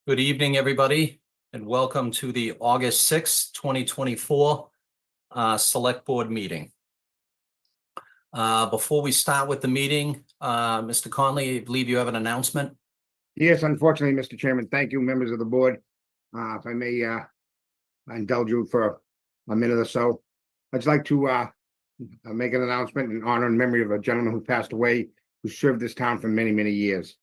Good evening, everybody, and welcome to the August 6th, 2024 Select Board meeting. Before we start with the meeting, Mr. Conley, I believe you have an announcement. Yes, unfortunately, Mr. Chairman. Thank you, members of the board. If I may indulge you for a minute or so, I'd like to make an announcement in honor and memory of a gentleman who passed away, who served this town for many, many years.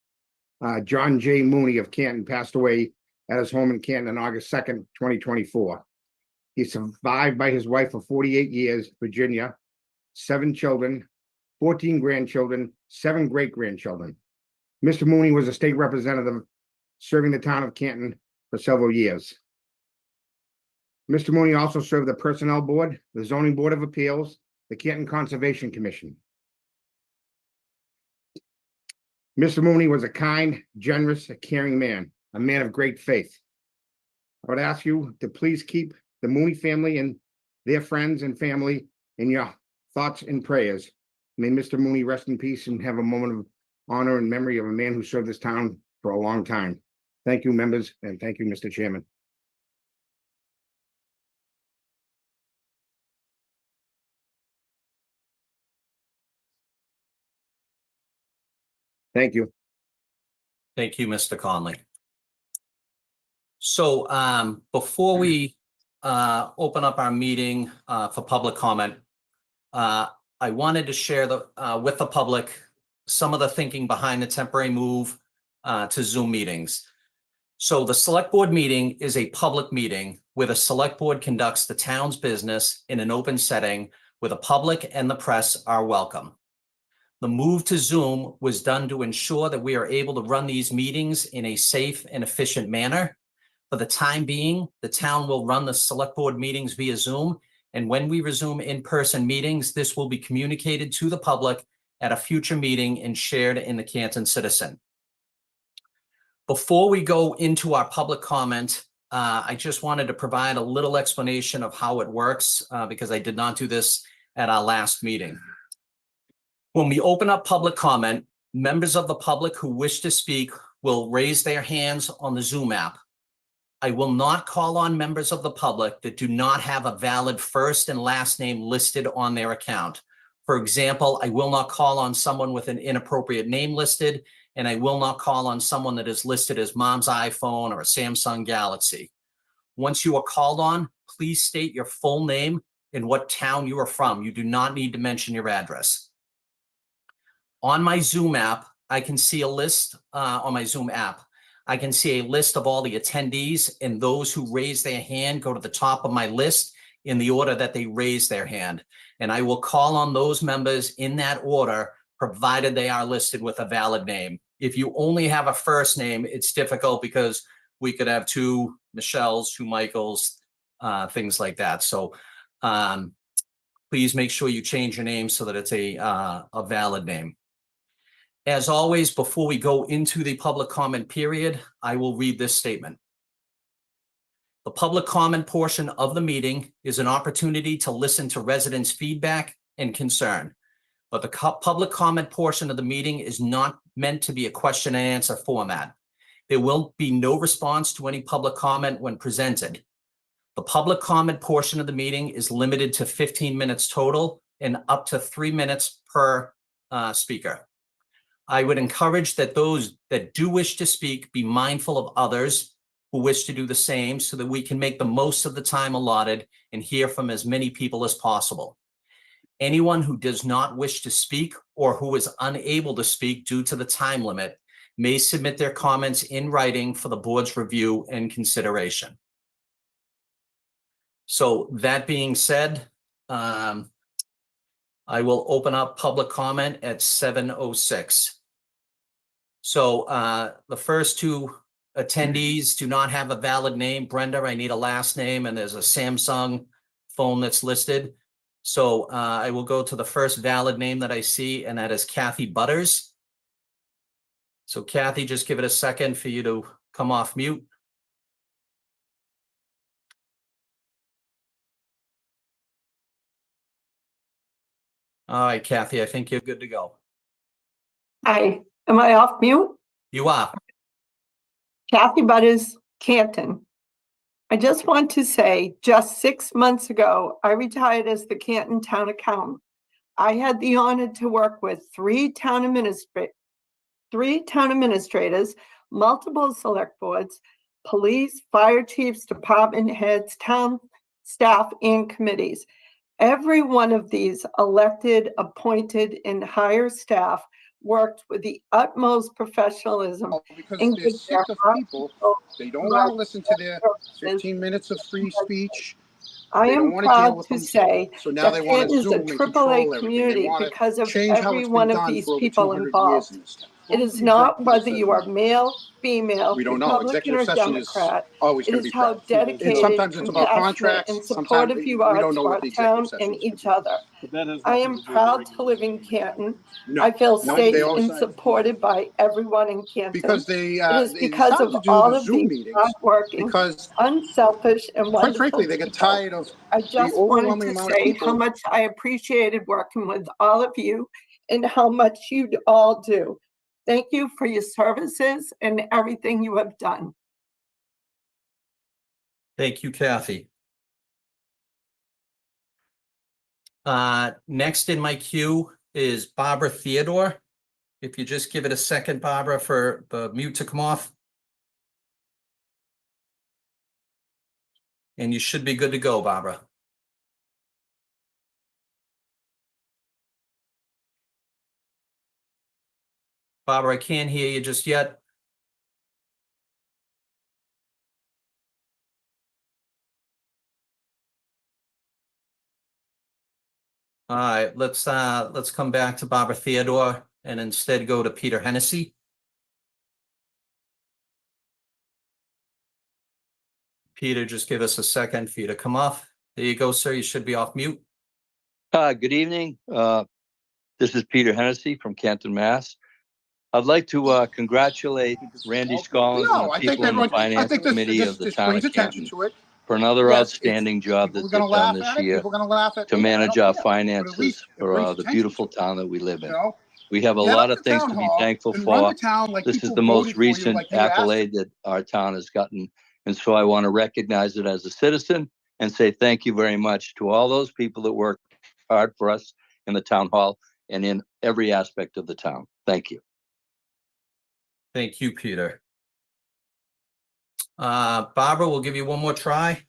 John J. Mooney of Canton passed away at his home in Canton on August 2nd, 2024. He's survived by his wife for 48 years, Virginia, 7 children, 14 grandchildren, 7 great-grandchildren. Mr. Mooney was a state representative serving the town of Canton for several years. Mr. Mooney also served the Personnel Board, the Zoning Board of Appeals, the Canton Conservation Commission. Mr. Mooney was a kind, generous, caring man, a man of great faith. I would ask you to please keep the Mooney family and their friends and family in your thoughts and prayers. May Mr. Mooney rest in peace and have a moment of honor and memory of a man who served this town for a long time. Thank you, members, and thank you, Mr. Chairman. Thank you. Thank you, Mr. Conley. So before we open up our meeting for public comment, I wanted to share with the public some of the thinking behind the temporary move to Zoom meetings. So the Select Board meeting is a public meeting where the Select Board conducts the town's business in an open setting where the public and the press are welcome. The move to Zoom was done to ensure that we are able to run these meetings in a safe and efficient manner. For the time being, the town will run the Select Board meetings via Zoom, and when we resume in-person meetings, this will be communicated to the public at a future meeting and shared in the Canton Citizen. Before we go into our public comment, I just wanted to provide a little explanation of how it works because I did not do this at our last meeting. When we open up public comment, members of the public who wish to speak will raise their hands on the Zoom app. I will not call on members of the public that do not have a valid first and last name listed on their account. For example, I will not call on someone with an inappropriate name listed, and I will not call on someone that is listed as Mom's iPhone or a Samsung Galaxy. Once you are called on, please state your full name and what town you are from. You do not need to mention your address. On my Zoom app, I can see a list on my Zoom app. I can see a list of all the attendees, and those who raise their hand go to the top of my list in the order that they raise their hand. And I will call on those members in that order, provided they are listed with a valid name. If you only have a first name, it's difficult because we could have 2 Michelles, 2 Michaels, things like that. So please make sure you change your name so that it's a valid name. As always, before we go into the public comment period, I will read this statement. The public comment portion of the meeting is an opportunity to listen to residents' feedback and concern, but the public comment portion of the meeting is not meant to be a question and answer format. There will be no response to any public comment when presented. The public comment portion of the meeting is limited to 15 minutes total and up to 3 minutes per speaker. I would encourage that those that do wish to speak be mindful of others who wish to do the same so that we can make the most of the time allotted and hear from as many people as possible. Anyone who does not wish to speak or who is unable to speak due to the time limit may submit their comments in writing for the board's review and consideration. So that being said, I will open up public comment at 7:06. So the first 2 attendees do not have a valid name. Brenda, I need a last name, and there's a Samsung phone that's listed. So I will go to the first valid name that I see, and that is Kathy Butters. So Kathy, just give it a second for you to come off mute. All right, Kathy, I think you're good to go. Hi, am I off mute? You are. Kathy Butters, Canton. I just want to say, just 6 months ago, I retired as the Canton Town Accountant. I had the honor to work with three town administrators, multiple select boards, police, fire chiefs, department heads, town staff, and committees. Every one of these elected, appointed, and higher staff worked with the utmost professionalism. Because and they're with sick their of heart people. and They don't want to listen to their soul. 15 minutes of free speech. I They don't am want to deal proud with to them. say So now that they want Canton to is a Zoom and control AAA everything. They community want because to of change how every it's one been of done these for over people 200 years involved. in this town. It is not whether you are male, female, We don't know. Republican, Executive or session is Democrat. always It going to is be how private. And dedicated, sometimes it's about compassionate, contracts. and Sometimes supportive we you are don't know to what our the executive town session and is. each other. I am proud to live in Canton. No, I feel no, safe they always and supported by everyone in Canton. because they It is it's because hard of to do all the of Zoom these meetings hardworking, because unselfish, and quite wonderful frankly they get people. tired of I the just wanted overwhelming to amount of say how people. much I appreciated working with all of you and how much you all do. Thank you for your services and everything you have done. Thank you, Kathy. Next in my queue is Barbara Theodore. If you just give it a second, Barbara, for the mute to come off. And you should be good to go, Barbara. Barbara, I can't hear you just yet. All right, let's come back to Barbara Theodore and instead go to Peter Hennessy. Peter, just give us a second for you to come off. There you go, sir. You should be off mute. Good evening. This is Peter Hennessy from Canton, Mass. I'd like to congratulate Randy Scollins and No, the I think people in the everyone, I Finance think Committee of the this town brings of attention Canton to it. for another Yes, outstanding job People that are gonna they've done laugh this at it. year People are gonna laugh at to me. I manage don't our care. But at finances least it for brings the attention beautiful to it, town that we live you in. know? We have a Get lot up of to things town to be hall thankful and run for. the town like This is people the most voted for you, recent like you asked. accolade that our town has gotten. And so I want to recognize it as a citizen and say thank you very much to all those people that work hard for us in the town hall and in every aspect of the town. Thank you. Thank you, Peter. Barbara, we'll give you one more try.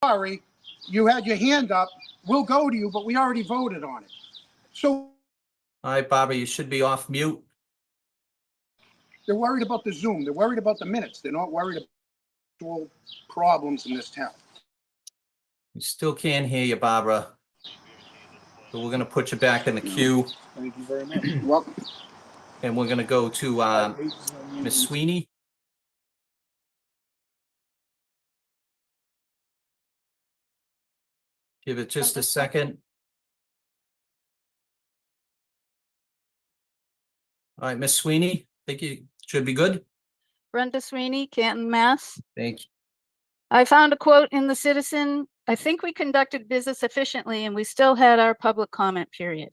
Sorry, you had your hand up. We'll go to you, but we already voted on it. So All right, Barbara, you should be off mute. they're worried about the Zoom. They're worried about the minutes. They're not worried about actual problems in this town. We still can't hear you, Barbara. So we're gonna put you back in the queue. Thank you very much. You're welcome. And we're gonna go to Ms. Sweeney. Give it just a second. All right, Ms. Sweeney, think you should be good. Brenda Sweeney, Canton, Mass. Thank you. I found a quote in the Citizen. I think we conducted business efficiently and we still had our public comment period.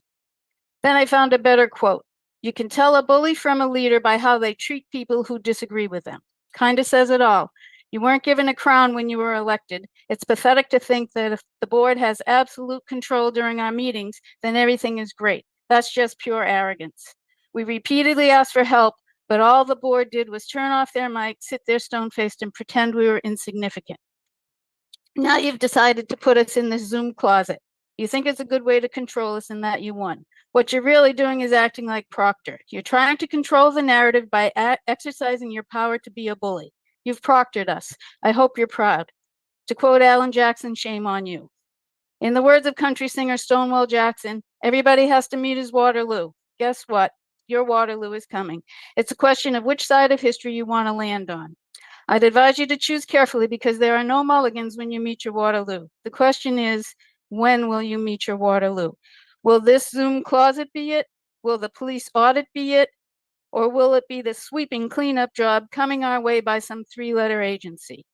Then I found a better quote. You can tell a bully from a leader by how they treat people who disagree with them. Kind of says it all. You weren't given a crown when you were elected. It's pathetic to think that if the board has absolute control during our meetings, then everything is great. That's just pure arrogance. We repeatedly asked for help, but all the board did was turn off their mic, sit there stone-faced, and pretend we were insignificant. Now you've decided to put us in this Zoom closet. You think it's a good way to control us and that you won. What you're really doing is acting like Proctor. You're trying to control the narrative by exercising your power to be a bully. You've proctored us. I hope you're proud. To quote Alan Jackson, shame on you. In the words of country singer Stonewall Jackson, everybody has to meet his Waterloo. Guess what? Your Waterloo is coming. It's a question of which side of history you want to land on. I'd advise you to choose carefully because there are no mulligans when you meet your Waterloo. The question is, when will you meet your Waterloo? Will this Zoom closet be it? Will the police audit be it? Or will it be the sweeping cleanup job coming our way by some three-letter agency?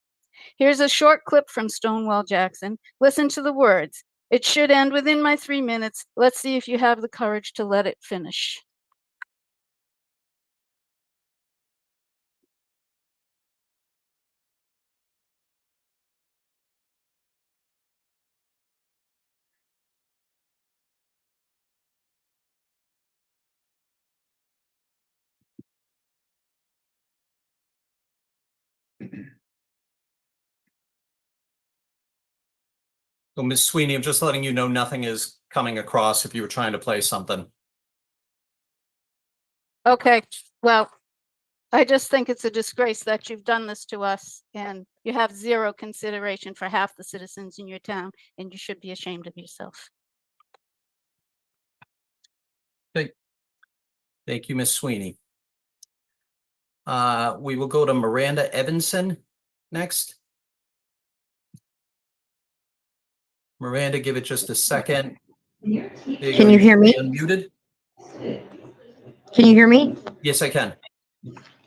Here's a short clip from Stonewall Jackson. Listen to the words. It should end within my 3 minutes. Let's see if you have the courage to let it finish. So Ms. Sweeney, I'm just letting you know nothing is coming across if you were trying to play something. Okay, well, I just think it's a disgrace that you've done this to us and you have zero consideration for half the citizens in your town, and you should be ashamed of yourself. Thank you, Ms. Sweeney. We will go to Miranda Evanson next. Miranda, give it just a second. Can you hear me? Unmuted? Can you hear me? Yes, I can.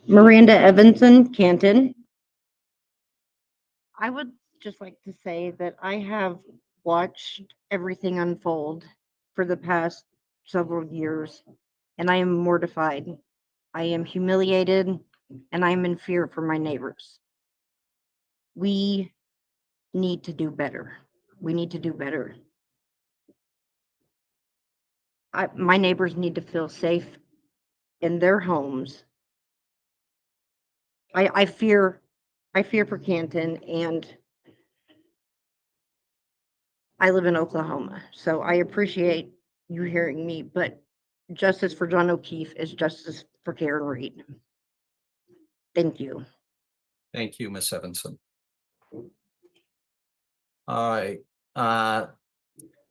Miranda Evanson, Canton. I would just like to say that I have watched everything unfold for the past several years, and I am mortified. I am humiliated, and I am in fear for my neighbors. We need to do better. We need to do better. My neighbors need to feel safe in their homes. I fear for Canton, and I live in Oklahoma, so I appreciate you hearing me, but justice for John O'Keefe is justice for Karen Reed. Thank you. Thank you, Ms. Evanson. All right.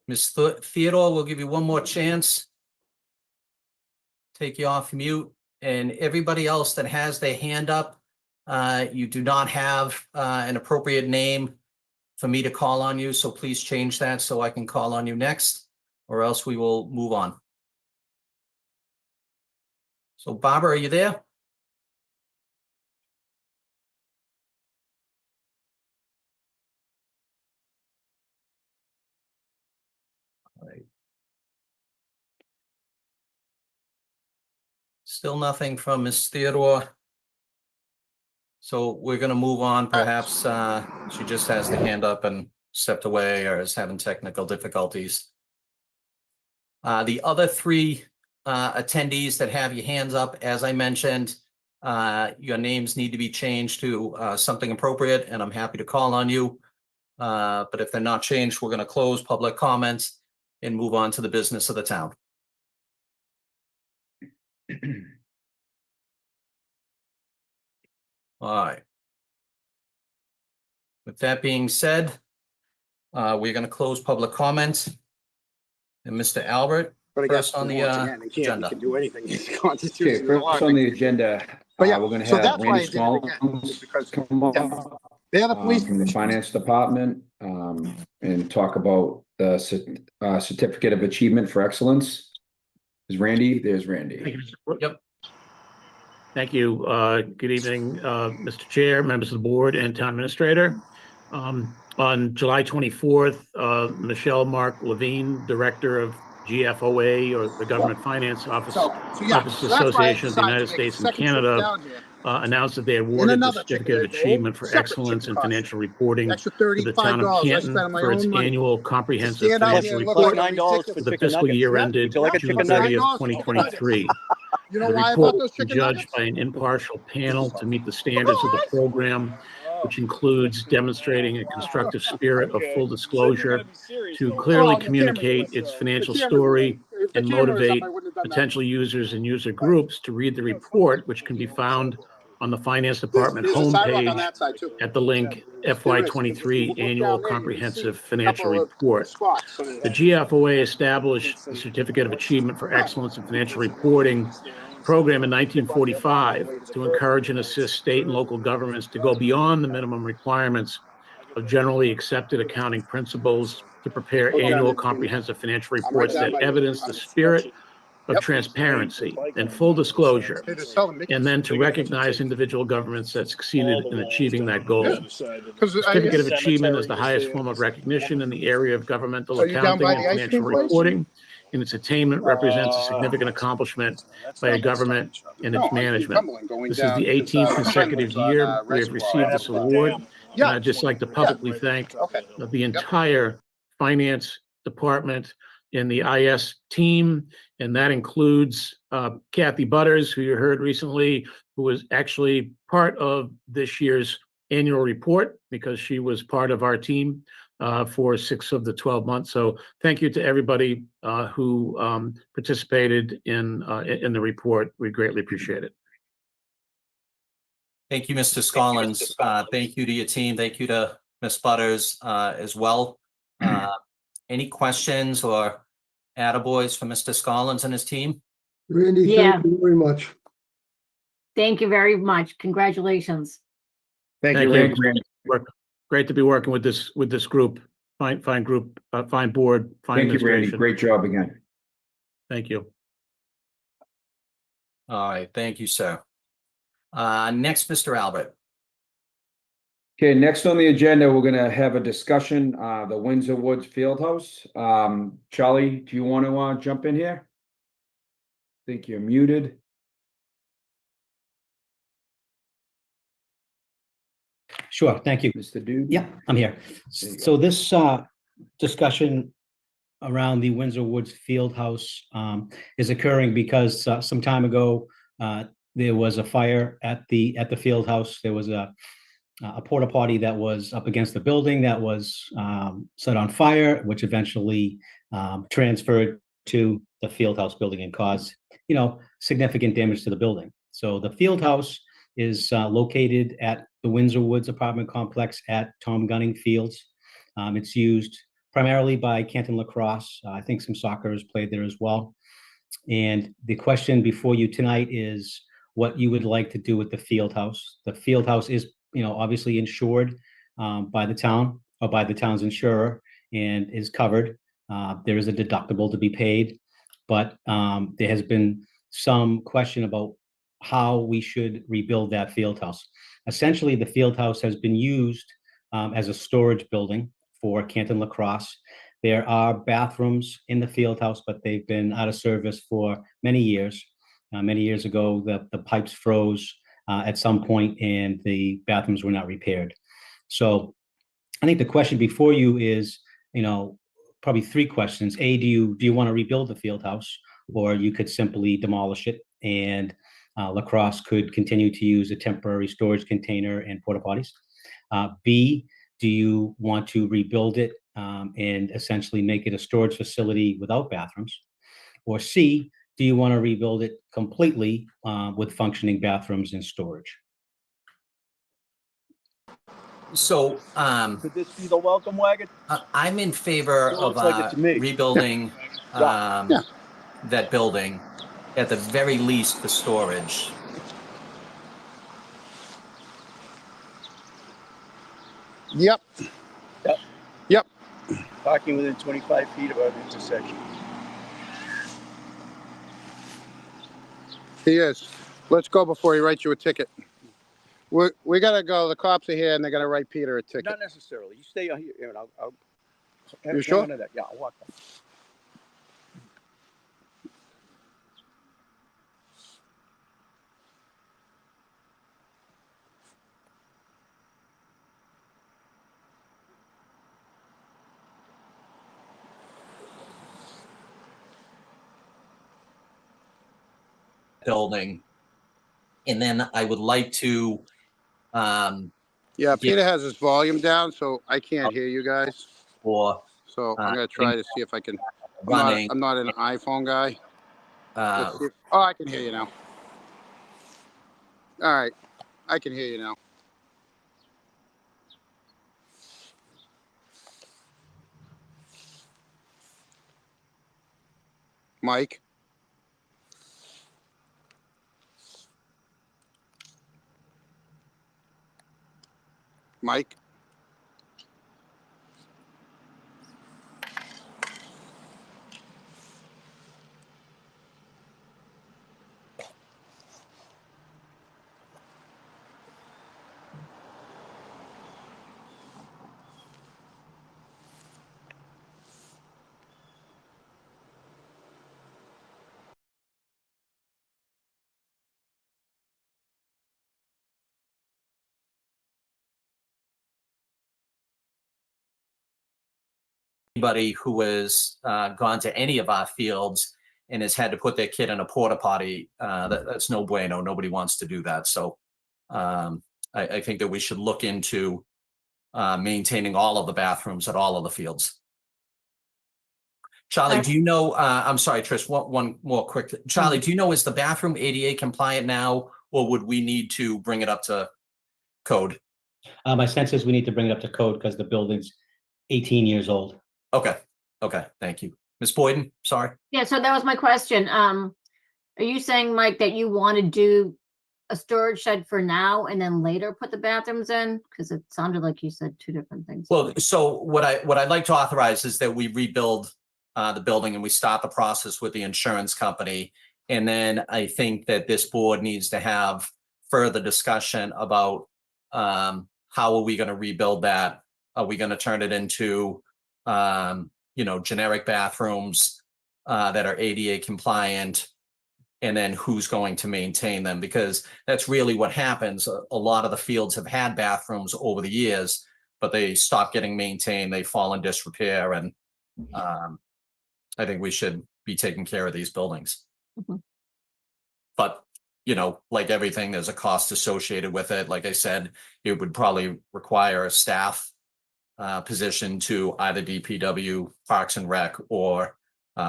Ms. Theodore, we'll give you one more chance. Take you off mute, and everybody else that has their hand up, you do not have an appropriate name for me to call on you, so please change that so I can call on you next, or else we will move on. So Barbara, are you there? All right. Still nothing from Ms. Theodore. So we're going to move on. Perhaps she just has the hand up and stepped away or is having technical difficulties. The other three attendees that have your hands up, as I mentioned, your names need to be changed to something appropriate, and I'm happy to call on you. But if they're not changed, we're going to close public comments and move on to the business of the town. All right. With that being said, we're going to close public comments. And Mr. Albert, But I guess first on the agenda. He can do anything. It's Okay, constitution. first on the agenda, But yeah, we're gonna so have that's why I Randy did it again, Small's is because come yeah, up they're the police from the commissioners. finance department, and talk about the certificate of achievement for excellence. Is Randy? There's Randy. Yep. Thank you. Good evening, Mr. Chair, members of the board, and town administrator. On July 24th, Michelle Mark Levine, director of GFOA, or the Government Finance Office, Office Association of the United States and Canada, announced that they awarded the Certificate of Achievement for Excellence in Financial Reporting to the town of Canton for its annual comprehensive financial report for the fiscal year ended June 30th, 2023. You know The why I bought report those was chicken judged nuggets? by an impartial panel to meet the standards of the program, which includes demonstrating a constructive spirit of full disclosure to clearly communicate its financial story and motivate potential users and user groups to read the report, which can be found on the Finance Department homepage at the link FY23 Annual Comprehensive Financial Report. The GFOA established the Certificate of Achievement for Excellence in Financial Reporting program in 1945 to encourage and assist state and local governments to go beyond the minimum requirements of generally accepted accounting principles to prepare annual comprehensive financial reports that evidence the spirit of transparency and full disclosure, and then to recognize individual governments that succeeded in achieving that goal. Certificate of Achievement is the highest form of recognition in the area of governmental accounting and financial reporting, and its attainment represents a significant accomplishment by a government and its management. This is the 18th consecutive year we have received this award, and I'd just like to publicly thank the entire finance department and the IS team, and that includes Kathy Butters, who you heard recently, who was actually part of this year's annual report because she was part of our team for 6 of the 12 months. So thank you to everybody who participated in the report. We greatly appreciate it. Thank you, Mr. Scollins. Thank you to your team. Thank you to Ms. Butters as well. Any questions or attaboys for Mr. Scollins and his team? Randy, Yeah. thank you very much. Thank you very much. Congratulations. Thank you, Thank you. Randy. Great to be working with this group. Fine group, fine board, fine Thank you, Randy. administration. Great job again. Thank you. All right, thank you, sir. Next, Mr. Albert. Okay, next on the agenda, we're gonna have a discussion, the Windsor Woods Fieldhouse. Charlie, do you want to jump in here? Think you're muted. Sure, thank you. Mr. Dude? Yeah, I'm here. There you go. So this discussion around the Windsor Woods Fieldhouse is occurring because some time ago there was a fire at the Fieldhouse. There was a porta potty that was up against the building that was set on fire, which eventually transferred to the Fieldhouse building and caused, significant damage to the building. So the Fieldhouse is located at the Windsor Woods apartment complex at Tom Gunning Fields. It's used primarily by Canton lacrosse. I think some soccer is played there as well. And the question before you tonight is what you would like to do with the Fieldhouse. The Fieldhouse is, obviously insured by the town or by the town's insurer and is covered. There is a deductible to be paid, but there has been some question about how we should rebuild that Fieldhouse. Essentially, the Fieldhouse has been used as a storage building for Canton lacrosse. There are bathrooms in the Fieldhouse, but they've been out of service for many years. Many years ago, the pipes froze at some point and the bathrooms were not repaired. So I think the question before you is, probably 3 questions. A, do you want to rebuild the Fieldhouse, or you could simply demolish it and lacrosse could continue to use a temporary storage container and porta potties? B, do you want to rebuild it and essentially make it a storage facility without bathrooms? Or C, do you want to rebuild it completely with functioning bathrooms and storage? So Could this be the welcome wagon? I'm in favor of Looks like it to me. rebuilding Yeah. that building, at the very least for storage. Yep. Yep. Parking within 25 feet of our intersection. He is. Let's go before he writes you a ticket. We gotta go. The cops are here and they're gonna write Peter a ticket. Not necessarily. You stay on here and I'll You come sure? under that. Yeah, I'll walk back. Building. And then I would like to, Yeah, Peter has his volume down, so I can't hear you guys. for So I'm gonna try to see if I can. running, I'm not an iPhone guy. uh, Let's see. Oh, I can hear you now. All right, I can hear you now. Mike? Mike? anybody who has gone to any of our fields and has had to put their kid in a porta potty, that's no bueno. Nobody wants to do that. So I think that we should look into maintaining all of the bathrooms at all of the fields. Charlie, do you know, I'm sorry, Trish, one more quick. Charlie, do you know, is the bathroom ADA compliant now, or would we need to bring it up to code? My sense is we need to bring it up to code because the building's 18 years old. Okay, thank you. Ms. Boyden, sorry. Yeah, so that was my question. Are you saying, Mike, that you want to do a storage shed for now and then later put the bathrooms in? Because it sounded like you said two different things. Well, so what I'd like to authorize is that we rebuild the building and we start the process with the insurance company. And then I think that this board needs to have further discussion about how are we going to rebuild that? Are we going to turn it into, generic bathrooms that are ADA compliant? And then who's going to maintain them? Because that's really what happens. A lot of the fields have had bathrooms over the years, but they stop getting maintained. They fall in disrepair. And I think we should be taking care of these buildings. But, like everything, there's a cost associated with it. Like I said, it would probably require a staff position to either DPW, Parks and Rec, or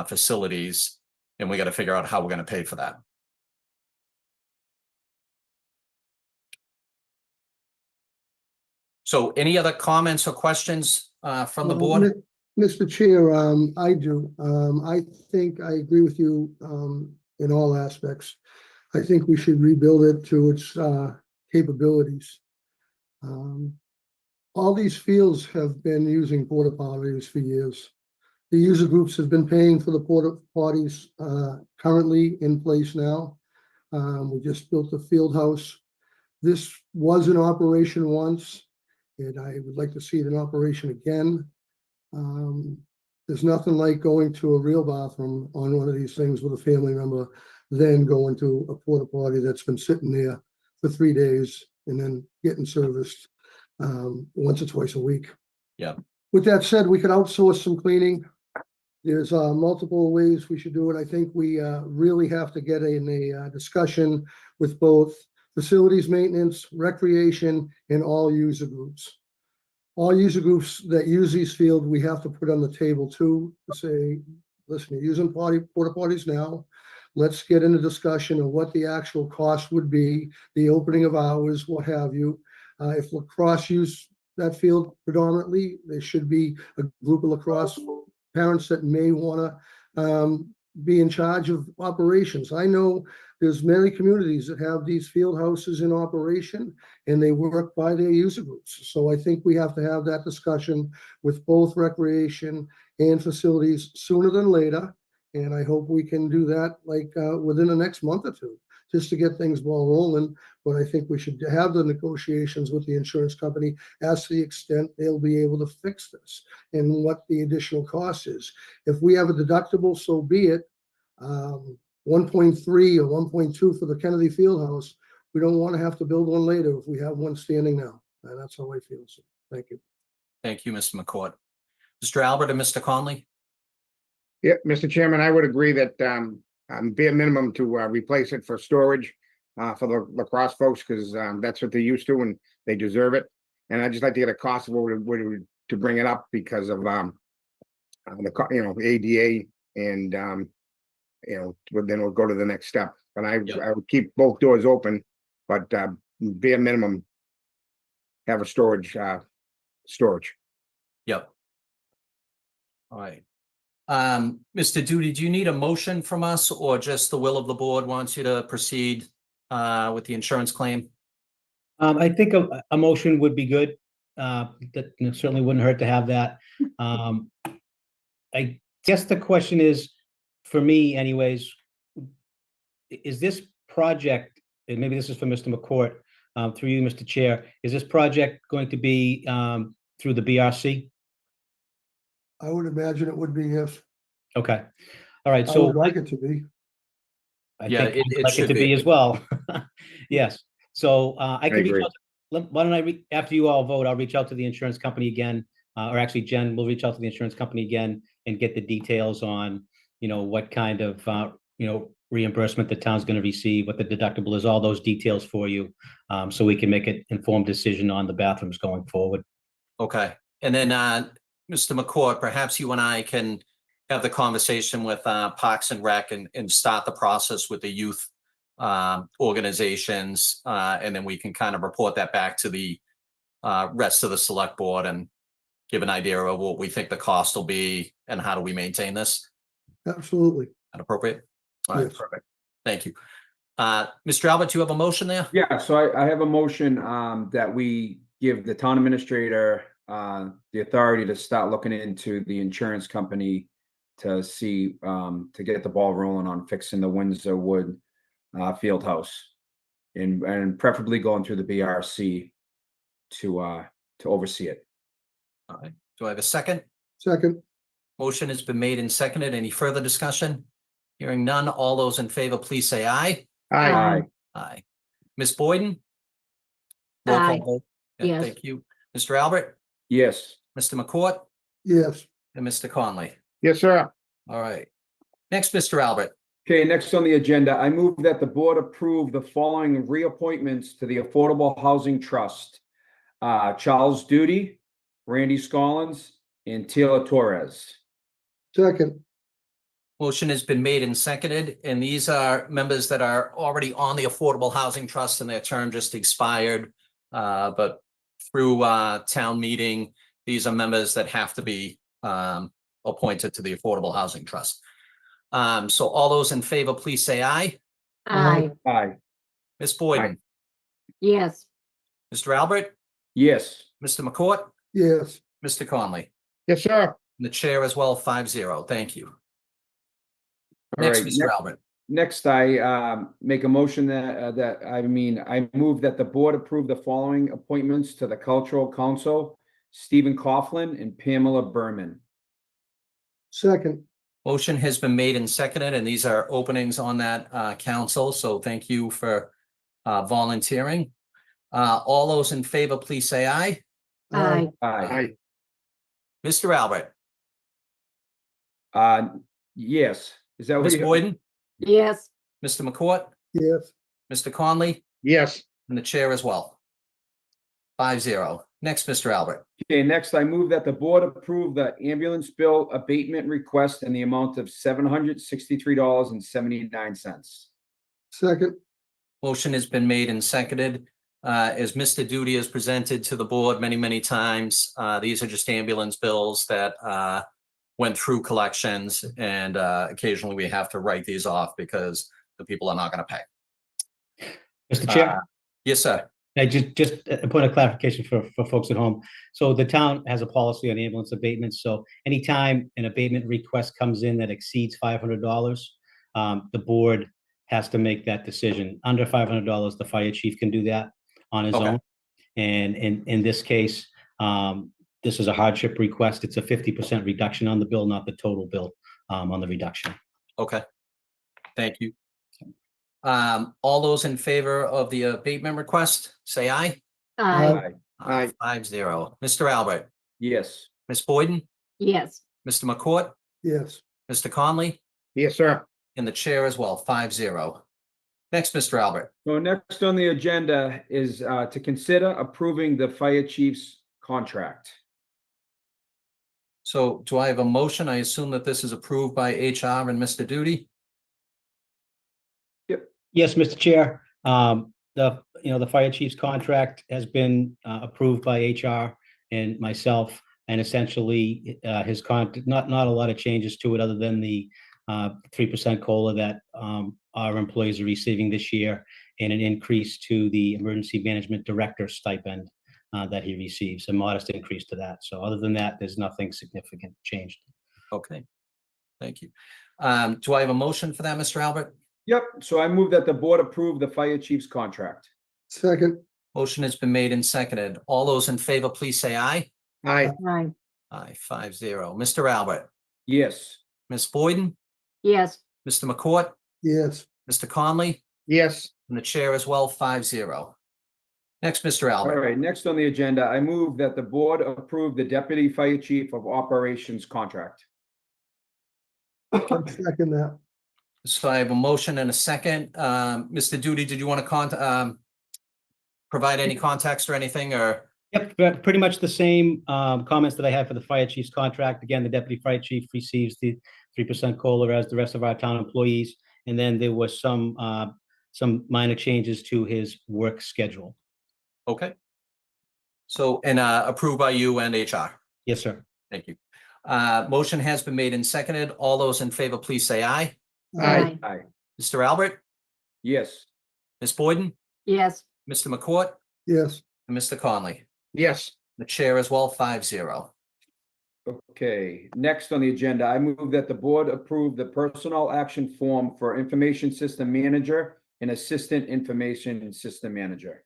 facilities. And we got to figure out how we're going to pay for that. So any other comments or questions from the board? Mr. Chair, I do. I think I agree with you in all aspects. I think we should rebuild it to its capabilities. All these fields have been using porta potties for years. The user groups have been paying for the porta potties currently in place now. We just built the field house. This was in operation once, and I would like to see it in operation again. There's nothing like going to a real bathroom on one of these things with a family member, then going to a porta potty that's been sitting there for 3 days and then getting serviced once or twice a week. Yeah. With that said, we could outsource some cleaning. There's multiple ways we should do it. I think we really have to get in a discussion with both facilities maintenance, recreation, and all user groups. All user groups that use these fields, we have to put on the table too, to say, listen, you're using porta potties now. Let's get into discussion of what the actual cost would be, the opening of hours, what have you. If lacrosse use that field predominantly, there should be a group of lacrosse parents that may want to be in charge of operations. I know there's many communities that have these field houses in operation and they work by their user groups. So I think we have to have that discussion with both recreation and facilities sooner than later. And I hope we can do that within the next month or two, just to get things ball rolling. But I think we should have the negotiations with the insurance company as to the extent they'll be able to fix this and what the additional cost is. If we have a deductible, so be it. 1.3 or 1.2 for the Kennedy Fieldhouse. We don't want to have to build one later if we have one standing now. And that's how I feel. So thank you. Thank you, Mr. McCourt. Mr. Albert and Mr. Conley? Yeah, Mr. Chairman, I would agree that bare minimum to replace it for storage for the lacrosse folks, because that's what they're used to and they deserve it. And I'd just like to get a cost of to bring it up because of the ADA and then we'll go to the next step. But I would keep both doors open, but bare minimum have a storage. Yep. All right. Mr. Duty, do you need a motion from us or just the will of the board wants you to proceed with the insurance claim? I think a motion would be good. That certainly wouldn't hurt to have that. I guess the question is, for me anyways, is this project, and maybe this is for Mr. McCourt, through you, Mr. Chair, is this project going to be through the BRC? I would imagine it would be, yes. Okay. All right. I So would like it to be. I Yeah, think it I'd like should it to be. be as well. Yes. So I can reach agree. out. Why don't I, after you all vote, I'll reach out to the insurance company again, or actually Jen will reach out to the insurance company again and get the details on, what kind of, reimbursement the town's going to receive, what the deductible is, all those details for you, so we can make an informed decision on the bathrooms going forward. Okay, and then, Mr. McCourt, perhaps you and I can have the conversation with, Parks and Rec and start the process with the youth, organizations, and then we can kind of report that back to the, rest of the select board and give an idea of what we think the cost will be and how do we maintain this. Absolutely. That appropriate? All right, Yes. perfect. Thank you. Mr. Albert, do you have a motion there? Yeah, so I have a motion that we give the town administrator the authority to start looking into the insurance company to see to get the ball rolling on fixing the Windsor Wood field house and preferably going through the BRC to oversee it. All right. Do I have a second? Second, Motion has been made and seconded. Any further discussion? Hearing none. All those in favor, please say aye. Aye. Aye. Ms. Boyden? Roll call Aye. vote. Yeah, Yes. thank you. Mr. Albert, Yes. Mr. McCourt, yes, and Mr. Conley. Yes, sir. All right. Next, Mr. Albert. Okay, next on the agenda, I move that the board approve the following reappointments to the Affordable Housing Trust. Charles Duty, Randy Scollins, and Taylor Torres. second, Motion has been made and seconded, and these are members that are already on the Affordable Housing Trust and their term just expired. But through town meeting, these are members that have to be appointed to the Affordable Housing Trust. So all those in favor, please say aye. Aye. Aye. Ms. Boyden, Yes. Mr. Albert, Yes. Mr. McCourt, yes, Mr. Conley, Yes, sir. and the chair as well, 5-0. Thank you. All Next, right, Mr. Albert. Next, I make a motion that I move that the board approve the following appointments to the Cultural Council: Stephen Coughlin and Pamela Berman. second, Motion has been made and seconded, and these are openings on that council, so thank you for volunteering. All those in favor, please say aye. Aye. Aye. Mr. Albert, Yes. Is that what Ms. you? Boyden, Yes. Mr. McCourt, yes, Mr. Conley, Yes. and the chair as well. 5-0. Next, Mr. Albert. Okay, next, I move that the board approve the ambulance bill abatement request in the amount of $763.79. second, Motion has been made and seconded. As Mr. Duty has presented to the board many, many times, these are just ambulance bills that went through collections, and occasionally we have to write these off because the people are not going to pay. Mr. Chair, Yes, sir. I just a point of clarification for folks at home. So the town has a policy on ambulance abatements. So anytime an abatement request comes in that exceeds $500, the board has to make that decision. Under $500, the fire chief can do that on his Okay. own. And in this case, this is a hardship request. It's a 50% reduction on the bill, not the total bill on the reduction. Okay. Thank you. All those in favor of the abatement request, say aye. Aye. Aye. 5-0. Mr. Albert, Yes. Ms. Boyden, Yes. Mr. McCourt, yes, Mr. Conley, Yes, sir. and the chair as well, 5-0. Next, Mr. Albert. So next on the agenda is to consider approving the fire chief's contract. So do I have a motion? I assume that this is approved by HR and Mr. Duty? Yes, Mr. Chair. The fire chief's contract has been approved by HR and myself, and essentially his not a lot of changes to it other than the 3% COLA that our employees are receiving this year, and an increase to the emergency management director stipend that he receives, a modest increase to that. So other than that, there's nothing significant changed. Okay. Thank you. Do I have a motion for that, Mr. Albert? Yep, so I move that the board approve the fire chief's contract. second, Motion has been made and seconded. All those in favor, please say aye. Aye. Aye. Aye, 5-0. Mr. Albert, Yes. Ms. Boyden, Yes. Mr. McCourt, yes, Mr. Conley, Yes. and the chair as well, 5-0. Next, Mr. All Albert. right, next on the agenda, I move that the board approve the deputy fire chief of operations contract. second that, So I have a motion and a second. Mr. Duty, did you want to provide any context or anything, or Yep, pretty much the same comments that I had for the fire chief's contract. Again, the deputy fire chief receives the 3% COLA as the rest of our town employees. And then there was some minor changes to his work schedule. Okay. So, and approved by you and HR. Yes, sir. Thank you. Motion has been made and seconded. All those in favor, please say aye. Aye. Aye. Mr. Albert, Yes. Ms. Boyden, Yes, Mr. McCourt, yes, and Mr. Conley. Yes. The chair as well, 5-0. Okay, next on the agenda, I move that the board approve the personnel action form for information system manager and assistant information system manager.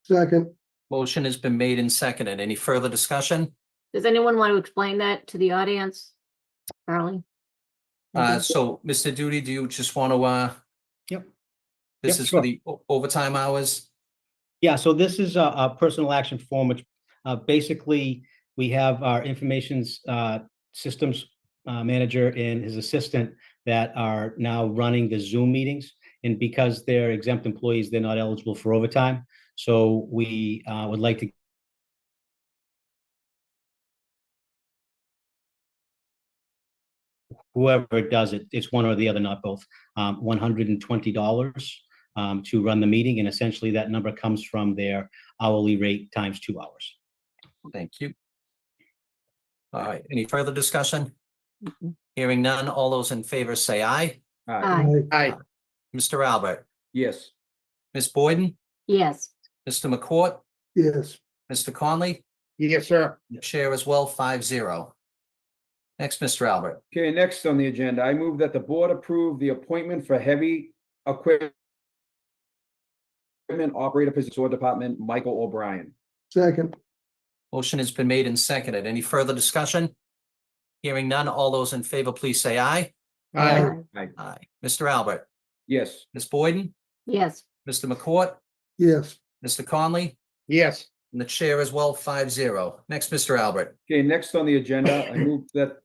second, Motion has been made and seconded. Any further discussion? does anyone want to explain that to the audience? Charlie? So, Mr. Duty, do you just want to, Yep. this Yep, is sure. for the overtime hours? Yeah, so this is a personal action form, which basically we have our information's systems manager and his assistant that are now running the Zoom meetings. And because they're exempt employees, they're not eligible for overtime. So we would like to whoever does it, it's one or the other, not both, $120 to run the meeting. And essentially that number comes from their hourly rate times 2 hours. Thank you. All right, any further discussion? Hearing none, all those in favor say aye. Aye. Aye. Mr. Albert, Yes. Ms. Boyden, Yes, Mr. McCourt, yes, Mr. Conley, Yes, sir. the chair as well, 5-0. Next, Mr. Albert. Okay, next on the agenda, I move that the board approve the appointment for heavy equipment operator position department, Michael O'Brien. second, Motion has been made and seconded. Any further discussion? Hearing none, all those in favor, please say aye. Aye. Aye. Mr. Albert, Yes. Ms. Boyden, yes, Mr. McCourt, yes, Mr. Conley, Yes. and the chair as well, 5-0. Next, Mr. Albert. Okay, next on the agenda, I move that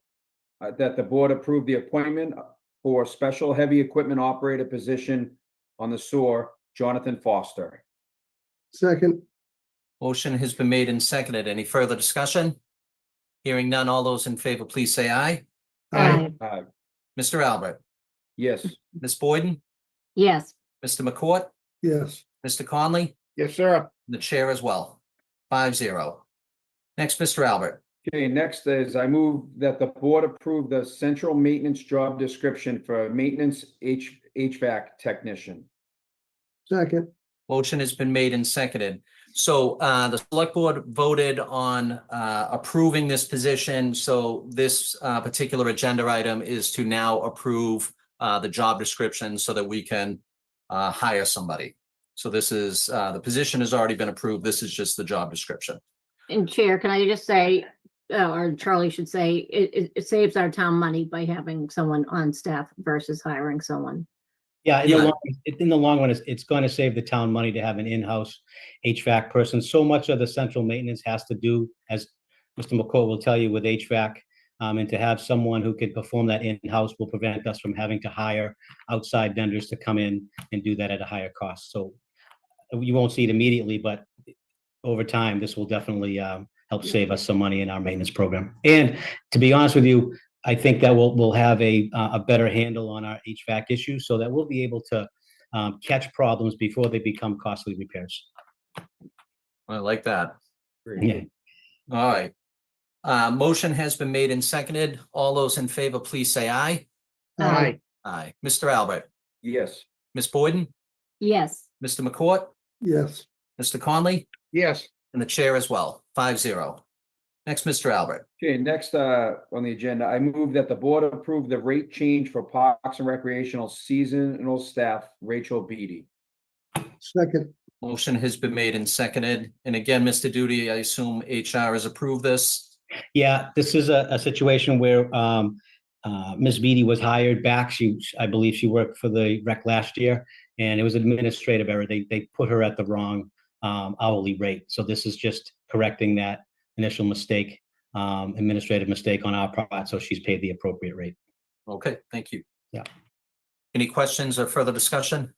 the board approve the appointment for special heavy equipment operator position on the sewer, Jonathan Foster. second, Motion has been made and seconded. Any further discussion? Hearing none, all those in favor, please say aye. aye, Mr. Albert, Yes. Ms. Boyden, yes, Mr. McCourt, yes, Mr. Conley, Yes, sir. and the chair as well, 5-0. Next, Mr. Albert. Okay, next is I move that the board approve the central maintenance job description for maintenance HVAC technician. second, Motion has been made and seconded. So the select board voted on approving this position. So this particular agenda item is to now approve the job description so that we can hire somebody. So this is, the position has already been approved. This is just the job description. and Chair, can I just say, or Charlie should say, it saves our town money by having someone on staff versus hiring someone. Yeah, Yeah. in the long run, it's going to save the town money to have an in-house HVAC person. So much of the central maintenance has to do, as Mr. McCourt will tell you, with HVAC. And to have someone who can perform that in-house will prevent us from having to hire outside vendors to come in and do that at a higher cost. So you won't see it immediately, but over time, this will definitely help save us some money in our maintenance program. And to be honest with you, I think that we'll have a better handle on our HVAC issues so that we'll be able to catch problems before they become costly repairs. I like that. Yeah. All right. Motion has been made and seconded. All those in favor, please say aye. Aye. Aye. Mr. Albert, Yes. Ms. Boyden, Yes, Mr. McCourt, yes, Mr. Conley, Yes. and the chair as well, 5-0. Next, Mr. Albert. Okay, next on the agenda, I move that the board approve the rate change for Parks and Recreational seasonal staff, Rachel Beatty. second, Motion has been made and seconded. And again, Mr. Duty, I assume HR has approved this. Yeah, this is a situation where Ms. Beatty was hired back. I believe she worked for the rec last year, and it was administrative error. They put her at the wrong hourly rate. So this is just correcting that initial mistake, administrative mistake on our part. So she's paid the appropriate rate. Okay, thank you. Yeah. Any questions or further discussion?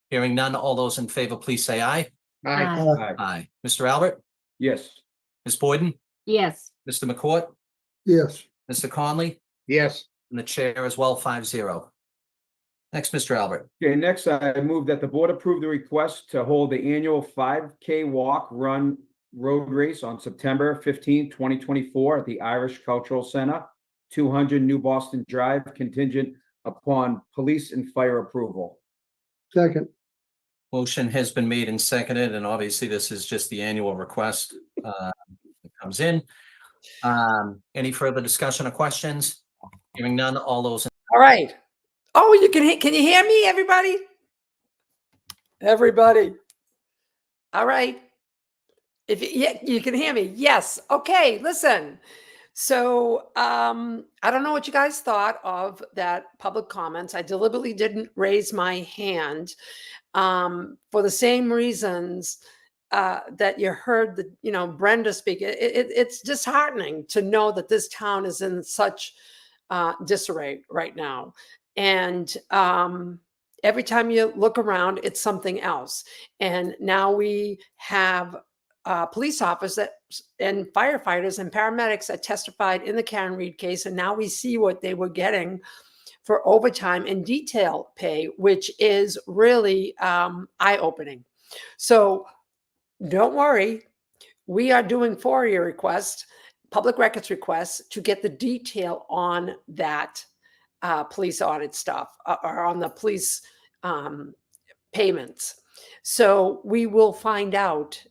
Hearing none, all those in favor, please say aye. Aye. aye, Aye. Mr. Albert, Yes. Ms. Boyden, Yes. Mr. McCourt, Yes. Mr. Conley, Yes. and the chair as well, 5-0. Next, Mr. Albert. Okay, next, I move that the board approve the request to hold the annual 5K walk run road race on September 15, 2024 at the Irish Cultural Center, 200 New Boston Drive, contingent upon police and fire approval. Second. Motion has been made and seconded, and obviously this is just the annual request that comes in. Any further discussion or questions? Hearing none, all those. All right. Oh, can you hear me, everybody? Everybody. All right. If you can hear me. Yes. Okay, listen. So I don't know what you guys thought of that public comments. I deliberately didn't raise my hand for the same reasons that you heard Brenda speak. It's disheartening to know that this town is in such disarray right now. And every time you look around, it's something else. And now we have police officers and firefighters and paramedics that testified in the Karen Reed case. And now we see what they were getting for overtime and detail pay, which is really eye-opening. So don't worry. We are doing FOIA requests, public records requests, to get the detail on that police audit stuff or on the police payments. So we will find out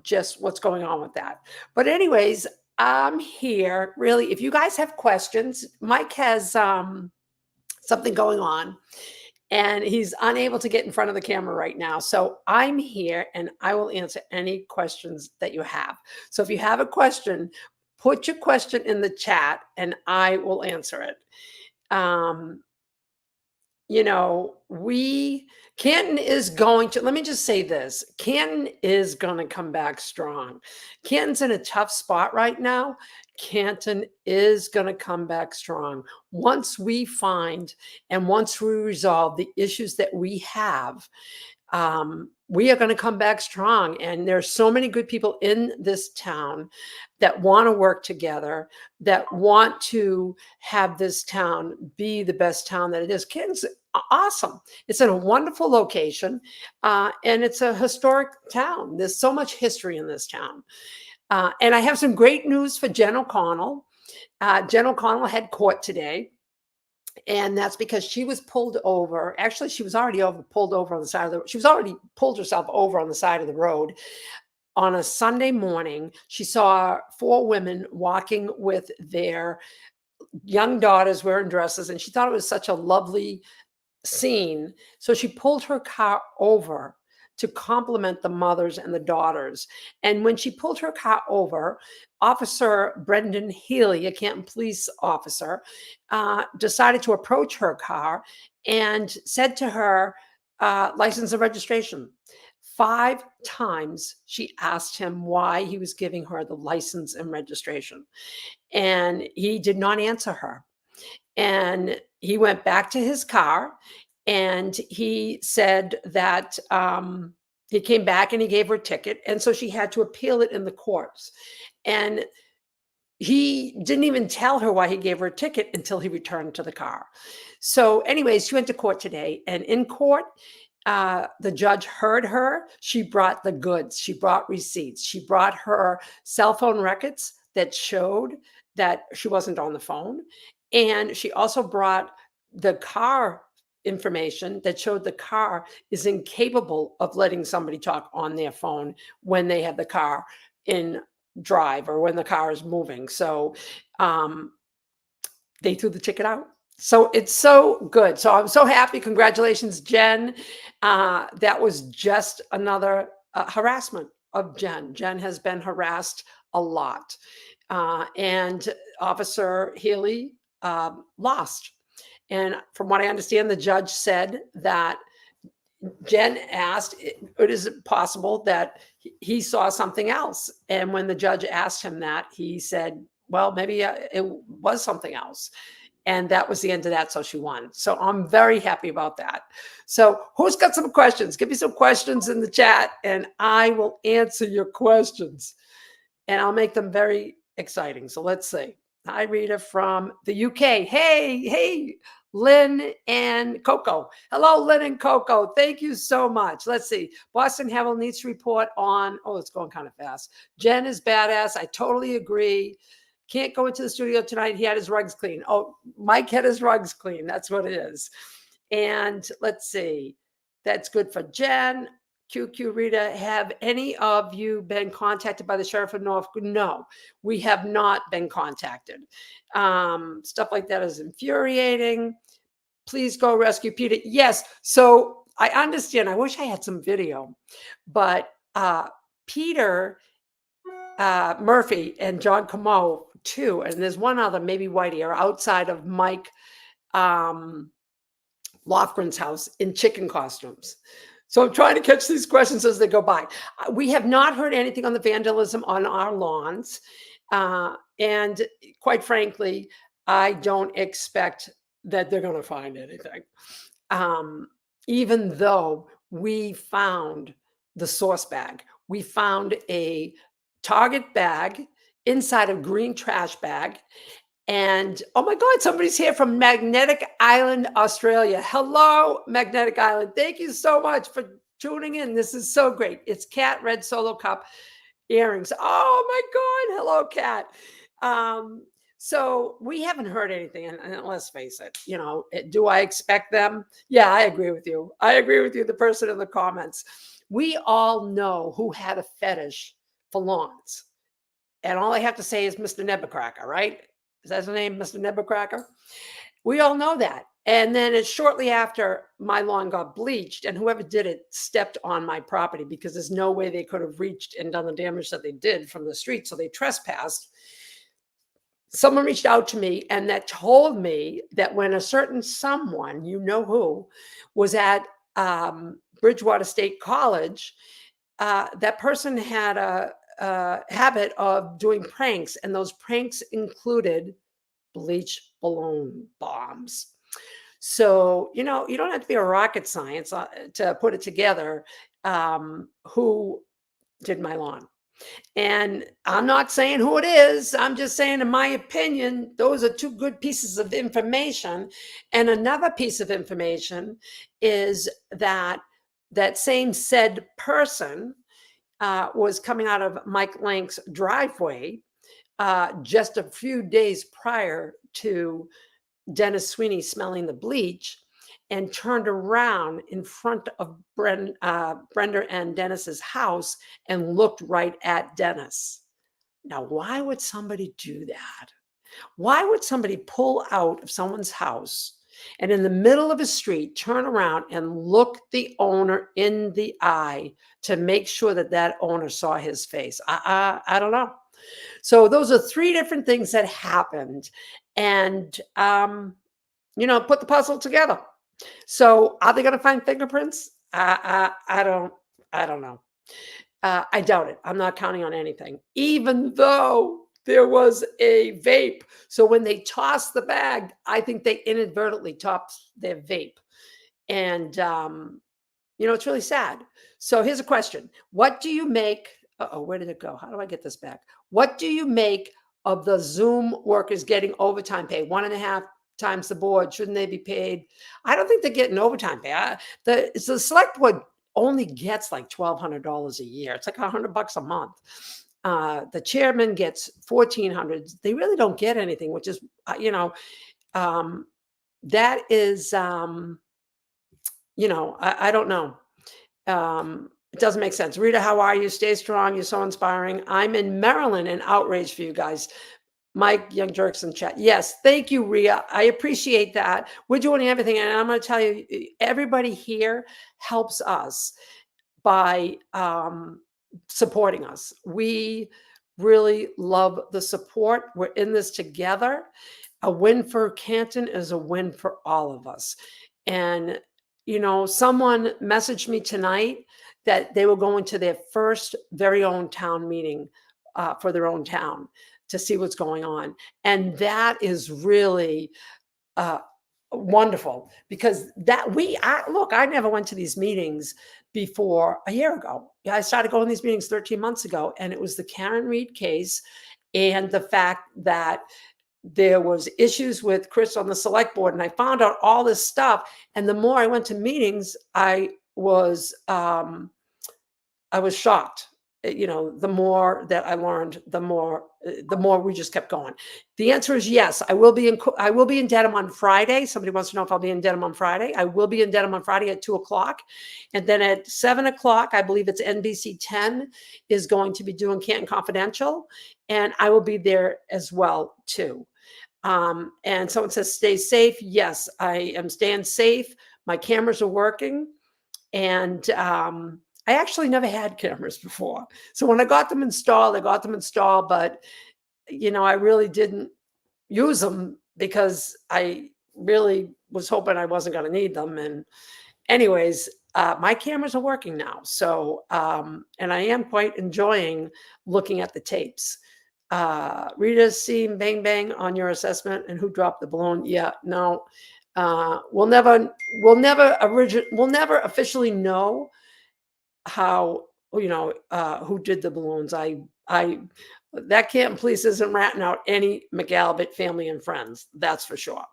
just what's going on with that. But anyways, I'm here really. If you guys have questions, Mike has something going on and he's unable to get in front of the camera right now. So I'm here and I will answer any questions that you have. So if you have a question, put your question in the chat and I will answer it. Canton is going to, let me just say this, Canton is going to come back strong. Canton's in a tough spot right now. Canton is going to come back strong. Once we find and once we resolve the issues that we have, we are going to come back strong. And there's so many good people in this town that want to work together, that want to have this town be the best town that it is. Canton's awesome. It's in a wonderful location, and it's a historic town. There's so much history in this town. And I have some great news for Jen O'Connell. Jen O'Connell had court today. And that's because she was pulled over. Actually, she was already pulled over on the side of the road. She was already pulled herself over on the side of the road. On a Sunday morning, she saw 4 women walking with their young daughters wearing dresses, and she thought it was such a lovely scene. So she pulled her car over to compliment the mothers and the daughters. And when she pulled her car over, Officer Brendan Healy, a Canton police officer, decided to approach her car and said to her, license and registration. 5 times she asked him why he was giving her the license and registration. And he did not answer her. And he went back to his car and he said that he came back and he gave her a ticket. And so she had to appeal it in the courts. And he didn't even tell her why he gave her a ticket until he returned to the car. So anyways, she went to court today. And in court, the judge heard her. She brought the goods. She brought receipts. She brought her cell phone records that showed that she wasn't on the phone. And she also brought the car information that showed the car is incapable of letting somebody talk on their phone when they have the car in drive or when the car is moving. So they threw the ticket out. So it's so good. So I'm so happy. Congratulations, Jen. That was just another harassment of Jen. Jen has been harassed a lot. And Officer Healy lost. And from what I understand, the judge said that Jen asked, is it possible that he saw something else? And when the judge asked him that, he said, well, maybe it was something else. And that was the end of that. So she won. So I'm very happy about that. So who's got some questions? Give me some questions in the chat and I will answer your questions. and I'll make them very exciting. So let's see. Hi, Rita from the UK. Hey, Lynn and Coco. Hello, Lynn and Coco. Thank you so much. Let's see. Boston Herald needs to report on, oh, it's going kind of fast. Jen is badass. I totally agree. Can't go into the studio tonight. He had his rugs clean. Oh, Mike had his rugs clean. That's what it is. And let's see. That's good for Jen. QQ Rita, have any of you been contacted by the sheriff of Norfolk? No, we have not been contacted. Stuff like that is infuriating. Please go rescue Peter. Yes. So I understand. I wish I had some video, but Peter Murphy and John Comeau too, and there's one other, maybe Whitey, are outside of Mike Lofgren's house in chicken costumes. So I'm trying to catch these questions as they go by. We have not heard anything on the vandalism on our lawns. And quite frankly, I don't expect that they're going to find anything. Even though we found the source bag, we found a Target bag inside a green trash bag. And oh my God, somebody's here from Magnetic Island, Australia. Hello, Magnetic Island. Thank you so much for tuning in. This is so great. It's Cat Red Solo Cup earrings. Oh my God. Hello, Cat. So we haven't heard anything, and let's face it, you know, do I expect them? Yeah, I agree with you. I agree with you, the person in the comments. We all know who had a fetish for lawns. And all I have to say is Mr. Nebuchadnezzar, right? Is that his name, Mr. Nebuchadnezzar? We all know that. And then it's shortly after my lawn got bleached, and whoever did it stepped on my property because there's no way they could have reached and done the damage that they did from the street. So they trespassed. Someone reached out to me and that told me that when a certain someone, you know who, was at Bridgewater State College, that person had a habit of doing pranks, and those pranks included bleach balloon bombs. So, you know, you don't have to be a rocket science to put it together who did my lawn. And I'm not saying who it is. I'm just saying, in my opinion, those are two good pieces of information. And another piece of information is that that same said person was coming out of Mike Lank's driveway just a few days prior to Dennis Sweeney smelling the bleach, and turned around in front of Brenda and Dennis's house and looked right at Dennis. Now, why would somebody do that? Why would somebody pull out of someone's house and in the middle of a street turn around and look the owner in the eye to make sure that that owner saw his face? I don't know. So those are three different things that happened, and you know, put the puzzle together. So are they going to find fingerprints? I don't know. I doubt it. I'm not counting on anything, even though there was a vape. So when they tossed the bag, I think they inadvertently topped their vape. And, you know, it's really sad. So here's a question. What do you make? Uh-oh, where did it go? How do I get this back? What do you make of the Zoom workers getting overtime pay? 1.5 times the board. Shouldn't they be paid? I don't think they're getting overtime pay. The select board only gets like $1,200 a year. It's like $100 a month. The chairman gets $1,400. They really don't get anything, which is, you know, that is, you know, I don't know. It doesn't make sense. Rita, how are you? Stay strong. You're so inspiring. I'm in Maryland and outraged for you guys. Mike Young Jerks in chat. Yes, thank you, Rhea. I appreciate that. We're doing everything. And I'm going to tell you, everybody here helps us by supporting us. We really love the support. We're in this together. A win for Canton is a win for all of us. And, you know, someone messaged me tonight that they were going to their first very own town meeting for their own town to see what's going on. And that is really, wonderful, because I never went to these meetings before a year ago. Yeah, I started going to these meetings 13 months ago, and it was the Karen Reed case and the fact that there was issues with Chris on the select board, and I found out all this stuff. And the more I went to meetings, I was shocked. You know, the more that I learned, the more we just kept going. The answer is yes. I will be in Dedham on Friday. Somebody wants to know if I'll be in Dedham on Friday. I will be in Dedham on Friday at 2:00, and then at 7:00, I believe it's NBC 10 is going to be doing Canton Confidential, and I will be there as well too. And someone says, "Stay safe." Yes, I am staying safe. My cameras are working, and I actually never had cameras before. So when I got them installed, but you know, I really didn't use them because I really was hoping I wasn't going to need them. And anyways, my cameras are working now. So, and I am quite enjoying looking at the tapes. Rita's seen bang bang on your assessment and who dropped the balloon. Yeah, no, we'll never officially know how, you know, who did the balloons. That Canton police isn't ratting out any McGalbert family and friends. That's for sure.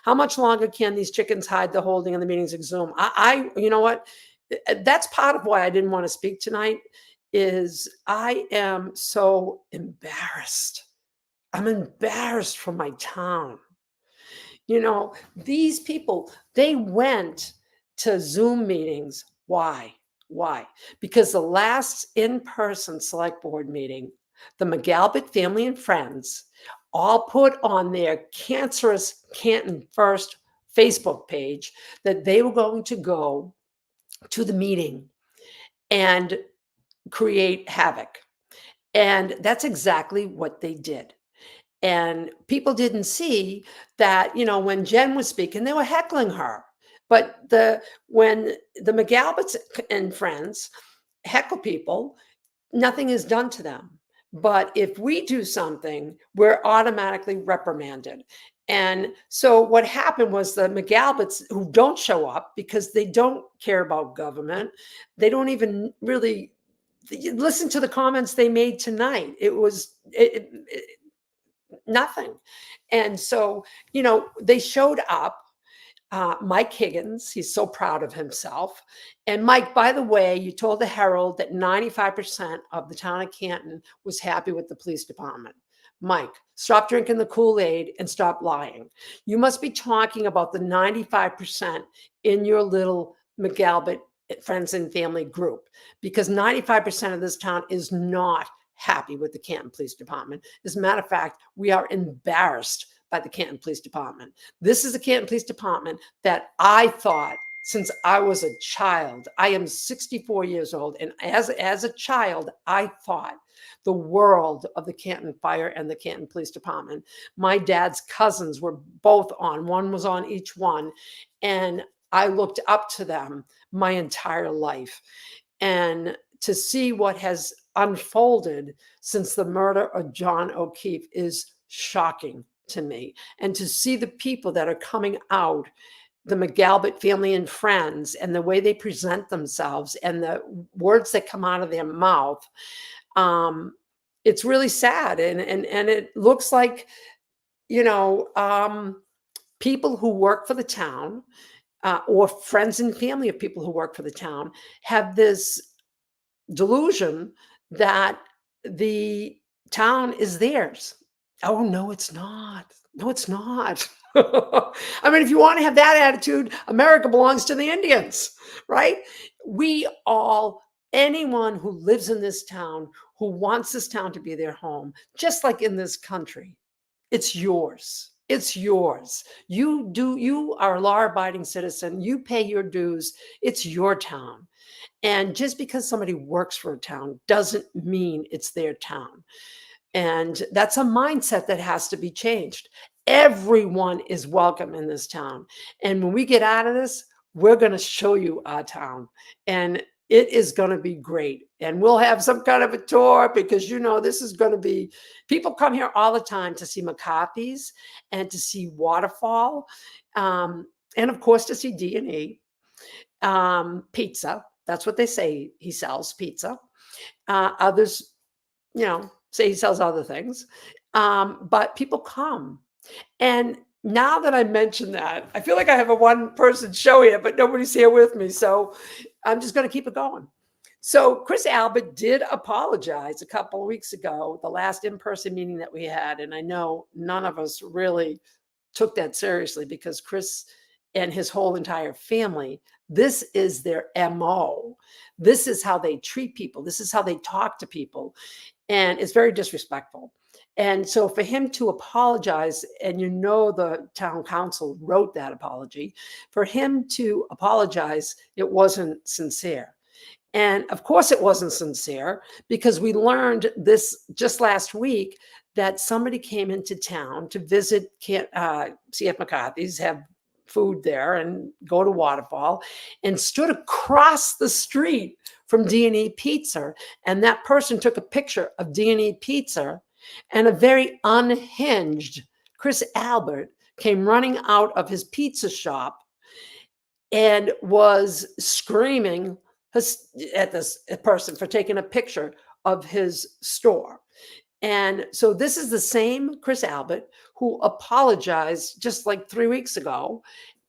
How much longer can these chickens hide the holding in the meetings of Zoom? You know what? That's part of why I didn't want to speak tonight. Is I am so embarrassed. I'm embarrassed for my town. You know, these people, they went to Zoom meetings. Why? Why? Because the last in-person select board meeting, the McGalbert family and friends all put on their cancerous Canton First Facebook page that they were going to go to the meeting and create havoc. And that's exactly what they did. And people didn't see that, you know, when Jen was speaking, they were heckling her. But when the McGalberts and friends heckle people, nothing is done to them. But if we do something, we're automatically reprimanded. And so what happened was the McGalberts, who don't show up because they don't care about government, they don't even really listen to the comments they made tonight. It was nothing. And so, you know, they showed up. Mike Higgins, he's so proud of himself. And Mike, by the way, you told the Herald that 95% of the town of Canton was happy with the police department. Mike, stop drinking the Kool-Aid and stop lying. You must be talking about the 95% in your little McGalbert friends and family group, because 95% of this town is not happy with the Canton Police Department. As a matter of fact, we are embarrassed by the Canton Police Department. This is the Canton Police Department that I thought since I was a child. I am 64 years old, and as a child, I thought the world of the Canton Fire and the Canton Police Department. My dad's cousins were both on. One was on each one, and I looked up to them my entire life. And to see what has unfolded since the murder of John O'Keefe is shocking to me. And to see the people that are coming out, the McGalbert family and friends, and the way they present themselves and the words that come out of their mouth, it's really sad. And it looks like, you know, people who work for the town or friends and family of people who work for the town have this delusion that the town is theirs. Oh, no, it's not. No, it's not. I mean, if you want to have that attitude, America belongs to the Indians, right? Anyone who lives in this town, who wants this town to be their home, just like in this country, it's yours. It's yours. You are a law-abiding citizen. You pay your dues. It's your town. And just because somebody works for a town doesn't mean it's their town. And that's a mindset that has to be changed. Everyone is welcome in this town. And when we get out of this, we're going to show you our town. And It is going to be great. And we'll have some kind of a tour because, you know, this is going to be, people come here all the time to see McCarthy's and to see Waterfall. And of course, to see D&E. Pizza. That's what they say. He sells pizza. Others, you know, say he sells other things. But people come. And now that I mentioned that, I feel like I have a one-person show here, but nobody's here with me. So I'm just going to keep it going. So Chris Albert did apologize a couple of weeks ago, the last in-person meeting that we had. And I know none of us really took that seriously because Chris and his whole entire family, this is their MO. This is how they treat people. This is how they talk to people. And it's very disrespectful. And so for him to apologize, and you know the town council wrote that apology, for him to apologize, it wasn't sincere. And of course it wasn't sincere because we learned this just last week that somebody came into town to visit C.F. McCarthy's, have food there and go to Waterfall, and stood across the street from D&E Pizza. And that person took a picture of D&E Pizza, and a very unhinged Chris Albert came running out of his pizza shop and was screaming at this person for taking a picture of his store. And so this is the same Chris Albert who apologized just like 3 weeks ago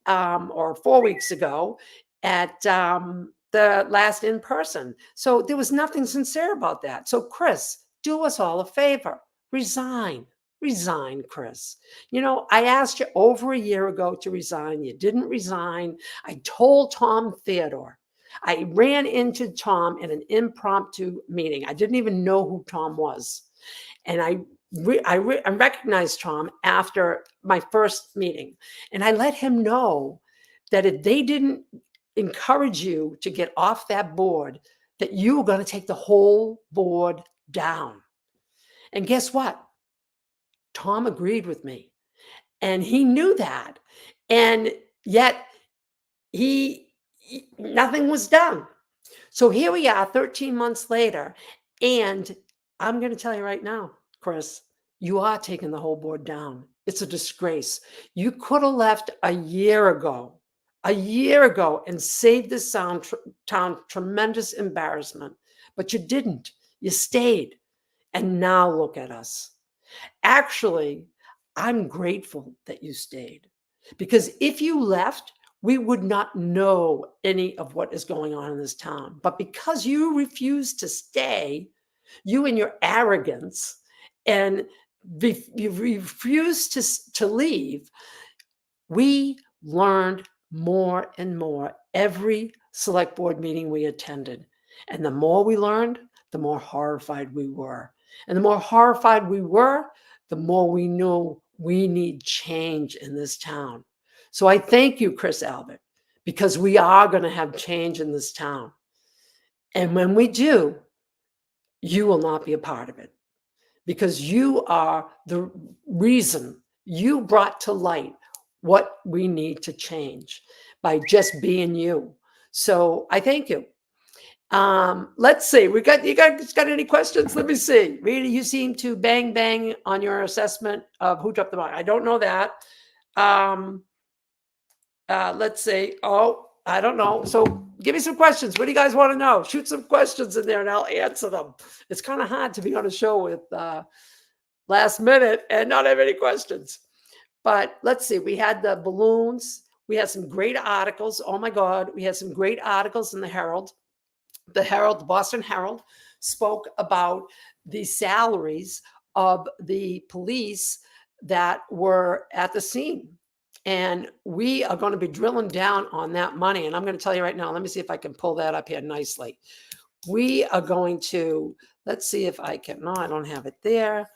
or 4 weeks ago at the last in person. So there was nothing sincere about that. So Chris, do us all a favor. Resign. Resign, Chris. You know, I asked you over a year ago to resign. You didn't resign. I told Tom Theodore. I ran into Tom in an impromptu meeting. I didn't even know who Tom was. And I recognized Tom after my first meeting. And I let him know that if they didn't encourage you to get off that board, that you were going to take the whole board down. And guess what? Tom agreed with me. And he knew that. And yet nothing was done. So here we are 13 months later. And I'm going to tell you right now, Chris, you are taking the whole board down. It's a disgrace. You could have left a year ago, and saved this town tremendous embarrassment, but you didn't. You stayed. And now look at us. Actually, I'm grateful that you stayed, because if you left, we would not know any of what is going on in this town. But because you refused to stay, you and your arrogance, and you refused to leave, we learned more and more every select board meeting we attended. And the more we learned, the more horrified we were. And the more horrified we were, the more we knew we need change in this town. So I thank you, Chris Albert, because we are going to have change in this town. And when we do, you will not be a part of it, because you are the reason. You brought to light what we need to change by just being you. So I thank you. Let's see. You guys got any questions? Let me see. Rita, you seem to bang on your assessment of who dropped the ball. I don't know that. Let's see. Oh, I don't know. So give me some questions. What do you guys want to know? Shoot some questions in there and I'll answer them. It's kind of hard to be on a show with last minute and not have any questions. But let's see. We had the balloons. We had some great articles. Oh my God. We had some great articles in the Herald. The Boston Herald spoke about the salaries of the police that were at the scene. And we are going to be drilling down on that money. And I'm going to tell you right now, let me see if I can pull that up here nicely. We are going to, let's see if I can, no, I don't have it there.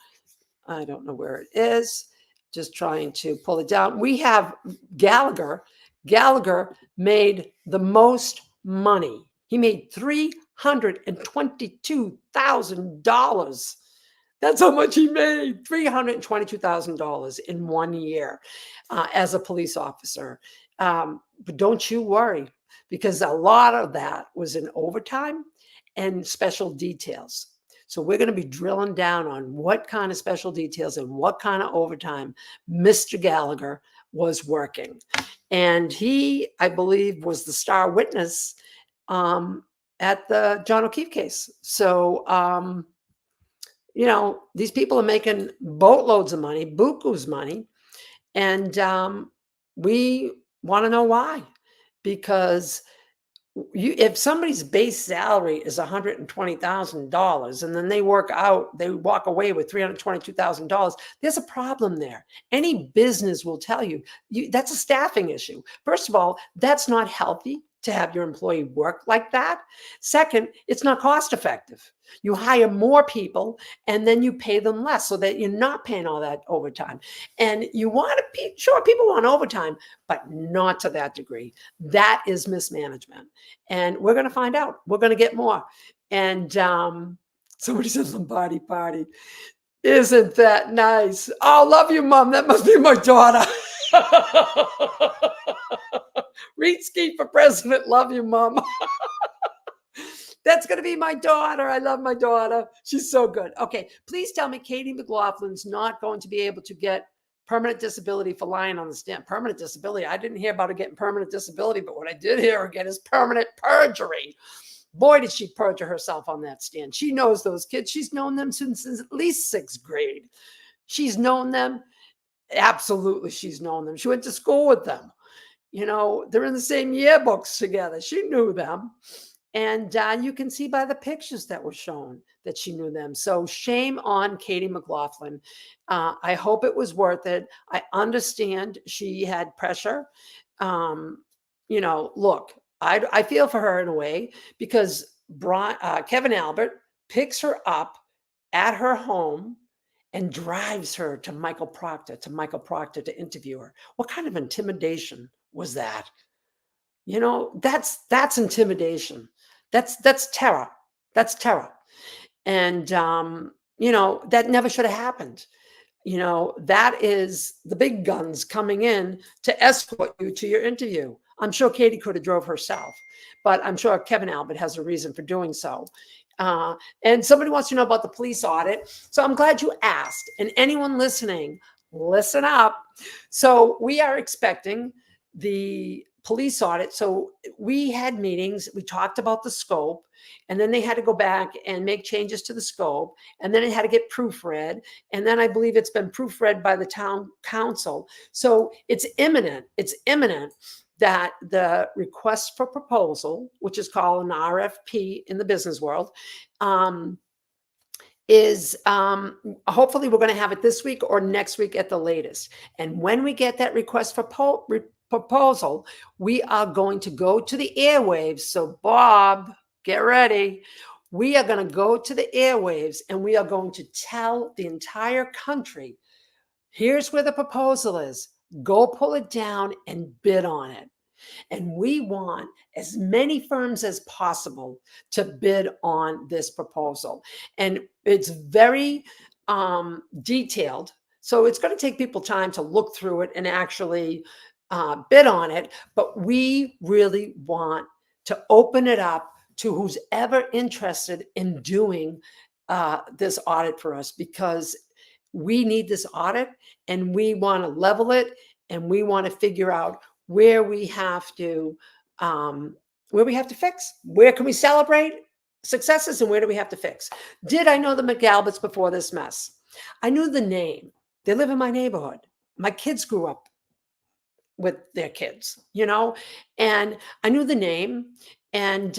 I don't know where it is. Just trying to pull it down. We have Gallagher. Gallagher made the most money. He made $322,000. That's how much he made, $322,000 in 1 year as a police officer. But don't you worry. because a lot of that was in overtime and special details. So we're going to be drilling down on what kind of special details and what kind of overtime Mr. Gallagher was working. And he, I believe, was the star witness at the John O'Keefe case. So, you know, these people are making boatloads of money, buku's money. And we want to know why. Because if somebody's base salary is $120,000 and then they walk away with $322,000, there's a problem there. Any business will tell you, that's a staffing issue. First of all, that's not healthy to have your employee work like that. Second, it's not cost effective. You hire more people and then you pay them less so that you're not paying all that overtime. And you want to be sure people want overtime, but not to that degree. That is mismanagement. And we're going to find out. We're going to get more. And somebody said Lombardi party. Isn't that nice? Oh, love you, Mom. That must be my daughter. Reedsky for president. Love you, Mom. That's going to be my daughter. I love my daughter. She's so good. Okay. Please tell me Katie McLaughlin's not going to be able to get permanent disability for lying on the stand. Permanent disability. I didn't hear about her getting permanent disability, but what I did hear her get is permanent perjury. Boy, did she perjure herself on that stand. She knows those kids. She's known them since at least 6th grade. She's known them. Absolutely, she's known them. She went to school with them. You know, they're in the same yearbooks together. She knew them. And you can see by the pictures that were shown that she knew them. So shame on Katie McLaughlin. I hope it was worth it. I understand she had pressure. You know, look, I feel for her in a way because Kevin Albert picks her up at her home and drives her to Michael Proctor to interview her. What kind of intimidation was that? You know, that's intimidation. That's terror. That's terror. And, you know, that never should have happened. You know, that is the big guns coming in to escort you to your interview. I'm sure Katie could have drove herself, but I'm sure Kevin Albert has a reason for doing so. And somebody wants to know about the police audit. So I'm glad you asked. And anyone listening, listen up. So we are expecting the police audit. So we had meetings, we talked about the scope, and then they had to go back and make changes to the scope. And then it had to get proofread. And then I believe it's been proofread by the town council. So it's imminent that the request for proposal, which is called an RFP in the business world, is hopefully we're going to have it this week or next week at the latest. And when we get that request for proposal, we are going to go to the airwaves. So Bob, get ready. We are going to go to the airwaves and we are going to tell the entire country, here's where the proposal is. Go pull it down and bid on it. And we want as many firms as possible to bid on this proposal. And it's very detailed. So it's going to take people time to look through it and actually bid on it. But we really want to open it up to who's ever interested in doing this audit for us, because we need this audit and we want to level it and we want to figure out where we have to fix. Where can we celebrate successes and where do we have to fix? Did I know the McAlberts before this mess? I knew the name. They live in my neighborhood. My kids grew up with their kids, you know, and I knew the name, and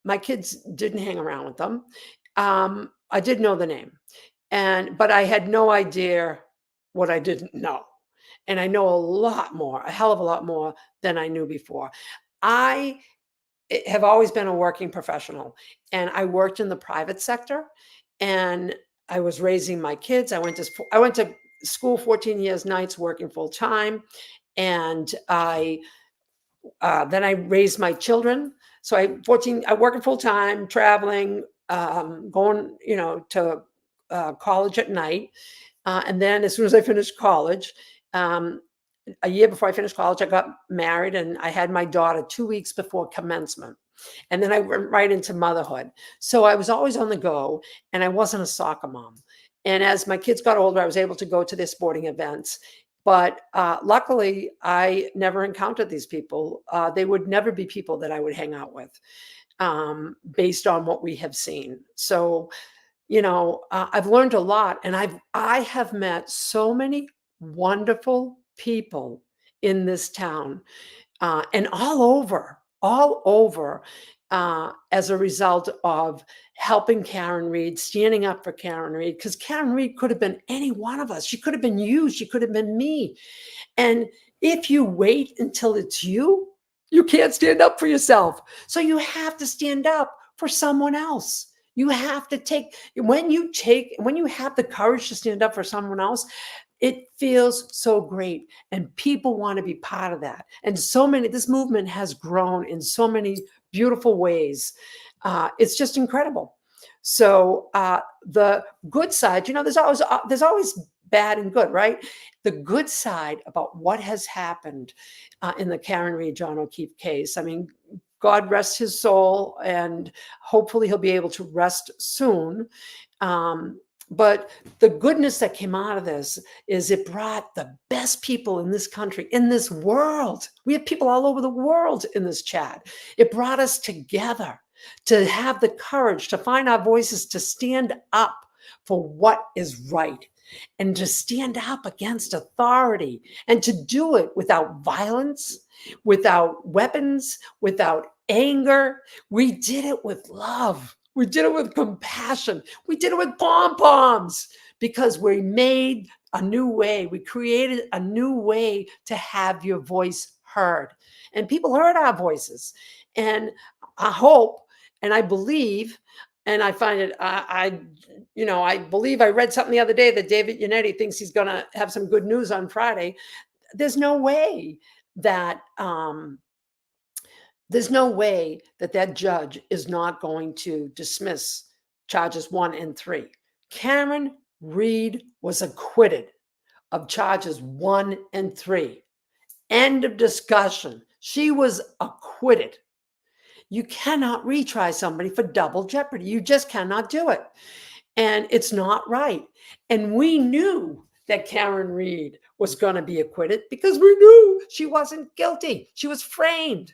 my kids didn't hang around with them. I did know the name, but I had no idea what I didn't know. And I know a lot more, a hell of a lot more than I knew before. I have always been a working professional, and I worked in the private sector, and I was raising my kids. I went to school 14 years nights, working full time, and then I raised my children. So I working full time, traveling, going, you know, to college at night, and then as soon as I finished college, a year before I finished college, I got married and I had my daughter 2 weeks before commencement. And then I went right into motherhood. So I was always on the go and I wasn't a soccer mom. And as my kids got older, I was able to go to their sporting events. But luckily, I never encountered these people. They would never be people that I would hang out with based on what we have seen. So, you know, I've learned a lot, and I have met so many wonderful people in this town and all over as a result of helping Karen Reed, standing up for Karen Reed, because Karen Reed could have been any one of us. She could have been you. She could have been me. And if you wait until it's you, you can't stand up for yourself. So you have to stand up for someone else. You have to when you have the courage to stand up for someone else, it feels so great. And people want to be part of that. And this movement has grown in so many beautiful ways. It's just incredible. So the good side, you know, there's always bad and good, right? The good side about what has happened in the Karen Reed, John O'Keefe case. I mean, God rest his soul, and hopefully he'll be able to rest soon. But the goodness that came out of this is it brought the best people in this country, in this world. We have people all over the world in this chat. It brought us together to have the courage to find our voices, to stand up for what is right, and to stand up against authority, and to do it without violence, without weapons, without anger. We did it with love. We did it with compassion. We did it with pom-poms because we made a new way. We created a new way to have your voice heard. And people heard our voices. And I hope and I believe, and I find it, I believe I read something the other day that David Yannetti thinks he's going to have some good news on Friday. There's no way that that judge is not going to dismiss charges 1 and 3. Karen Reed was acquitted of charges 1 and 3. End of discussion. She was acquitted. You cannot retry somebody for double jeopardy. You just cannot do it. And it's not right. And we knew that Karen Reed was going to be acquitted because we knew she wasn't guilty. She was framed.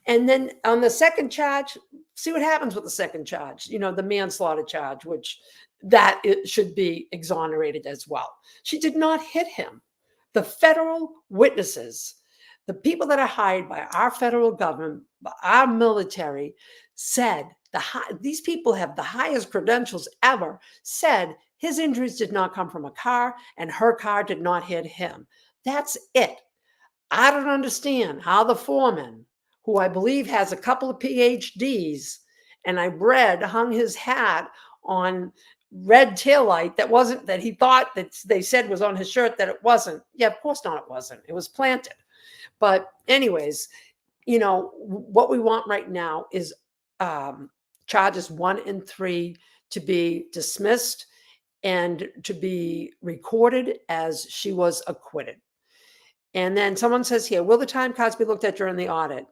And then on the second charge, see what happens with the second charge, you know, the manslaughter charge, which that it should be exonerated as well. She did not hit him. The federal witnesses, the people that are hired by our federal government, our military, said these people have the highest credentials ever, said his injuries did not come from a car and her car did not hit him. That's it. I don't understand how the foreman, who I believe has a couple of PhDs, and I read hung his hat on red taillight that he thought that they said was on his shirt, that it wasn't. Yeah, of course not, it wasn't. It was planted. But anyways, you know, what we want right now is charges 1 and 3 to be dismissed and to be recorded as she was acquitted. And then someone says here, will the time cards be looked at during the audit?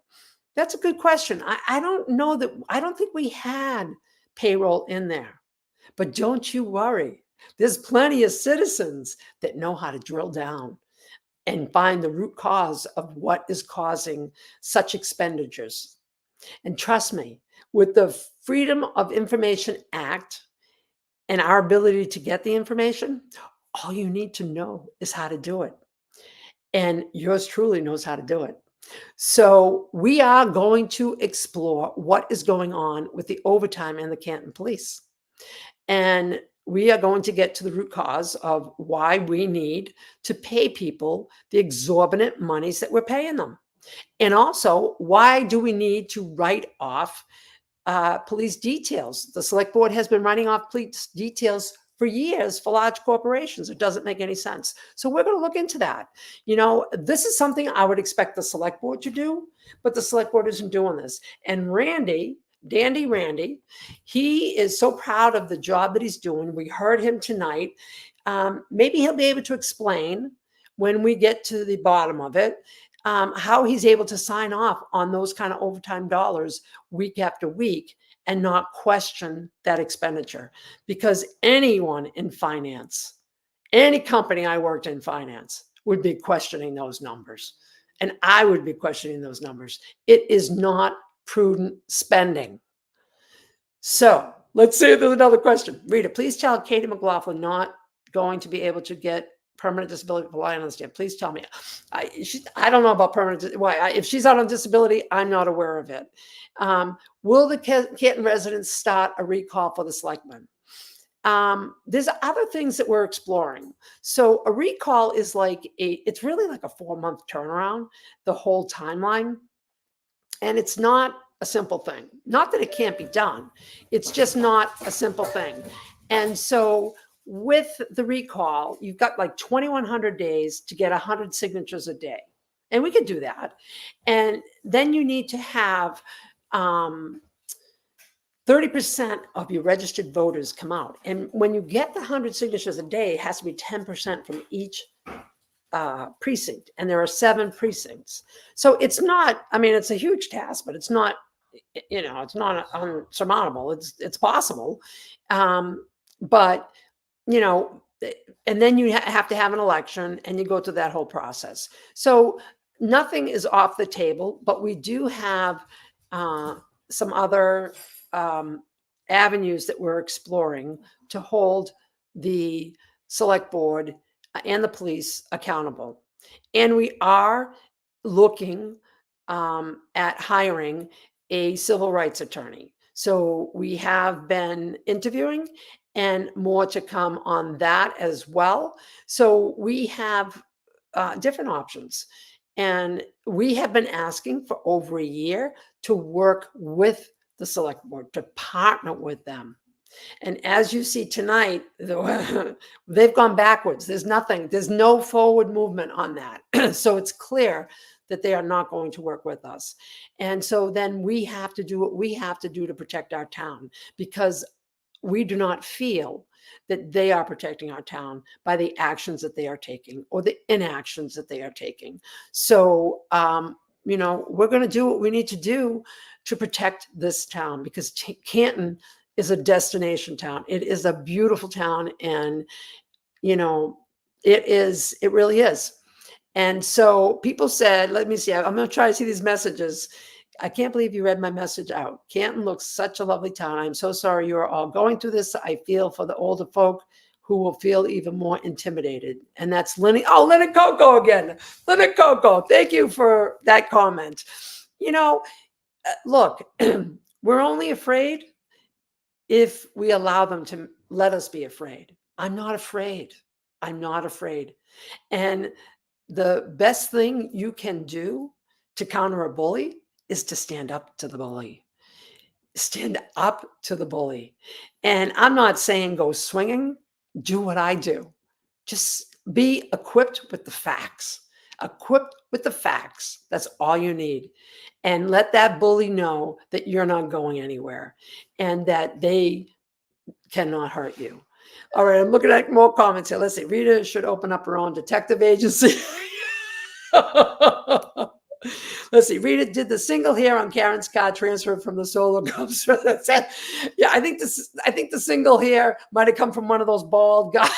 That's a good question. I don't know that. I don't think we had payroll in there, but don't you worry. There's plenty of citizens that know how to drill down and find the root cause of what is causing such expenditures. And trust me, with the Freedom of Information Act and our ability to get the information, all you need to know is how to do it. And yours truly knows how to do it. So we are going to explore what is going on with the overtime in the Canton Police. And we are going to get to the root cause of why we need to pay people the exorbitant monies that we're paying them. And also, why do we need to write off police details? The select board has been writing off police details for years for large corporations. It doesn't make any sense. So we're going to look into that. You know, this is something I would expect the select board to do, but the select board isn't doing this. And Dandy Randy, he is so proud of the job that he's doing. We heard him tonight. Maybe he'll be able to explain when we get to the bottom of it, how he's able to sign off on those kind of overtime dollars week after week and not question that expenditure. Because anyone in finance, any company I worked in finance would be questioning those numbers. And I would be questioning those numbers. It is not prudent spending. So let's see if there's another question. Rita, please tell Katie McLaughlin not going to be able to get permanent disability for I understand. Please tell me. I don't know about permanent. Why? If she's out on disability, I'm not aware of it. Will the Canton residents start a recall for the selectmen? There's other things that we're exploring. So a recall is like it's really like a 4-month turnaround, the whole timeline. And it's not a simple thing. Not that it can't be done. It's just not a simple thing. And so with the recall, you've got like 2,100 days to get 100 signatures a day. And we could do that. And then you need to have 30% of your registered voters come out. And when you get the 100 signatures a day, it has to be 10% from each precinct. And there are 7 precincts. So it's not, I mean, it's a huge task, but it's not, you know, it's not unsurmountable. It's possible. But, you know, and then you have to have an election and you go through that whole process. So nothing is off the table, but we do have some other avenues that we're exploring to hold the select board and the police accountable. And we are looking at hiring a civil rights attorney. So we have been interviewing and more to come on that as well. So we have different options. And we have been asking for over a year to work with the select board, to partner with them. And as you see tonight, they've gone backwards. There's no forward movement on that. So it's clear that they are not going to work with us. And so then we have to do what we have to do to protect our town, because we do not feel that they are protecting our town by the actions that they are taking or the inactions that they are taking. So, you know, we're going to do what we need to do to protect this town, because Canton is a destination town. It is a beautiful town. And, you know, it really is. And so people said, let me see, I'm going to try to see these messages. I can't believe you read my message out. Canton looks such a lovely town. I'm so sorry you are all going through this. I feel for the older folk who will feel even more intimidated. And that's Lenny. Oh, Lenny Coco again. Lenny Coco. Thank you for that comment. You know, look, we're only afraid if we allow them to let us be afraid. I'm not afraid. I'm not afraid. And the best thing you can do to counter a bully is to stand up to the bully. Stand up to the bully. And I'm not saying go swinging. Do what I do. Just be equipped with the facts. Equipped with the facts. That's all you need. And let that bully know that you're not going anywhere and that they cannot hurt you. All right, I'm looking at more comments here. Let's see. Rita should open up her own detective agency. Let's see. Rita did the single here on Karen's car transferred from the solo cups. Yeah, I think the single here might have come from one of those bald guys.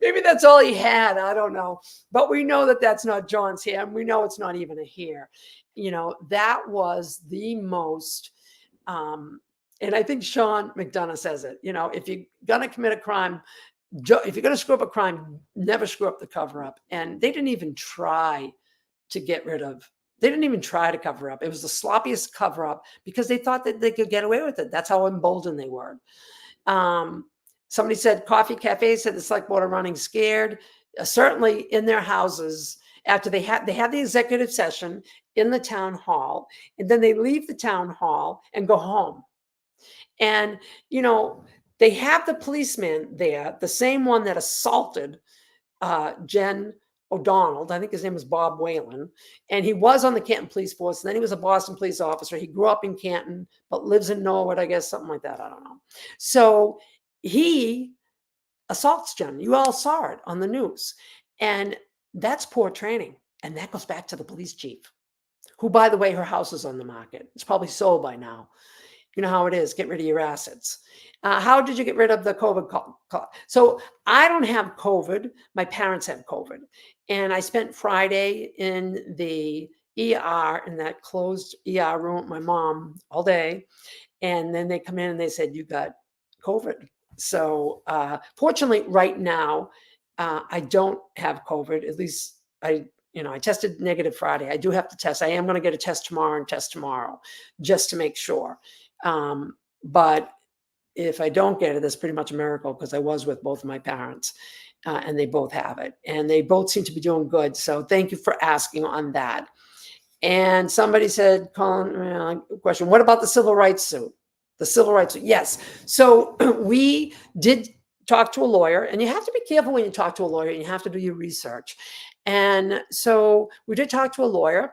Maybe that's all he had. I don't know. But we know that that's not John's hair. And we know it's not even a hair. You know, that was the most, and I think Sean McDonough says it, you know, if you're going to commit a crime, if you're going to screw up a crime, never screw up the cover up. And they didn't even try to get rid of, they didn't even try to cover up. It was the sloppiest cover up because they thought that they could get away with it. That's how emboldened they were. Somebody said coffee cafes said the select board are running scared. Certainly in their houses after they had the executive session in the town hall, and then they leave the town hall and go home. And, you know, they have the policeman there, the same one that assaulted Jen O'Donnell. I think his name was Bob Whalen. And he was on the Canton Police Force. And then he was a Boston police officer. He grew up in Canton, but lives in Norwood, I guess, something like that. I don't know. So he assaults done. You all saw it on the news. And that's poor training. And that goes back to the police chief, who, by the way, her house is on the market. It's probably sold by now. You know how it is. Get rid of your assets. How did you get rid of the COVID call? So I don't have COVID. My parents have COVID. And I spent Friday in the ER, in that closed ER room with my mom all day. And then they come in and they said, you got COVID. So fortunately, right now, I don't have COVID. At least I tested negative Friday. I do have to test. I am going to get a test tomorrow and test tomorrow just to make sure. But if I don't get it, that's pretty much a miracle, because I was with both of my parents and they both have it. And they both seem to be doing good. So thank you for asking on that. And somebody said, Colin, question, what about the civil rights suit? The civil rights suit, yes. So we did talk to a lawyer, and you have to be careful when you talk to a lawyer, and you have to do your research. And so we did talk to a lawyer,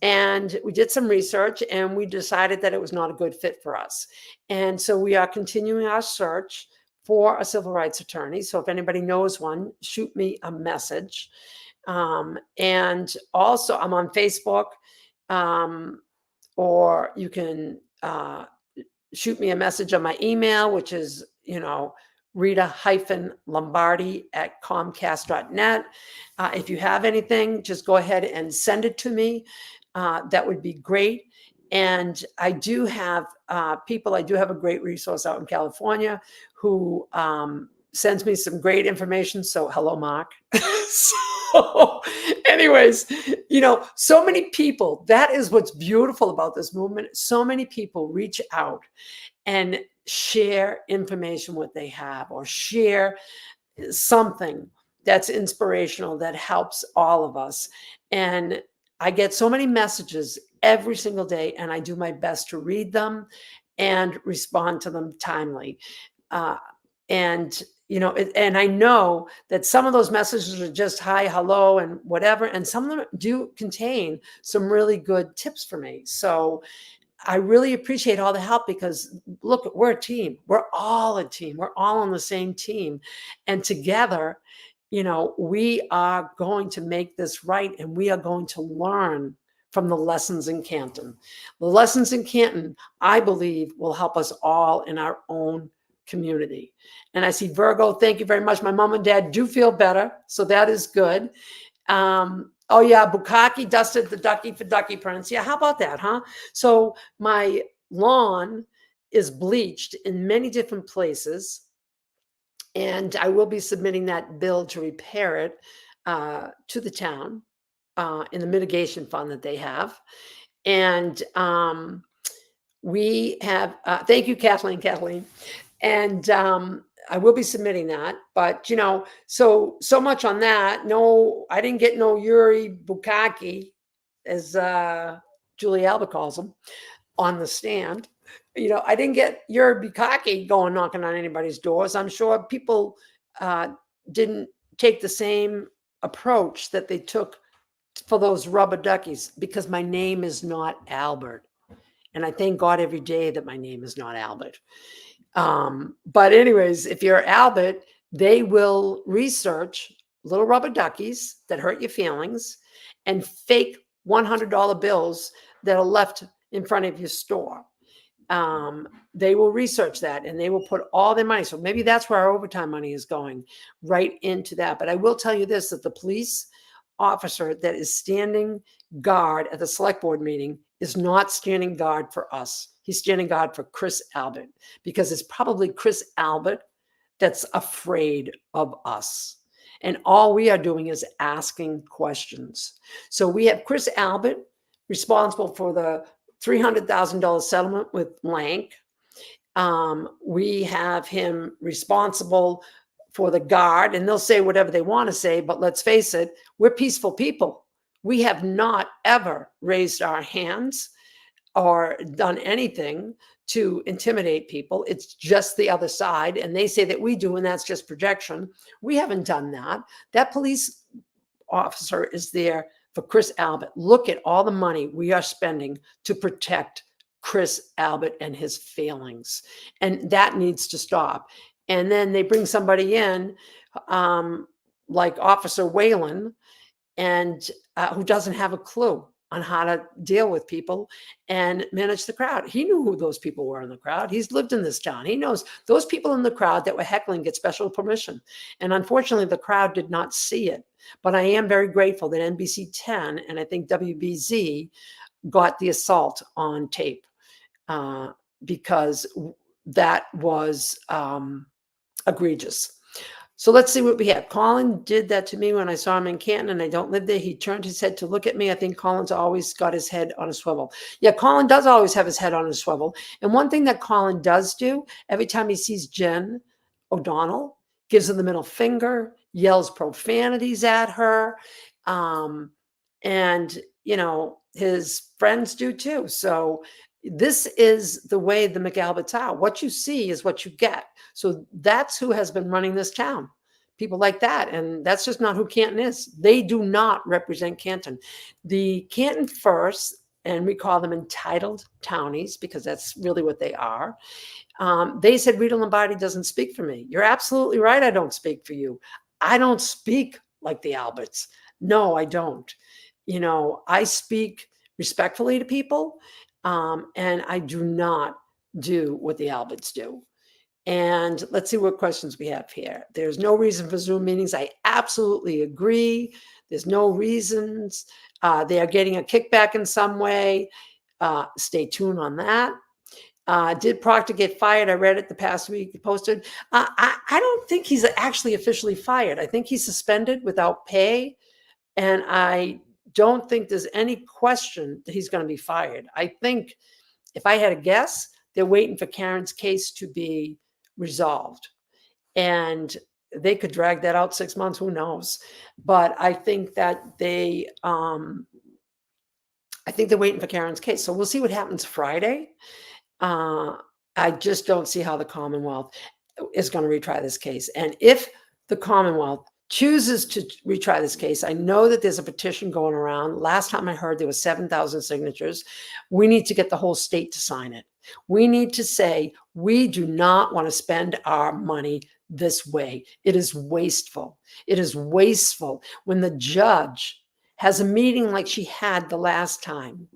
and we did some research, and we decided that it was not a good fit for us. And so we are continuing our search for a civil rights attorney. So if anybody knows one, shoot me a message. And also I'm on Facebook, or you can shoot me a message on my email, which is, Rita-Lombardi@comcast.net. If you have anything, just go ahead and send it to me. That would be great. And I do have people, I do have a great resource out in California who sends me some great information. So hello, Mark. So anyways, so many people, that is what's beautiful about this movement. So many people reach out and share information, what they have, or share something that's inspirational, that helps all of us. And I get so many messages every single day, and I do my best to read them and respond to them timely. And I know that some of those messages are just hi, hello, and whatever. And some of them do contain some really good tips for me. So I really appreciate all the help, because look, we're a team. We're all a team. We're all on the same team. And together, we are going to make this right, and we are going to learn from the lessons in Canton. The lessons in Canton, I believe, will help us all in our own community. And I see Virgo, thank you very much. My mom and dad do feel better, so that is good. Oh yeah, Bukaki dusted the ducky for ducky prints. Yeah, how about that, huh? So my lawn is bleached in many different places, and I will be submitting that bill to repair it to the town in the mitigation fund that they have. And we have, thank you, Kathleen. And I will be submitting that, but so much on that. No, I didn't get no Yuri Bukaki, as Julie Alba calls him, on the stand. I didn't get Yuri Bukaki going knocking on anybody's doors. I'm sure people didn't take the same approach that they took for those rubber duckies, because my name is not Albert. And I thank God every day that my name is not Albert. But anyways, if you're Albert, they will research little rubber duckies that hurt your feelings and fake $100 bills that are left in front of your store. They will research that, and they will put all their money. So maybe that's where our overtime money is going, right into that. But I will tell you this, that the police officer that is standing guard at the select board meeting is not standing guard for us. He's standing guard for Chris Albert, because it's probably Chris Albert that's afraid of us. And all we are doing is asking questions. So we have Chris Albert responsible for the $300,000 settlement with Lank. We have him responsible for the guard, and they'll say whatever they want to say, but let's face it, we're peaceful people. We have not ever raised our hands or done anything to intimidate people. It's just the other side. And they say that we do, and that's just projection. We haven't done that. That police officer is there for Chris Albert. Look at all the money we are spending to protect Chris Albert and his failings. And that needs to stop. And then they bring somebody in, like Officer Whalen, and who doesn't have a clue on how to deal with people and manage the crowd. He knew who those people were in the crowd. He's lived in this town. He knows those people in the crowd that were heckling get special permission. And unfortunately, the crowd did not see it. But I am very grateful that NBC 10 and I think WBZ got the assault on tape, because that was egregious. So let's see what we have. Colin did that to me when I saw him in Canton, and I don't live there. He turned his head to look at me. I think Colin's always got his head on a swivel. Yeah, Colin does always have his head on a swivel. And one thing that Colin does do, every time he sees Jen O'Donnell, gives her the middle finger, yells profanities at her. And, you know, his friends do too. So this is the way the McAlberts are. What you see is what you get. So that's who has been running this town. People like that. And that's just not who Canton is. They do not represent Canton. The Canton First, and we call them entitled townies because that's really what they are. They said Rita Lombardi doesn't speak for me. You're absolutely right. I don't speak for you. I don't speak like the Alberts. No, I don't. You know, I speak respectfully to people. And I do not do what the Alberts do. And let's see what questions we have here. There's no reason for Zoom meetings. I absolutely agree. There's no reasons. They are getting a kickback in some way. Stay tuned on that. Did Proctor get fired? I read it the past week. He posted. I don't think he's actually officially fired. I think he's suspended without pay. And I don't think there's any question that he's going to be fired. I think if I had a guess, they're waiting for Karen's case to be resolved. And they could drag that out 6 months, who knows? But I think that they're waiting for Karen's case. So we'll see what happens Friday. I just don't see how the Commonwealth is going to retry this case. And if the Commonwealth chooses to retry this case, I know that there's a petition going around. Last time I heard there was 7,000 signatures. We need to get the whole state to sign it. We need to say, we do not want to spend our money this way. It is wasteful. It is wasteful when the judge has a meeting like she had the last time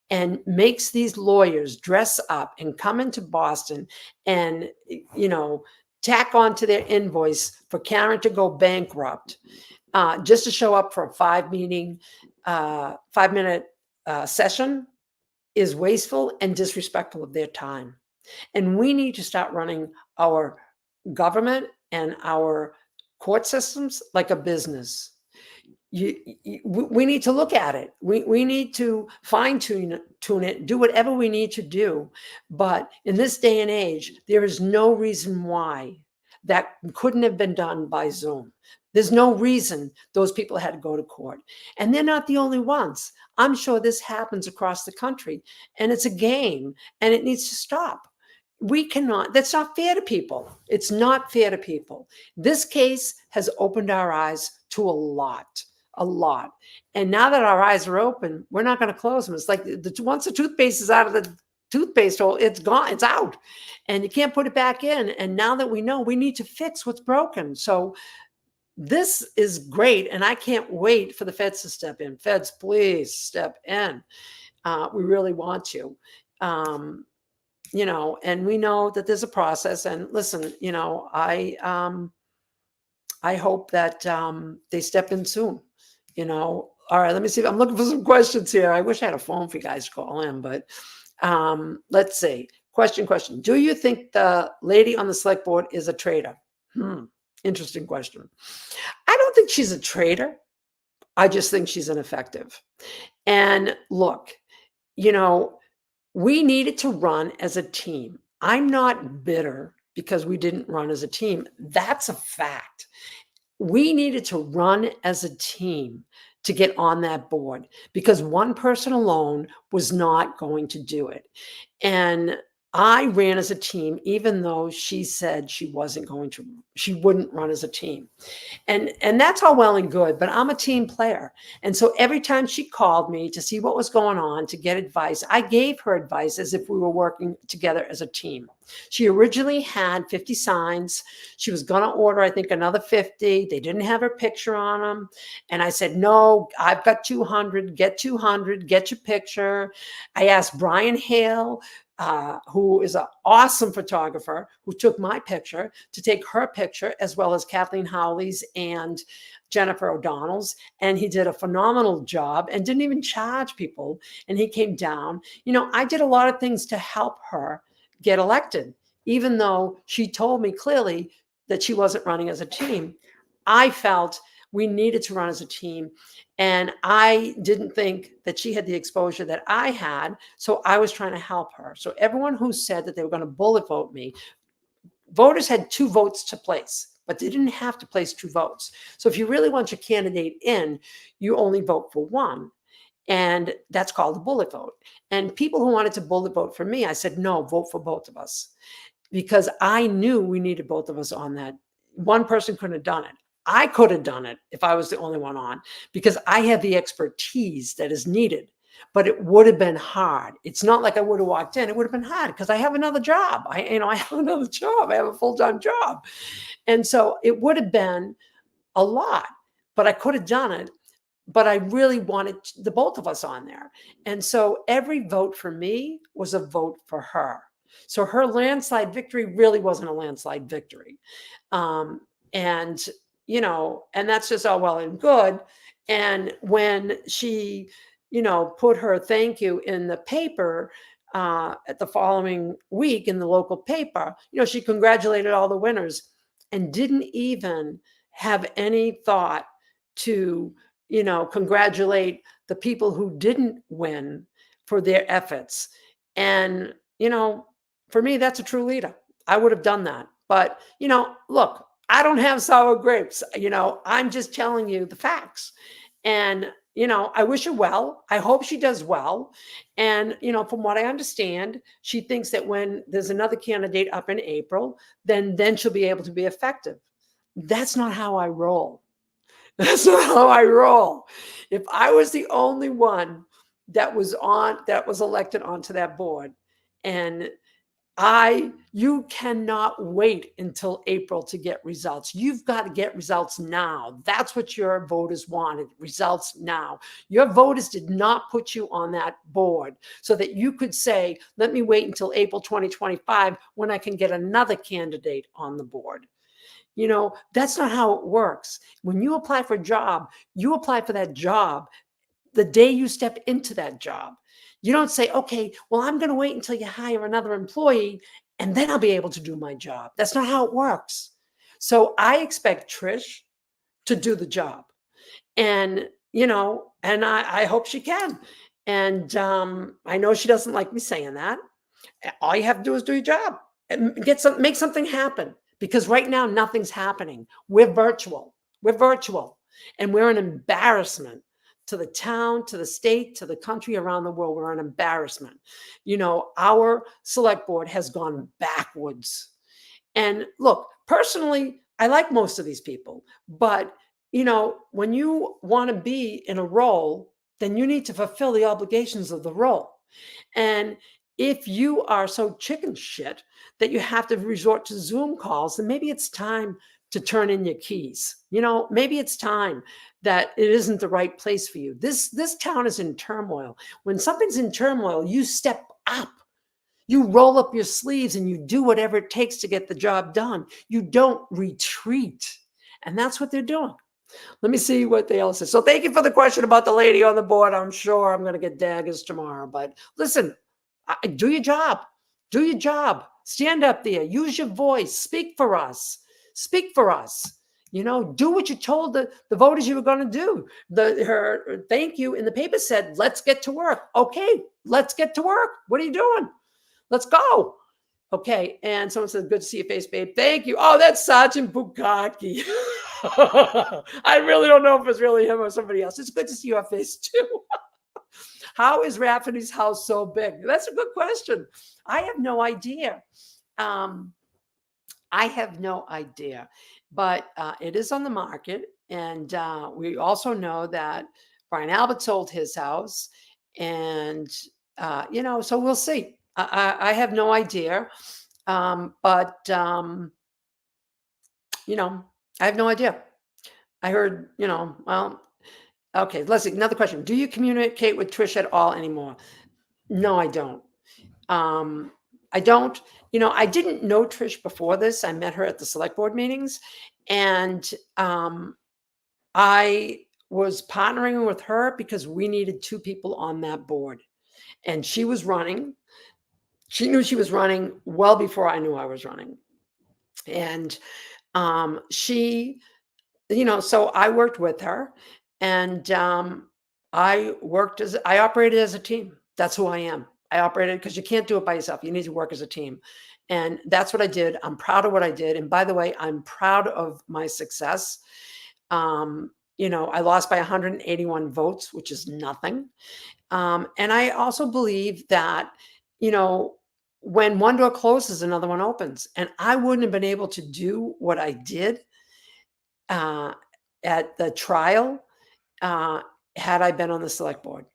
and makes these lawyers dress up and come into Boston and, you know, tack onto their invoice for Karen to go bankrupt, just to show up for a 5-minute session is wasteful and disrespectful of their time. And we need to start running our government and our court systems like a business. We need to look at it. We need to fine tune it, do whatever we need to do. But in this day and age, there is no reason why that couldn't have been done by Zoom. There's no reason those people had to go to court. And they're not the only ones. I'm sure this happens across the country, and it's a game, and it needs to stop. We cannot, that's not fair to people. It's not fair to people. This case has opened our eyes to a lot. And now that our eyes are open, we're not going to close them. It's like once the toothpaste is out of the toothpaste hole, it's gone, it's out. And you can't put it back in. And now that we know, we need to fix what's broken. So this is great. And I can't wait for the feds to step in. Feds, please step in. We really want to. You know, and we know that there's a process. And listen, you know, I hope that they step in soon. You know, all right, let me see. I'm looking for some questions here. I wish I had a phone for you guys to call in, but let's see. Question. Do you think the lady on the select board is a traitor? Interesting question. I don't think she's a traitor. I just think she's ineffective. And look, you know, we needed to run as a team. I'm not bitter because we didn't run as a team. That's a fact. We needed to run as a team to get on that board because one person alone was not going to do it. And I ran as a team, even though she said she wouldn't run as a team. And that's all well and good, but I'm a team player. And so every time she called me to see what was going on, to get advice, I gave her advice as if we were working together as a team. She originally had 50 signs. She was going to order, I think, another 50. They didn't have her picture on them. And I said, no, I've got 200, get your picture. I asked Brian Hale, who is an awesome photographer, who took my picture, to take her picture, as well as Kathleen Howley's and Jennifer O'Donnell's. And he did a phenomenal job and didn't even charge people. And he came down. You know, I did a lot of things to help her get elected, even though she told me clearly that she wasn't running as a team. I felt we needed to run as a team. And I didn't think that she had the exposure that I had. So I was trying to help her. So everyone who said that they were going to bullet vote me, voters had 2 votes to place, but they didn't have to place 2 votes. So if you really want your candidate in, you only vote for one. And that's called a bullet vote. And people who wanted to bullet vote for me, I said, no, vote for both of us. Because I knew we needed both of us on that. One person couldn't have done it. I could have done it if I was the only one on, because I have the expertise that is needed. But it would have been hard. It's not like I would have walked in. It would have been hard because I have another job. I have another job. I have a full-time job. And so it would have been a lot, but I could have done it. But I really wanted the both of us on there. And so every vote for me was a vote for her. So her landslide victory really wasn't a landslide victory. And, you know, and that's just all well and good. And when she, you know, put her thank you in the paper at the following week in the local paper, you know, she congratulated all the winners and didn't even have any thought to, you know, congratulate the people who didn't win for their efforts. And, you know, for me, that's a true leader. I would have done that. But, you know, look, I don't have sour grapes. You know, I'm just telling you the facts. And, you know, I wish her well. I hope she does well. And, you know, from what I understand, she thinks that when there's another candidate up in April, then she'll be able to be effective. That's not how I roll. That's not how I roll. If I was the only one that was elected onto that board, and you cannot wait until April to get results. You've got to get results now. That's what your voters wanted, results now. Your voters did not put you on that board so that you could say, let me wait until April 2025 when I can get another candidate on the board. You know, that's not how it works. When you apply for a job, you apply for that job the day you step into that job. You don't say, okay, well, I'm going to wait until you hire another employee and then I'll be able to do my job. That's not how it works. So I expect Trish to do the job. And, you know, and I hope she can. And I know she doesn't like me saying that. All you have to do is do your job and make something happen. Because right now, nothing's happening. We're virtual. And we're an embarrassment to the town, to the state, to the country, around the world. We're an embarrassment. You know, our select board has gone backwards. And look, personally, I like most of these people. But, you know, when you want to be in a role, then you need to fulfill the obligations of the role. And if you are so chicken shit that you have to resort to Zoom calls, then maybe it's time to turn in your keys. You know, maybe it's time that it isn't the right place for you. This town is in turmoil. When something's in turmoil, you step up. You roll up your sleeves and you do whatever it takes to get the job done. You don't retreat. And that's what they're doing. Let me see what they all say. So thank you for the question about the lady on the board. I'm sure I'm going to get daggers tomorrow. But listen, do your job. Do your job. Stand up there. Use your voice. Speak for us. Speak for us. You know, do what you told the voters you were going to do. Her thank you in the paper said, let's get to work. Okay, let's get to work. What are you doing? Let's go. Okay. And someone said, good to see your face, babe. Thank you. Oh, that's Sergeant Bukaki. I really don't know if it's really him or somebody else. It's good to see your face too. How is Rafferty's house so big? That's a good question. I have no idea. I have no idea, but it is on the market. And we also know that Brian Albert sold his house. And, you know, so we'll see. I have no idea. But you know, I have no idea. I heard, well, okay, Leslie, another question. Do you communicate with Trish at all anymore? No, I don't. I don't, I didn't know Trish before this. I met her at the select board meetings, and I was partnering with her because we needed 2 people on that board, and she was running. She knew she was running well before I knew I was running. And she, so I worked with her, and I operated as a team. That's who I am. I operated because you can't do it by yourself. You need to work as a team. And that's what I did. I'm proud of what I did. And by the way, I'm proud of my success. I lost by 181 votes, which is nothing. And I also believe that, when one door closes, another one opens. And I wouldn't have been able to do what I did at the trial had I been on the select board.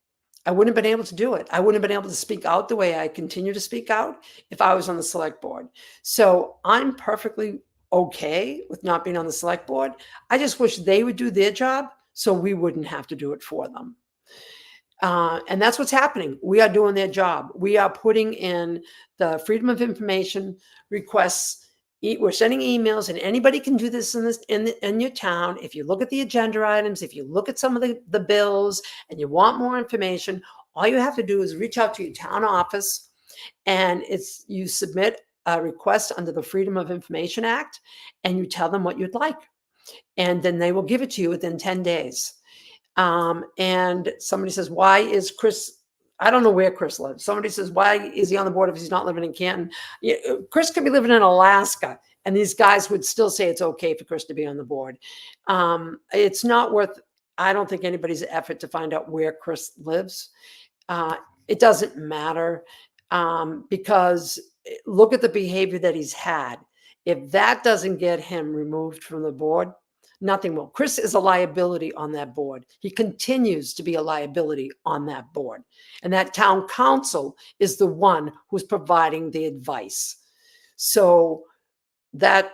I wouldn't have been able to do it. I wouldn't have been able to speak out the way I continue to speak out if I was on the select board. So I'm perfectly okay with not being on the select board. I just wish they would do their job so we wouldn't have to do it for them. And that's what's happening. We are doing their job. We are putting in the freedom of information requests. We're sending emails, and anybody can do this in your town. If you look at the agenda items, if you look at some of the bills and you want more information, all you have to do is reach out to your town office, and you submit a request under the Freedom of Information Act, and you tell them what you'd like. And then they will give it to you within 10 days. And somebody says, why is Chris, I don't know where Chris lives. Somebody says, why is he on the board if he's not living in Canton? Chris could be living in Alaska, and these guys would still say it's okay for Chris to be on the board. It's not worth, I don't think, anybody's effort to find out where Chris lives. It doesn't matter, because look at the behavior that he's had. If that doesn't get him removed from the board, nothing will. Chris is a liability on that board. He continues to be a liability on that board. And that town council is the one who's providing the advice. So that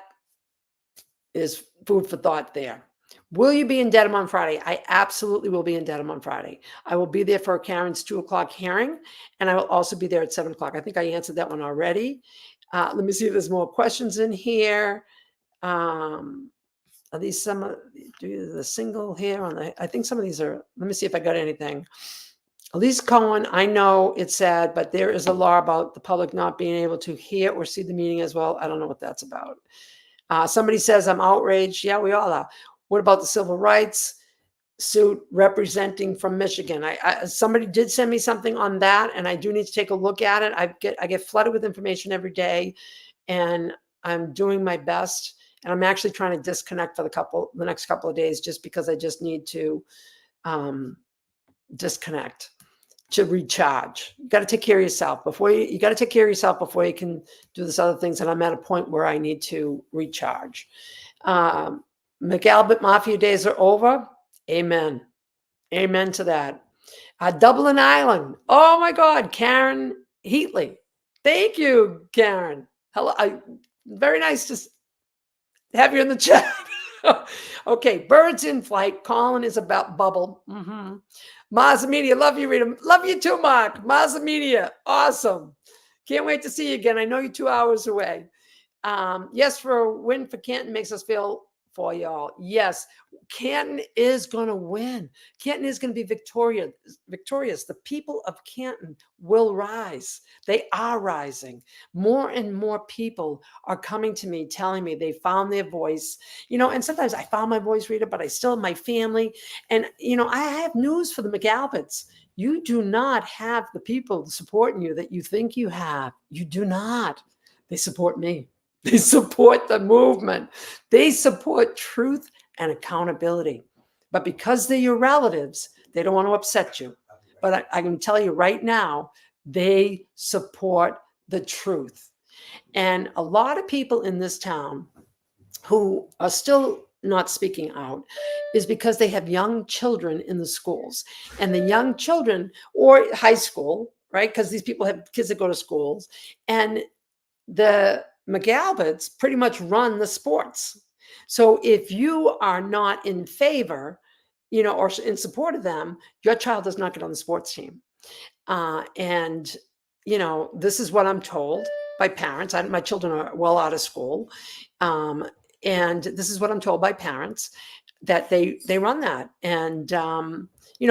is food for thought there. Will you be in Dedham on Friday? I absolutely will be in Dedham on Friday. I will be there for Karen's 2:00 hearing, and I will also be there at 7:00. I think I answered that one already. Let me see if there's more questions in here. Are these some of the single here on I think some of these are, let me see if I got anything. Elise Cohen, I know it's sad, but there is a law about the public not being able to hear or see the meeting as well. I don't know what that's about. Somebody says I'm outraged. Yeah, we all are. What about the civil rights suit representing from Michigan? Somebody did send me something on that, and I do need to take a look at it. I get flooded with information every day, and I'm doing my best. And I'm actually trying to disconnect for the next couple of days, just because I just need to disconnect to recharge. You got to take care of yourself before you got to take care of yourself before you can do this other things. And I'm at a point where I need to recharge. McAlbert Mafia days are over. Amen. Amen to that. Dublin Island. Oh my God. Karen Heatley. Thank you, Karen. Hello. Very nice to have you in the chat. Okay, birds in flight. Colin is about bubble. Mazda Media, love you, Rita. Love you too, Mark. Mazda Media, awesome. Can't wait to see you again. I know you're 2 hours away. Yes, for a win for Canton makes us feel for y'all. Yes, Canton is going to win. Canton is going to be victorious. The people of Canton will rise. They are rising. More and more people are coming to me, telling me they found their voice. And sometimes I found my voice, Rita, but I still have my family. And, I have news for the McAlberts. You do not have the people supporting you that you think you have. You do not. They support me. They support the movement. They support truth and accountability. But because they're your relatives, they don't want to upset you. But I can tell you right now, they support the truth. And a lot of people in this town who are still not speaking out is because they have young children in the schools. And the young children, or high school, right? Because these people have kids that go to schools. And the McAlberts pretty much run the sports. So if you are not in favor, or in support of them, your child does not get on the sports team. And this is what I'm told by parents. My children are well out of school. And this is what I'm told by parents, that they run that. And,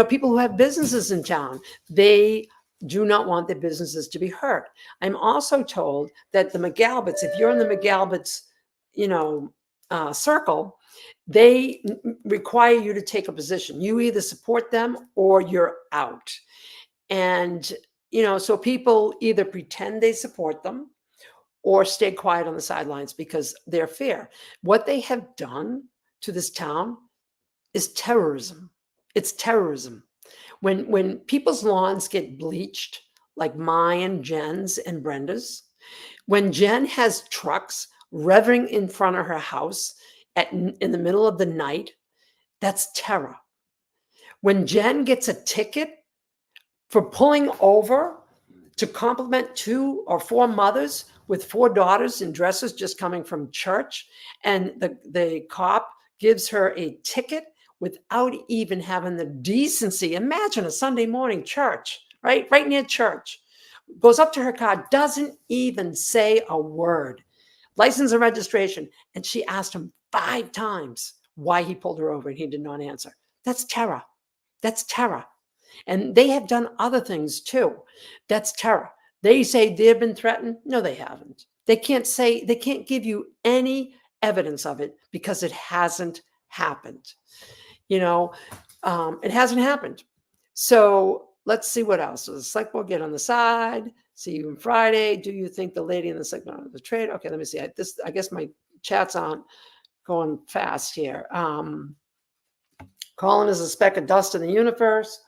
people who have businesses in town, they do not want their businesses to be hurt. I'm also told that the McAlberts, if you're in the McAlberts, circle, they require you to take a position. You either support them or you're out. And, so people either pretend they support them or stay quiet on the sidelines because they're fair. What they have done to this town is terrorism. It's terrorism. When people's lawns get bleached, like mine, Jen's, and Brenda's, when Jen has trucks revving in front of her house in the middle of the night, that's terror. When Jen gets a ticket for pulling over to compliment 2 or 4 mothers with 4 daughters in dresses just coming from church, and the cop gives her a ticket without even having the decency. Imagine a Sunday morning church, right near church. Goes up to her car, doesn't even say a word. License and registration. And she asked him 5 times why he pulled her over, and he did not answer. That's terror. That's terror. And they have done other things too. That's terror. They say they've been threatened. No, they haven't. They can't give you any evidence of it because it hasn't happened. It hasn't happened. So let's see what else. So the select board get on the side. See you on Friday. Do you think the lady in the select board the trade? Okay, let me see. I guess my chats aren't going fast here. Colin is a speck of dust in the universe.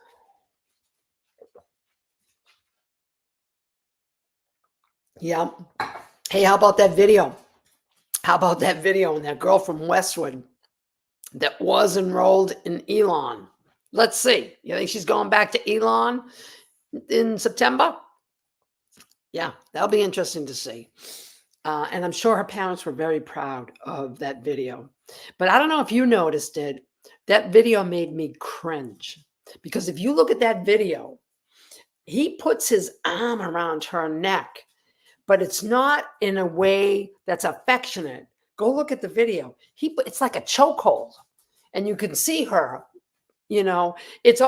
Yeah. Hey, how about that video? How about that video and that girl from Westwood that was enrolled in Elon? Let's see. You think she's going back to Elon in September? Yeah, that'll be interesting to see. And I'm sure her parents were very proud of that video. But I don't know if you noticed it. That video made me cringe. Because if you look at that video, he puts his arm around her neck, but it's not in a way that's affectionate. Go look at the video. It's like a chokehold, and you can see her. It's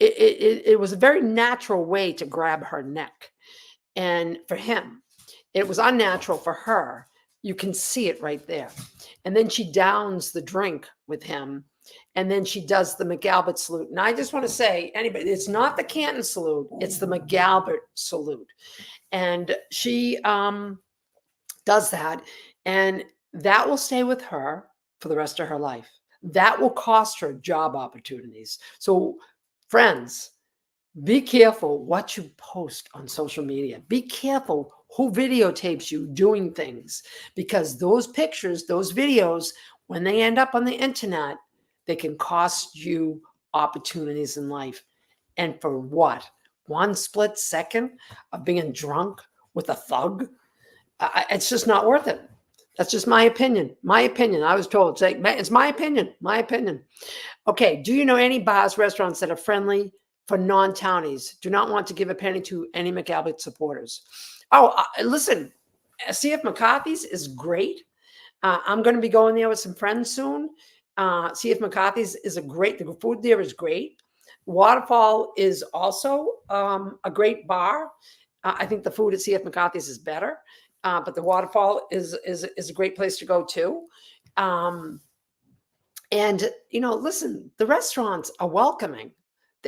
it was a very natural way to grab her neck, and for him, it was unnatural for her. You can see it right there, and then she downs the drink with him. And then she does the McAlbert salute. And I just want to say, anybody, it's not the Canton salute, it's the McAlbert salute. And she does that. And that will stay with her for the rest of her life. That will cost her job opportunities. So, friends, be careful what you post on social media. Be careful who videotapes you doing things. Because those pictures, those videos, when they end up on the internet, they can cost you opportunities in life. And for what? 1 split second of being drunk with a thug? It's just not worth it. That's just my opinion. My opinion. I was told, it's my opinion. My opinion. Okay. Do you know any bars, restaurants that are friendly for non-townies? Do not want to give a penny to any McAlbert supporters. Oh, listen, CF McCarthy's is great. I'm going to be going there with some friends soon. CF McCarthy's is the food there is great. Waterfall is also a great bar. I think the food at CF McCarthy's is better, but the Waterfall is a great place to go too. And listen, the restaurants are welcoming.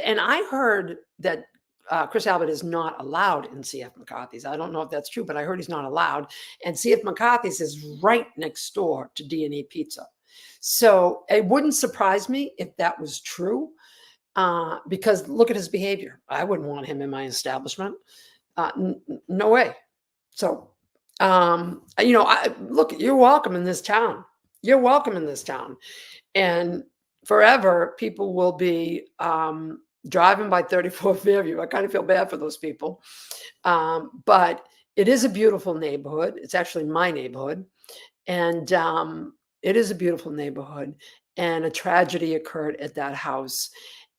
And I heard that Chris Albert is not allowed in CF McCarthy's. I don't know if that's true, but I heard he's not allowed. And CF McCarthy's is right next door to D&E Pizza. So it wouldn't surprise me if that was true, because look at his behavior. I wouldn't want him in my establishment. No way. So, look, you're welcome in this town. You're welcome in this town. And forever, people will be driving by 34 Fairview. I kind of feel bad for those people. But It is a beautiful neighborhood. It's actually my neighborhood. And it is a beautiful neighborhood. And a tragedy occurred at that house.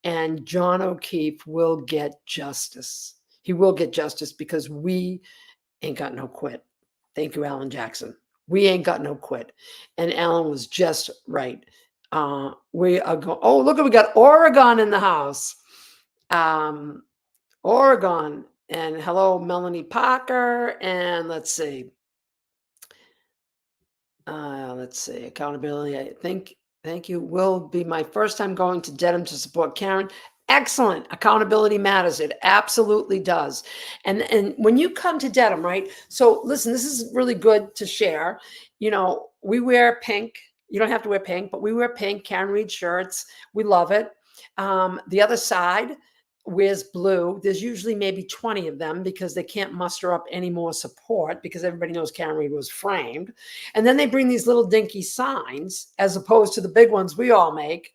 And John O'Keefe will get justice. He will get justice because we ain't got no quit. Thank you, Alan Jackson. We ain't got no quit. And Alan was just right. We are going, oh, look, we got Oregon in the house. Oregon. And hello, Melanie Parker. And let's see, accountability. I think, thank you. Will be my first time going to Dedham to support Karen. Excellent. Accountability matters. It absolutely does. And when you come to Dedham, right? So listen, this is really good to share. You know, we wear pink. You don't have to wear pink, but we wear pink Karen Reed shirts. We love it. The other side wears blue. There's usually maybe 20 of them because they can't muster up any more support because everybody knows Karen Reed was framed. And then they bring these little dinky signs as opposed to the big ones we all make.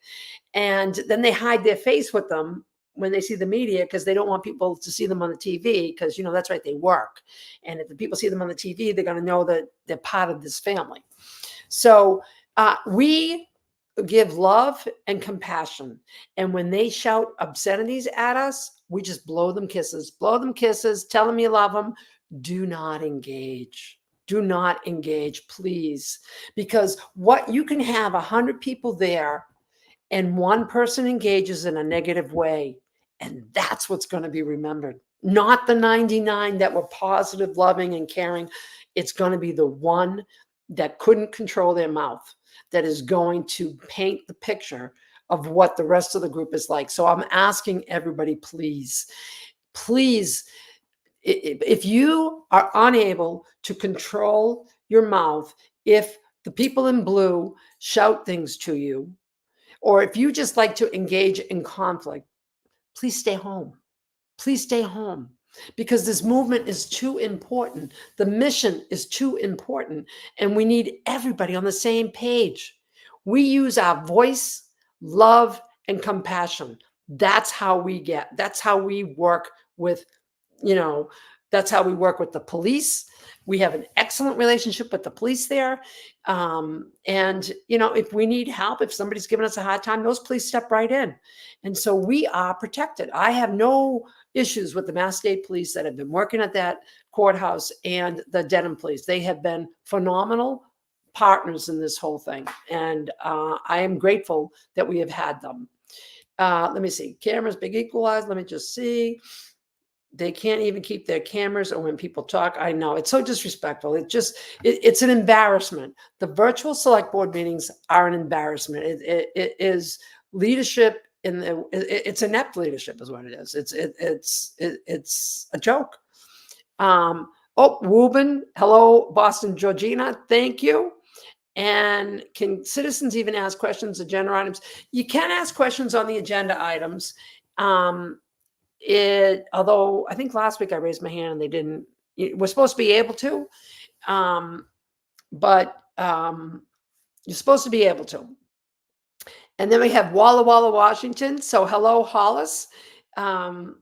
And then they hide their face with them when they see the media because they don't want people to see them on the TV because, you know, that's right, they work. And if the people see them on the TV, they're going to know that they're part of this family. So we give love and compassion. And when they shout obscenities at us, we just blow them kisses, tell them you love them. Do not engage. Do not engage, please. Because what you can have 100 people there and one person engages in a negative way. And that's what's going to be remembered. Not the 99 that were positive, loving, and caring. It's going to be the one that couldn't control their mouth that is going to paint the picture of what the rest of the group is like. So I'm asking everybody, please, please, if you are unable to control your mouth, if the people in blue shout things to you, or if you just like to engage in conflict, please stay home. Please stay home because this movement is too important. The mission is too important, and we need everybody on the same page. We use our voice, love, and compassion. That's how we work with, you know, that's how we work with the police. We have an excellent relationship with the police there. And, you know, if we need help, if somebody's giving us a hard time, those police step right in. And so we are protected. I have no issues with the Mass State Police that have been working at that courthouse and the Dedham Police. They have been phenomenal partners in this whole thing. And I am grateful that we have had them. Let me see. Cameras, big equalize. Let me just see. They can't even keep their cameras, or when people talk, I know it's so disrespectful. It's an embarrassment. The virtual select board meetings are an embarrassment. It is leadership it's inept leadership is what it is. It's a joke. Oh, Ruben, hello, Boston Georgina, thank you. And can citizens even ask questions, agenda items? You can ask questions on the agenda items. Although I think last week I raised my hand and they didn't. We're supposed to be able to, but you're supposed to be able to. And then we have Walla Walla, Washington. So hello, Hollis. And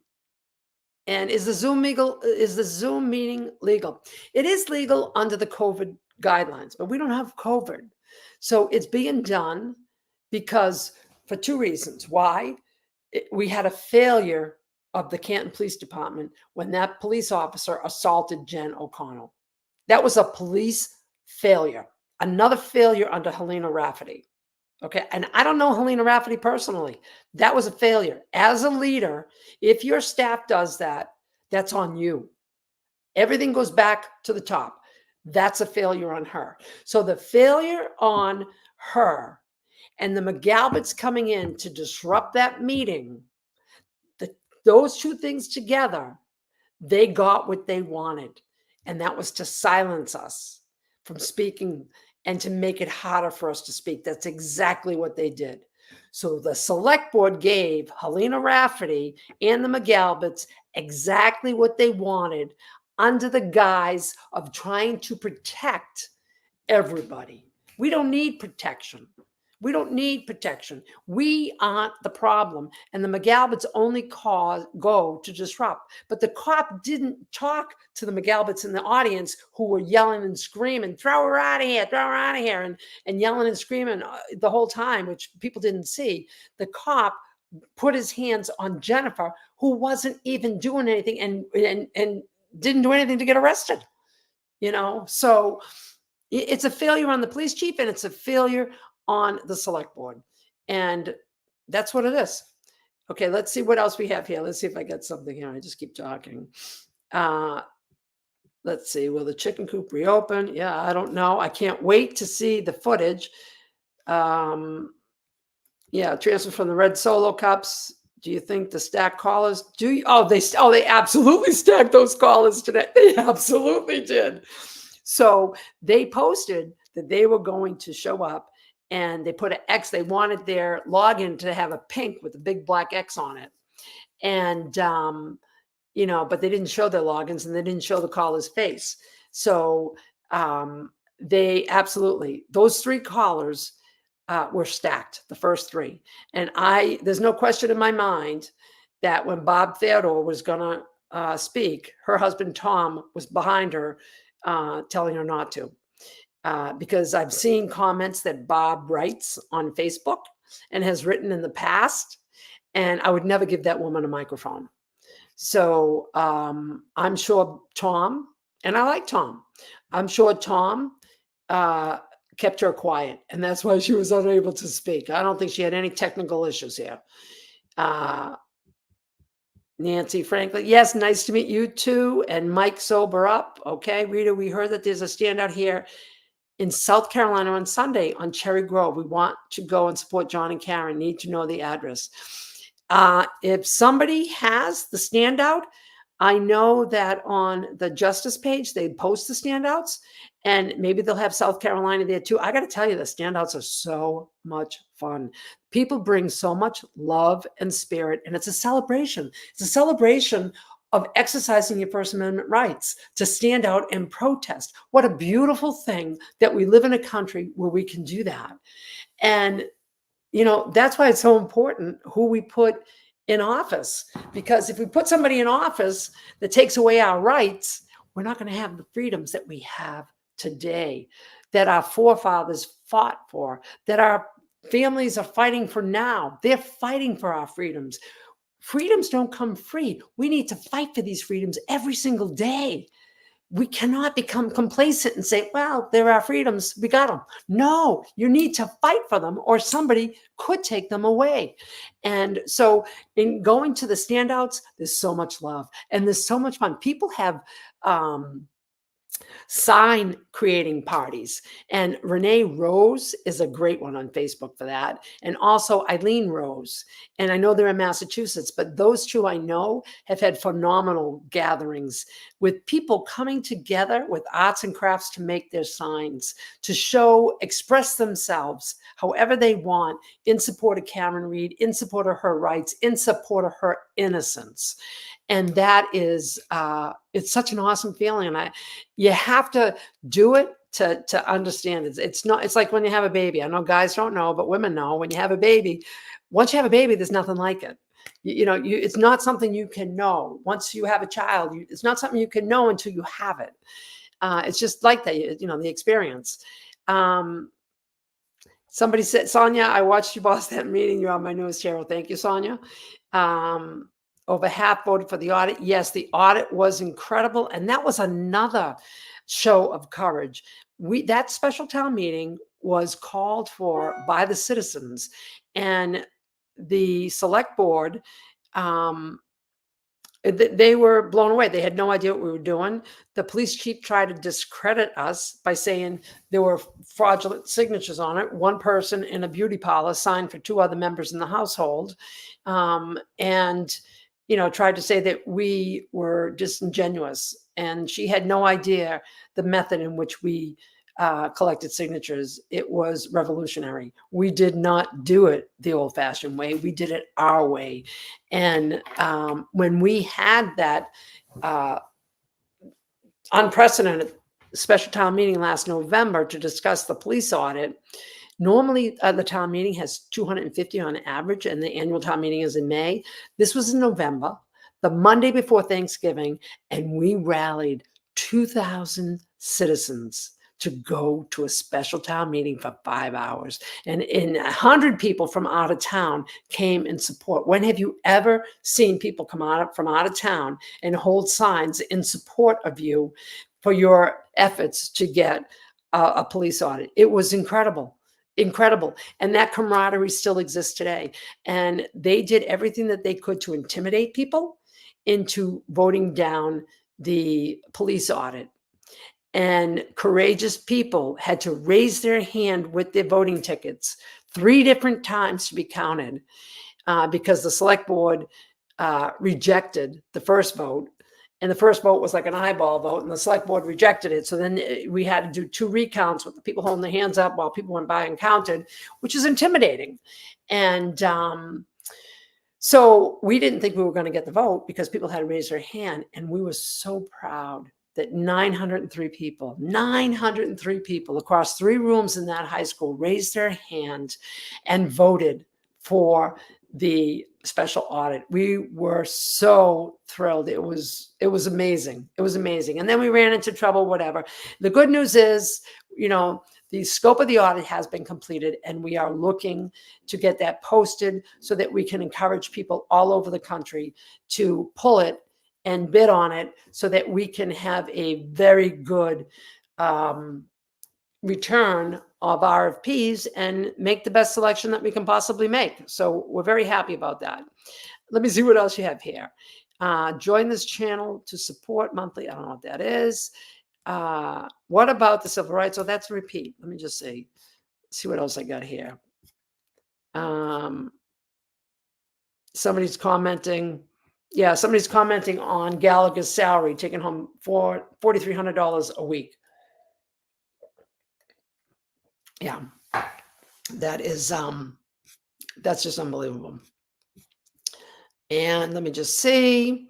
is the Zoom meeting legal? It is legal under the COVID guidelines, but we don't have COVID. So it's being done because for two reasons. Why? We had a failure of the Canton Police Department when that police officer assaulted Jen O'Connell. That was a police failure. Another failure under Helena Rafferty. Okay. And I don't know Helena Rafferty personally. That was a failure. As a leader, if your staff does that, that's on you. Everything goes back to the top. That's a failure on her. So the failure on her and the McGalberts coming in to disrupt that meeting, those two things together, they got what they wanted. And that was to silence us from speaking and to make it harder for us to speak. That's exactly what they did. So the select board gave Helena Rafferty and the McGalberts exactly what they wanted under the guise of trying to protect everybody. We don't need protection. We don't need protection. We aren't the problem. And the McGalberts only go to disrupt. But the cop didn't talk to the McGalberts in the audience who were yelling and screaming, throw her out of here, throw her out of here, and yelling and screaming the whole time, which people didn't see. The cop put his hands on Jennifer, who wasn't even doing anything and didn't do anything to get arrested. So it's a failure on the police chief and it's a failure on the select board. And that's what it is. Okay, let's see what else we have here. Let's see if I get something here. I just keep talking. Let's see, will the chicken coop reopen? Yeah, I don't know. I can't wait to see the footage. Yeah, transfer from the red solo cups. Do you think the stacked collars? They absolutely stacked those collars today. They absolutely did. So they posted that they were going to show up and they put an X. They wanted their login to have a pink with a big black X on it. And, but they didn't show their logins and they didn't show the caller's face. So they absolutely, those 3 callers were stacked, the first 3. And there's no question in my mind that when Bob Theodore was going to speak, her husband, Tom, was behind her telling her not to. Because I've seen comments that Bob writes on Facebook and has written in the past, and I would never give that woman a microphone. So I'm sure Tom, and I like Tom, I'm sure Tom kept her quiet, and that's why she was unable to speak. I don't think she had any technical issues here. Nancy Franklin, yes, nice to meet you too. And Mike, sober up. Okay, Rita, we heard that there's a standout here in South Carolina on Sunday on Cherry Grove. We want to go and support John and Karen. Need to know the address. If somebody has the standout, I know that on the Justice page, they post the standouts, and maybe they'll have South Carolina there too. I got to tell you, the standouts are so much fun. People bring so much love and spirit, and it's a celebration. It's a celebration of exercising your First Amendment rights to stand out and protest. What a beautiful thing that we live in a country where we can do that. And, that's why it's so important who we put in office, because if we put somebody in office that takes away our rights, we're not going to have the freedoms that we have today, that our forefathers fought for, that our families are fighting for now. They're fighting for our freedoms. Freedoms don't come free. We need to fight for these freedoms every single day. We cannot become complacent and say, well, they're our freedoms, we got them. No, you need to fight for them or somebody could take them away. And so in going to the standouts, there's so much love and there's so much fun. People have sign creating parties. And Renee Rose is a great one on Facebook for that. And also Eileen Rose. And I know they're in Massachusetts, but those two I know have had phenomenal gatherings with people coming together with arts and crafts to make their signs, to show, express themselves however they want in support of Karen Reed, in support of her rights, in support of her innocence. And that is, it's such an awesome feeling. And you have to do it to understand it. It's like when you have a baby. I know guys don't know, but women know. When you have a baby, once you have a baby, there's nothing like it. It's not something you can know. Once you have a child, it's not something you can know until you have it. It's just like that, the experience. Somebody said, Sonia, I watched you boss that meeting. You're on my newest channel. Thank you, Sonia. Over half voted for the audit. Yes, the audit was incredible. And that was another show of courage. That special town meeting was called for by the citizens, and the select board, they were blown away. They had no idea what we were doing. The police chief tried to discredit us by saying there were fraudulent signatures on it. One person in a beauty parlor signed for 2 other members in the household. And tried to say that we were disingenuous, and she had no idea the method in which we collected signatures. It was revolutionary. We did not do it the old-fashioned way. We did it our way. And when we had that unprecedented special town meeting last November to discuss the police audit, Normally, the town meeting has 250 on average, and the annual town meeting is in May. This was in November, the Monday before Thanksgiving, and we rallied 2,000 citizens to go to a special town meeting for 5 hours. And 100 people from out of town came in support. When have you ever seen people come from out of town and hold signs in support of you for your efforts to get a police audit? It was incredible. Incredible. And that camaraderie still exists today. And they did everything that they could to intimidate people into voting down the police audit. And courageous people had to raise their hand with their voting tickets 3 different times to be counted because the select board rejected the first vote. And the first vote was like an eyeball vote, and the select board rejected it. So then we had to do 2 recounts with the people holding their hands up while people went by and counted, which is intimidating. And so we didn't think we were going to get the vote because people had to raise their hand. And we were so proud that 903 people across 3 rooms in that high school raised their hand and voted for the special audit. We were so thrilled. It was amazing. It was amazing. And then we ran into trouble, whatever. The good news is, you know, the scope of the audit has been completed, and we are looking to get that posted so that we can encourage people all over the country to pull it and bid on it so that we can have a very good return of RFPs and make the best selection that we can possibly make. So we're very happy about that. Let me see what else you have here. Join this channel to support monthly. I don't know what that is. What about the civil rights? Oh, that's a repeat. Let me just see what else I got here. Somebody's commenting. Yeah, somebody's commenting on Gallagher's salary, taking home $4,300 a week. Yeah, that is that's just unbelievable. And let me just see.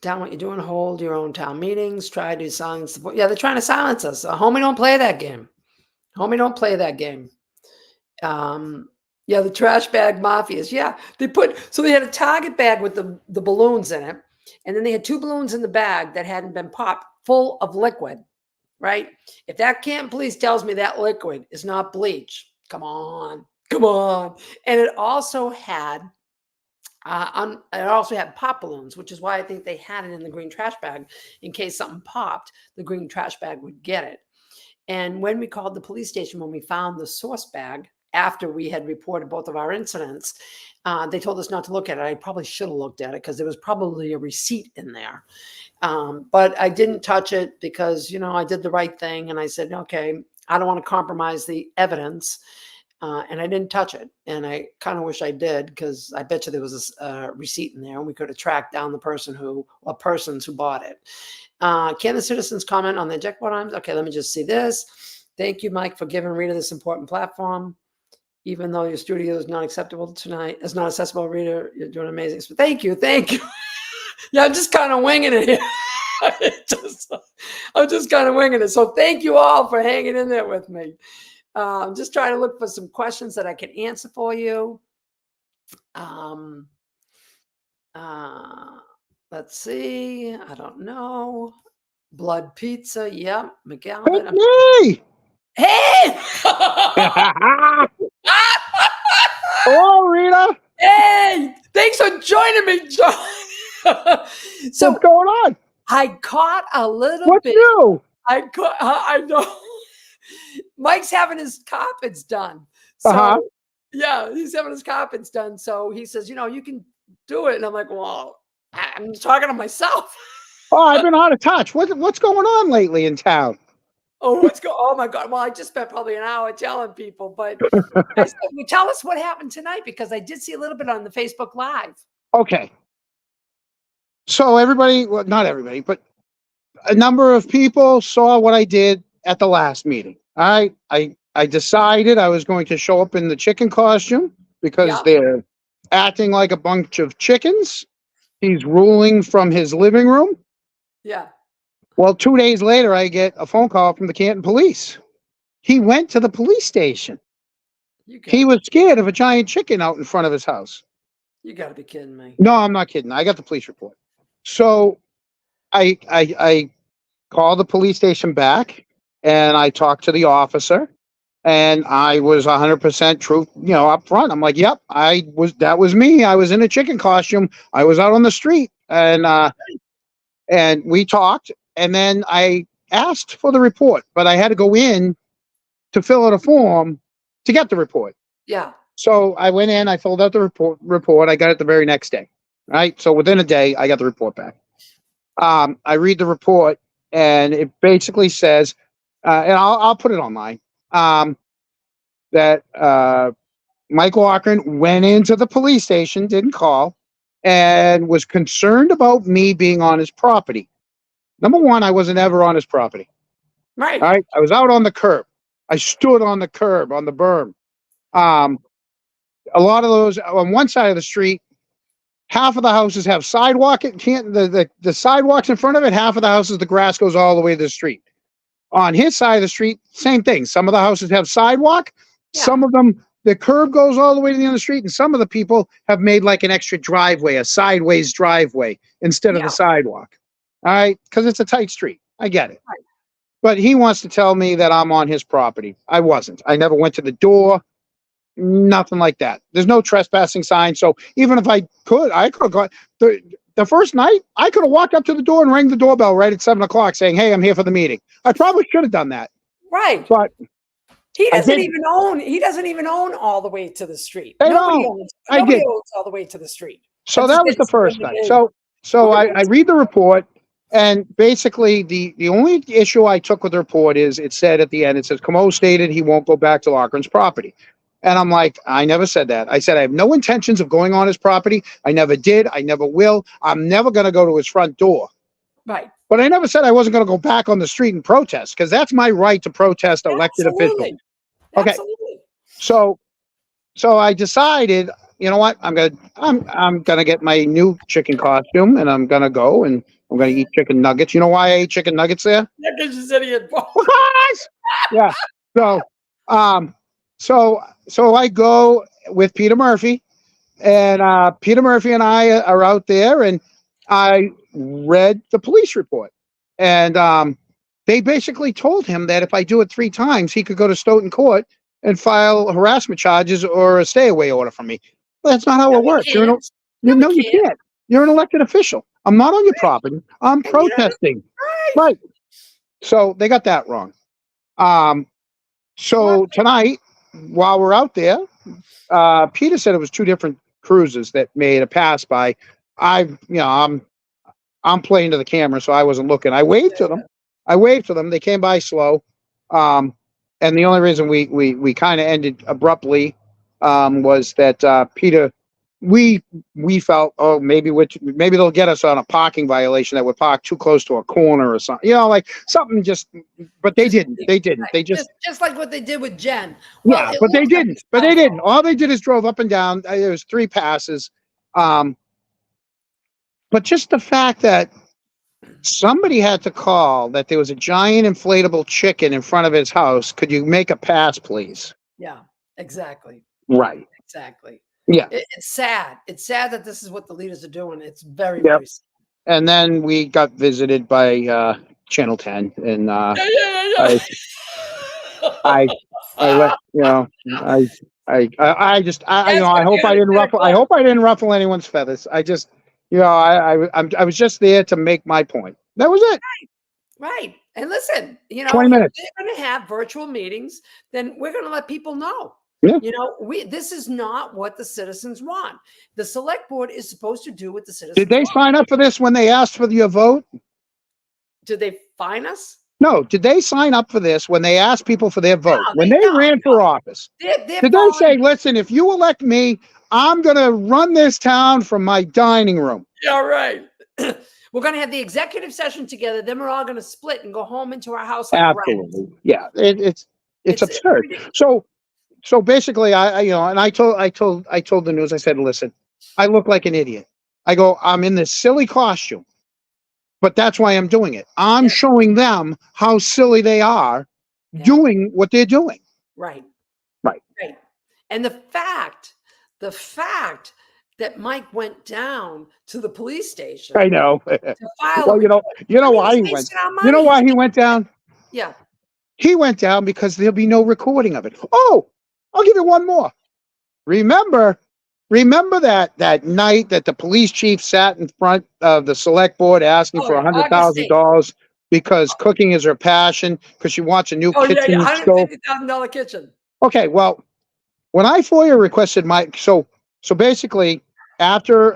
Down what you're doing, hold your own town meetings, try to silence the. Yeah, they're trying to silence us. Homie, don't play that game. Homie, don't play that game. Yeah, the trash bag mafias. Yeah, they had a Target bag with the balloons in it. And then they had 2 balloons in the bag that hadn't been popped full of liquid, right? If that Canton police tells me that liquid is not bleach, come on. And it also had pop balloons, which is why I think they had it in the green trash bag in case something popped, the green trash bag would get it. And when we called the police station, when we found the source bag, after we had reported both of our incidents, they told us not to look at it. I probably should have looked at it because there was probably a receipt in there. But I didn't touch it because, you know, I did the right thing. And I said, okay, I don't want to compromise the evidence. And I didn't touch it. And I kind of wish I did, because I bet you there was a receipt in there and we could have tracked down the persons who bought it. Can the citizens comment on the eject items? Okay, let me just see this. Thank you, Mike, for giving Rita this important platform. Even though your studio is not acceptable tonight, it's not accessible, Rita, you're doing amazing. So thank you. Yeah, I'm just kind of winging it here. I'm just kind of winging it. So thank you all for hanging in there with me. I'm just trying to look for some questions that I can answer for you. Let's see. I don't know. Blood pizza. Yep. Miguel. Hey! Hey! Hello, Rita. Hey! Thanks for joining me, John. So what's going on? I caught a little What's bit. new? I know. Mike's having his carpets done. So yeah, he's having his carpets done. So he says, you know, you can do it. And I'm like, well, I'm talking to myself. Oh, I've been out of touch. What's going on lately in town? Oh my God. Well, I just spent probably an hour telling people, but I said, well, tell us what happened tonight, because I did see a little bit on the Facebook Live. Okay. So everybody, well, not everybody, but a number of people saw what I did at the last meeting. I decided I was going to show up in the chicken costume because they're acting like a bunch of chickens. He's ruling from his living room. Yeah. Well, 2 days later, I get a phone call from the Canton police. He went to the police station He was scared of a giant chicken out in front of his house. You gotta be kidding me. No, I'm not kidding. I got the police report. So I called the police station back and I talked to the officer and I was 100% truth, up front. I'm like, yep, that was me. I was in a chicken costume. I was out on the street and we talked and then I asked for the report, but I had to go in to fill out a form to get the report. Yeah. So I went in, I filled out the report. I got it the very next day. Right. So within a day, I got the report back. I read the report and it basically says, and I'll put it online, that Mike Walker went into the police station, didn't call, and was concerned about me being on his property. Number one, I wasn't ever on his property. Right. All right. I was out on the curb. I stood on the curb on the berm. A lot of those on one side of the street, half of the houses have sidewalk. It can't the sidewalks in front of it. Half of the houses, the grass goes all the way to the street. On his side of the street, same thing. Some of the houses have sidewalk. Yeah. Some of them, the curb goes all the way to the end of the street, and some of the people have made like an extra driveway, a sideways driveway instead of the sidewalk. All right, because it's a tight street. I get it. Right. But he wants to tell me that I'm on his property. I wasn't. I never went to the door. Nothing like that. There's no trespassing sign. So even if I could have gone the first night, I could have walked up to the door and rang the doorbell right at 7:00 saying, "Hey, I'm here for the meeting." I probably should have done that. Right. But he doesn't didn't. even own, he doesn't even own all the way to the street. I Nobody know. owns, I nobody did. owns all the way to the street. So That's that was the just first what night. it is. So I read the report, and basically the only issue I took with the report is it said at the end, it says Comeau stated he won't go back to Loughran's property. And I'm like, I never said that. I said I have no intentions of going on his property. I never did. I never will. I'm never going to go to his front door. Right. But I never said I wasn't going to go back on the street and protest, because that's my right to protest elected officials. Absolutely. Okay. Absolutely. So I decided, you know what? I'm gonna get my new chicken costume and I'm gonna go and I'm gonna eat chicken nuggets. You know why I ate chicken nuggets there? Yeah, because you said he had balls. Yeah. So I go with Peter Murphy, and Peter Murphy and I are out there, and I read the police report, and they basically told him that if I do it 3 times, he could go to Stoughton Court and file harassment charges or a stay away order from me. Well, that's not how it works. You can't. You're an elected official. I'm not on your property. I'm protesting. Right. So they got that wrong. So tonight, while we're out there, Peter said it was 2 different cruises that made a pass by. I'm playing to the camera, so I wasn't looking. I waved to them. They came by slow. And the only reason we kind of ended abruptly was that Peter, we felt, oh, maybe they'll get us on a parking violation that we're parked too close to a corner or something, like something but they didn't. They just like what they did with Jen. Yeah, but they didn't. All they did is drove up and down. There was 3 passes. But just the fact that somebody had to call that there was a giant inflatable chicken in front of his house. Could you make a pass, please? Yeah, exactly. Right. Exactly. Yeah. It's sad. It's sad that this is what the leaders are doing. It's very, Yep. very sad. And then we got visited by Channel 10, and I hope I didn't ruffle anyone's feathers. I was just there to make my point. That was it. Right. And listen, 20 minutes. If they're going to have virtual meetings, then we're going to let people know. Yeah. This is not what the citizens want. The select board is supposed to do what the citizens Did they want. sign up for this when they asked for your vote? Did they fine us? No. Did they sign up for this when they asked people for their vote? No, When they ran for office? Did they say, listen, if you elect me, I'm going to run this town from my dining room? Yeah, right. We're going to have the executive session together. Then we're all going to split and go home into our house. Like Absolutely. Yeah. It's absurd. So basically I told the news, I said, listen, I look like an idiot. I go, I'm in this silly costume, but that's why I'm doing it. I'm showing them how silly they are doing what they're doing. Right. Right. Right. And the fact that Mike went down to the police station I know. to file a Well, report. you know I mean, why he's he went. wasting our You know money. why he went down? Yeah. He went down because there'll be no recording of it. Oh, I'll give you one more. Remember that night that the police chief sat in front of the select board asking Oh, for yeah, August 8th. $100,000 because cooking is her passion, because she wants a new Oh, yeah, kitchen yeah, stove. $150,000 kitchen. Okay, well, when I FOIA requested so basically after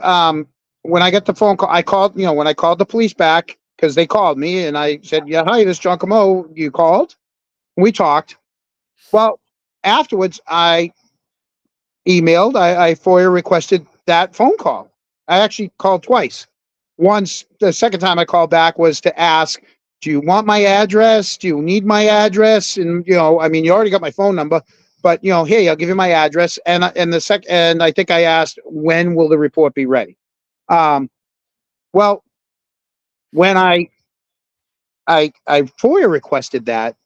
when I get the phone call, I called, when I called the police back because they called me and I said, yeah, hi, this is John Comeau. You called? We talked. Well, afterwards I emailed, I FOIA requested that phone call. I actually called twice. Once, the second time I called back was to ask, do you want my address? Do you need my address? And, I mean, you already got my phone number, but, here, I'll give you my address. And I think I asked, when will the report be ready? Well, when I FOIA requested that,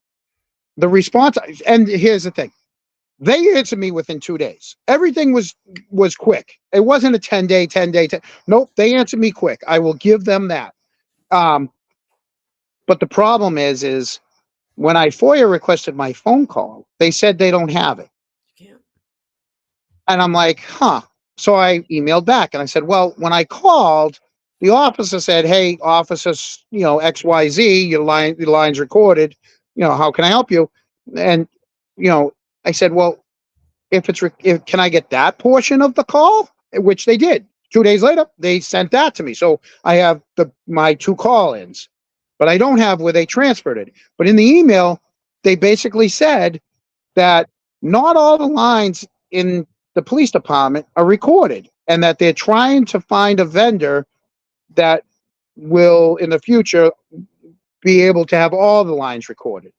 the response, and here's the thing. They answered me within 2 days. Everything was quick. It wasn't a 10-day. Nope, they answered me quick. I will give them that. But the problem is when I FOIA requested my phone call, they said they don't have it. You can't. And I'm like, huh. So I emailed back and I said, well, when I called, the officer said, hey, officer, XYZ, your line's recorded. How can I help you? And, I said, well, can I get that portion of the call? Which they did. 2 days later, they sent that to me. So I have my 2 call-ins, but I don't have where they transferred it. But in the email, they basically said that not all the lines in the police department are recorded and that they're trying to find a vendor that will, in the future, be able to have all the lines recorded.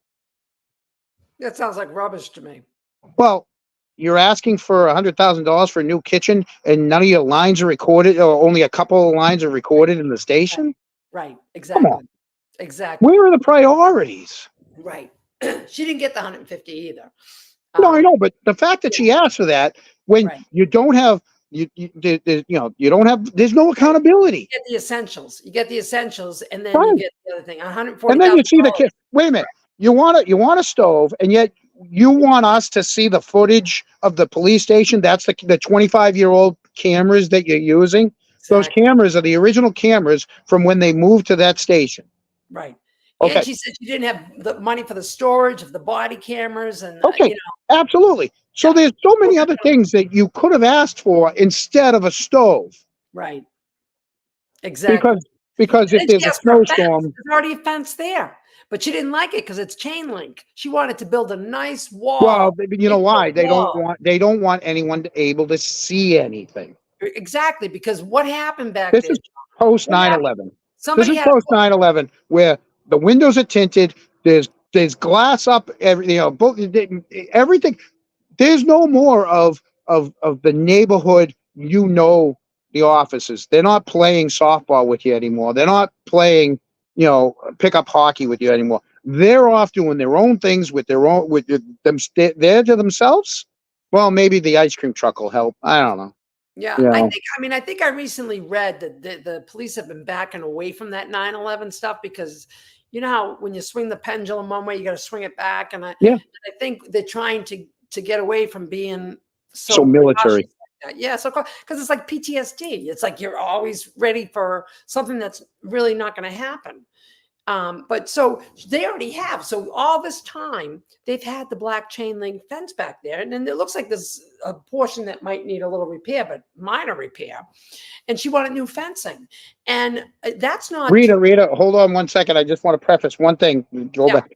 That sounds like rubbish to me. Well, you're asking for $100,000 for a new kitchen and none of your lines are recorded, or only a couple of lines are recorded in the station? Right. Come Exactly. on. Exactly. Where are the priorities? Right. She didn't get the 150 either. No, I know, but the fact that she asked for that when Right. you don't have, you don't have, there's no accountability. You get the essentials. You get the essentials, and then Right. you get the other thing. And then you see the $140,000. kid. Wait a minute. You want a stove, and yet you want us to see the footage of the police station. That's the 25-year-old cameras that you're using. Those Exactly. cameras are the original cameras from when they moved to that station. Right. Okay. And she said she didn't have the money for the storage of the body cameras, and Okay. Absolutely. So Yeah. there's so many other things that you could have asked for instead of a stove. right. Exactly. Because And if then she there's a asked for a fence. snowstorm, There's already a fence there, but she didn't like it because it's chain link. She wanted to build a nice wall. well, you know why? They They don't want anyone able to see anything. Exactly, because what happened back This there? is post What happened? 9/11. This Somebody is had post 9/11 where the windows are tinted. There's glass up. Everything. There's no more of the neighborhood. The offices. They're not playing softball with you anymore. They're not playing pickup hockey with you anymore. They're off doing their own things with them. They're to themselves. Well, maybe the ice cream truck will help. I don't know. Yeah, You I know. think. I think I recently read that the police have been backing away from that 9/11 stuff because you know how when you swing the pendulum one way, you got to swing it back, and I think they're trying to get away from being So military. cautious like that. Yeah, so because it's like PTSD. It's like you're always ready for something that's really not going to happen. But so they already have. So all this time they've had the black chain link fence back there, and then it looks like there's a portion that might need a little repair, but minor repair. And she wanted new fencing, and that's not Rita, hold on 1 second. I just want to preface one thing. Go back.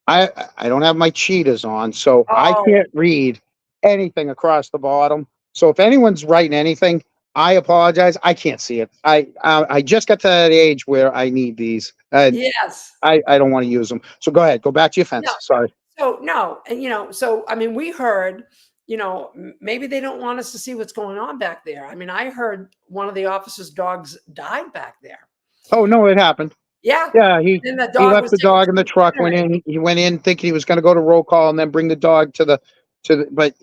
I don't have my cheetahs on, so I can't read anything across the bottom. So if anyone's writing anything, I apologize. I can't see it. I just got to that age where I need these. Yes. I don't want to use them. So go ahead. Go back to your fence. No. Sorry. So no, and so I mean, we heard, maybe they don't want us to see what's going on back there. I mean, I heard one of the officers' dogs died back there. Oh no, it happened. Yeah. Yeah, he And the he dog left was the taken dog to in the truck. veterinary. He went in thinking he was going to go to roll call and then bring the dog to the but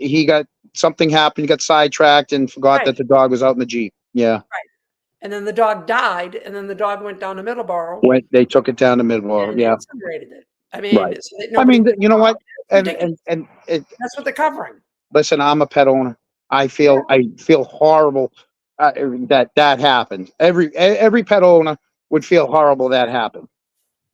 something happened, he got sidetracked and forgot that Right. the dog was out in the Jeep. Yeah. And then the dog died, and then the dog went down to Middleborough They took it down to Middleborough. and Yeah. incinerated it. I mean, Right. so that I nobody mean, would you know know. what? It's ridiculous. And That's what they're covering. listen, I'm a pet owner. I feel horrible that happened. Every pet owner would feel horrible that happened.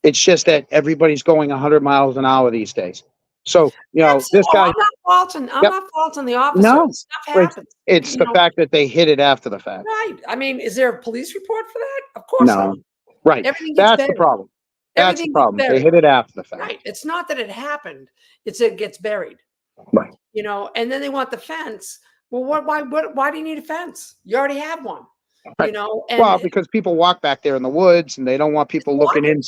It's just that everybody's going 100 miles an hour these days. So, this Oh, guy, I'm Yep. not faulting the officer. no, Stuff it's, happens. it's You the know, fact that they hit it after the fact. right. I mean, is there a police report for that? Of course No, not. right. Everything gets That's the buried. problem. That's the Everything gets problem. They buried. hit it after the fact. Right. It's not that it happened. It gets buried. Right. And then they want the fence. Well, why do you need a fence? You already have one. Right. And Well, because people walk back there in the woods and they don't want people looking in,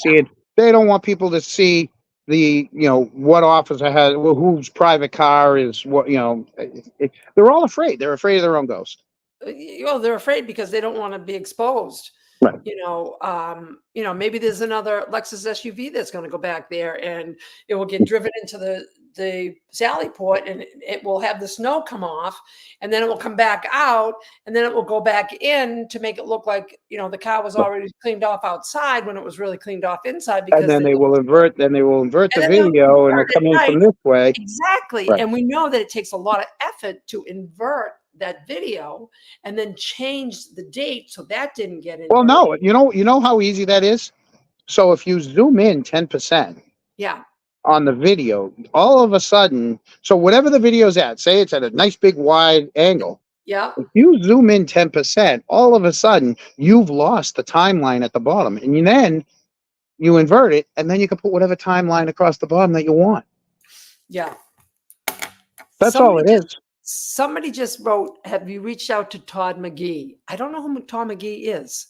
they don't want people to see what officer has, whose private car is what, they're all afraid. They're afraid of their own ghost. they're afraid because they don't want to be exposed. Right. Maybe there's another Lexus SUV that's going to go back there and it will get driven into the Sally Port and it will have the snow come off and then it will come back out and then it will go back in to make it look like, the car was already cleaned off outside when it was really cleaned off inside. Because And then they will invert the video and it'll come in from this way. Exactly. Right. And we know that it takes a lot of effort to invert that video and then change the date so that didn't get in. Well, no, you know how easy that is? So if you zoom in 10%. Yeah. On the video, all of a sudden, so whatever the video's at, say it's at a nice big wide angle. Yeah. If you zoom in 10%, all of a sudden you've lost the timeline at the bottom. And then you invert it, and then you can put whatever timeline across the bottom that you want. Yeah. That's all it is. Somebody just wrote, have you reached out to Todd McGee? I don't know who Todd McGee is.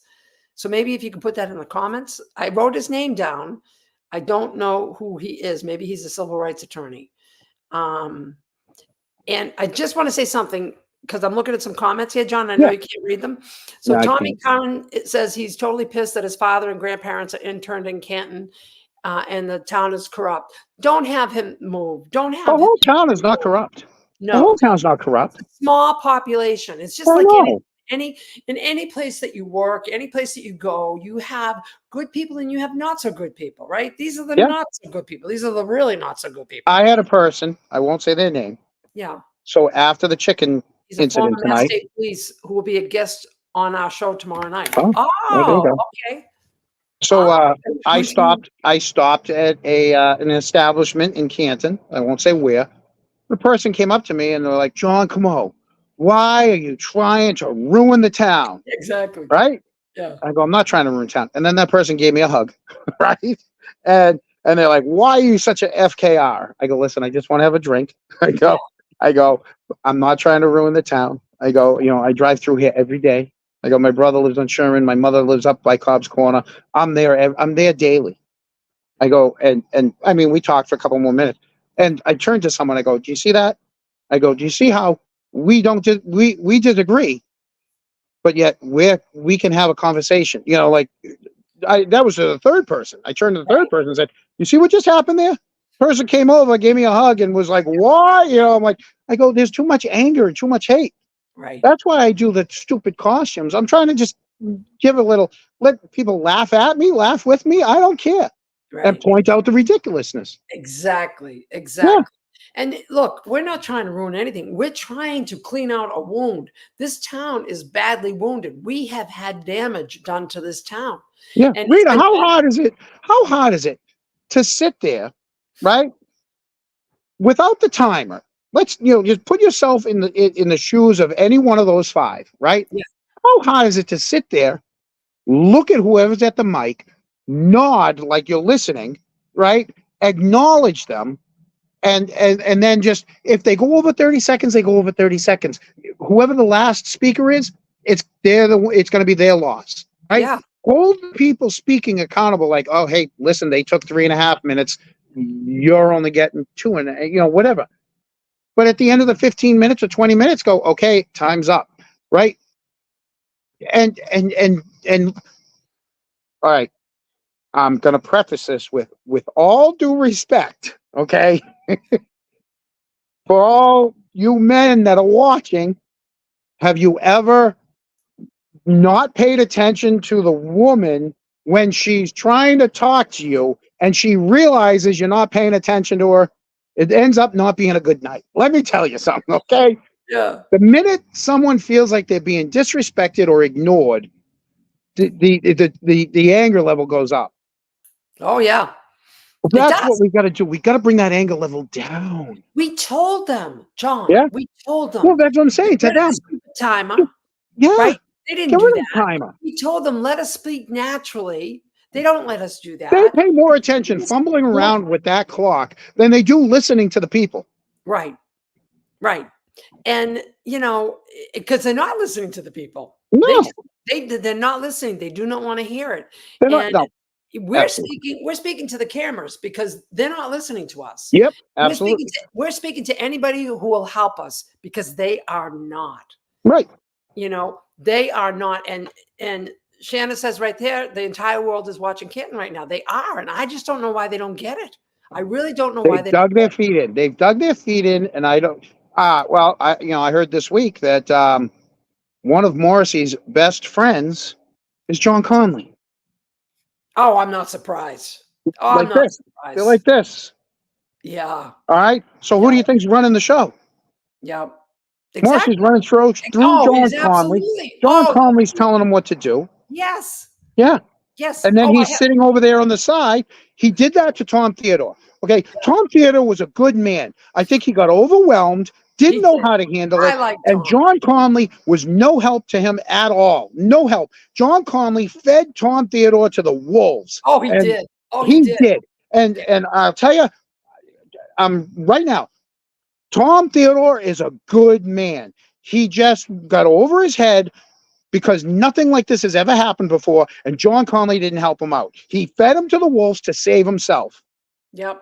So maybe if you can put that in the comments. I wrote his name down. I don't know who he is. Maybe he's a civil rights attorney. And I just want to say something because I'm looking at some comments here, John. I know you can't read them. So Tommy Curran, it says he's totally pissed that his father and grandparents are interned in Canton and the town is corrupt. Don't have him move. Don't have the whole town is not corrupt. No. The whole town's not corrupt. It's a small population. It's just like any place that you work, any place that you go, you have good people and you have not so good people, right? These are the not so good people. These are the really not so good people. I had a person, I won't say their name. Yeah. So after the chicken He's a incident former tonight. State Police who will be a guest on our show tomorrow night. Oh, there you go. Okay. So I stopped at an establishment in Canton. I won't say where. The person came up to me and they're like, John Comeau, why are you trying to ruin the town? Exactly. Right? Yeah. I go, I'm not trying to ruin town. And then that person gave me a hug, right? And they're like, why are you such a FKR? I go, listen, I just want to have a drink. I go, I'm not trying to ruin the town. I go, I drive through here every day. I go, my brother lives on Sherman. My mother lives up by Cobb's Corner. I'm there daily. I go, and I mean, we talked for a couple more minutes. And I turned to someone, I go, do you see that? I go, do you see how we disagree, but yet we can have a conversation, that was the third person. I turned to the third person and said, you see what just happened there? Person came over, gave me a hug and was like, why? I'm like, I go, there's too much anger and too much hate. Right. That's why I do the stupid costumes. I'm trying to just let people laugh at me, laugh with me. I don't care. Right. And point out the ridiculousness. Exactly. Yeah. And look, we're not trying to ruin anything. We're trying to clean out a wound. This town is badly wounded. We have had damage done to this town. Yeah. And Rita, how hard is it? How hard is it to sit there, right? Without the timer. Let's, just put yourself in the shoes of any one of those five, right? Yeah. How hard is it to sit there, look at whoever's at the mic, nod like you're listening, right? Acknowledge them, and then just, if they go over 30 seconds, they go over 30 seconds. Whoever the last speaker is, it's going to be their loss, right? Yeah. Hold people speaking accountable, like, oh, hey, listen, they took 3.5 minutes. You're only getting 2 and whatever. But at the end of the 15 minutes or 20 minutes, go, okay, time's up, right? And all right. I'm going to preface this with all due respect, okay? For all you men that are watching, have you ever not paid attention to the woman when she's trying to talk to you and she realizes you're not paying attention to her? It ends up not being a good night. Let me tell you something, okay? Yeah. The minute someone feels like they're being disrespected or ignored, the anger level goes up. Oh, yeah. Well, It that's what does. we got to do. We got to bring that anger level down. We told them, John. Yeah. We told them. Well, that's what I'm saying to Get rid of them. the stupid timer, Yeah. right? They didn't Get do rid of that. the timer. We told them, let us speak naturally. They don't let us do They that. pay more attention fumbling around with that clock than they do listening to the people. Right. Right. And, you know, because they're not listening to the people. No, They're not listening. They do not want to hear it. they're not. And No. we're Absolutely. speaking to the cameras because they're not listening to us. Yep. Absolutely. We're speaking to anybody who will help us because they are not. Right. You know, they are not. And Shanna says right there, the entire world is watching Canton right now. They are, and I just don't know why they don't get it. I really don't know why They've they dug don't their get it. feet in. They've dug their feet in, and I don't. Well, I heard this week that one of Morrissey's best friends is John Conley. Oh, I'm not surprised. Oh, I'm Like not this. surprised. They're like this. Yeah. All right. So who do you think's running the show? Yeah. Morrissey's Exactly. running through Oh, John he's Conley. absolutely. John Oh, Conley's telling him what to do. yes. Yeah. Yes. And then Oh, he's sitting over there on the side. He did that to Tom Theodore. Okay. Tom Theodore was a good man. I think he got overwhelmed, didn't know how to handle it. I like And Tom. John Conley was no help to him at all. No help. John Conley fed Tom Theodore to the wolves. Oh, he And did. Oh, he did. did. And I'll tell you, right now, Tom Theodore is a good man. He just got over his head because nothing like this has ever happened before, and John Conley didn't help him out. He fed him to the wolves to save himself. Yep.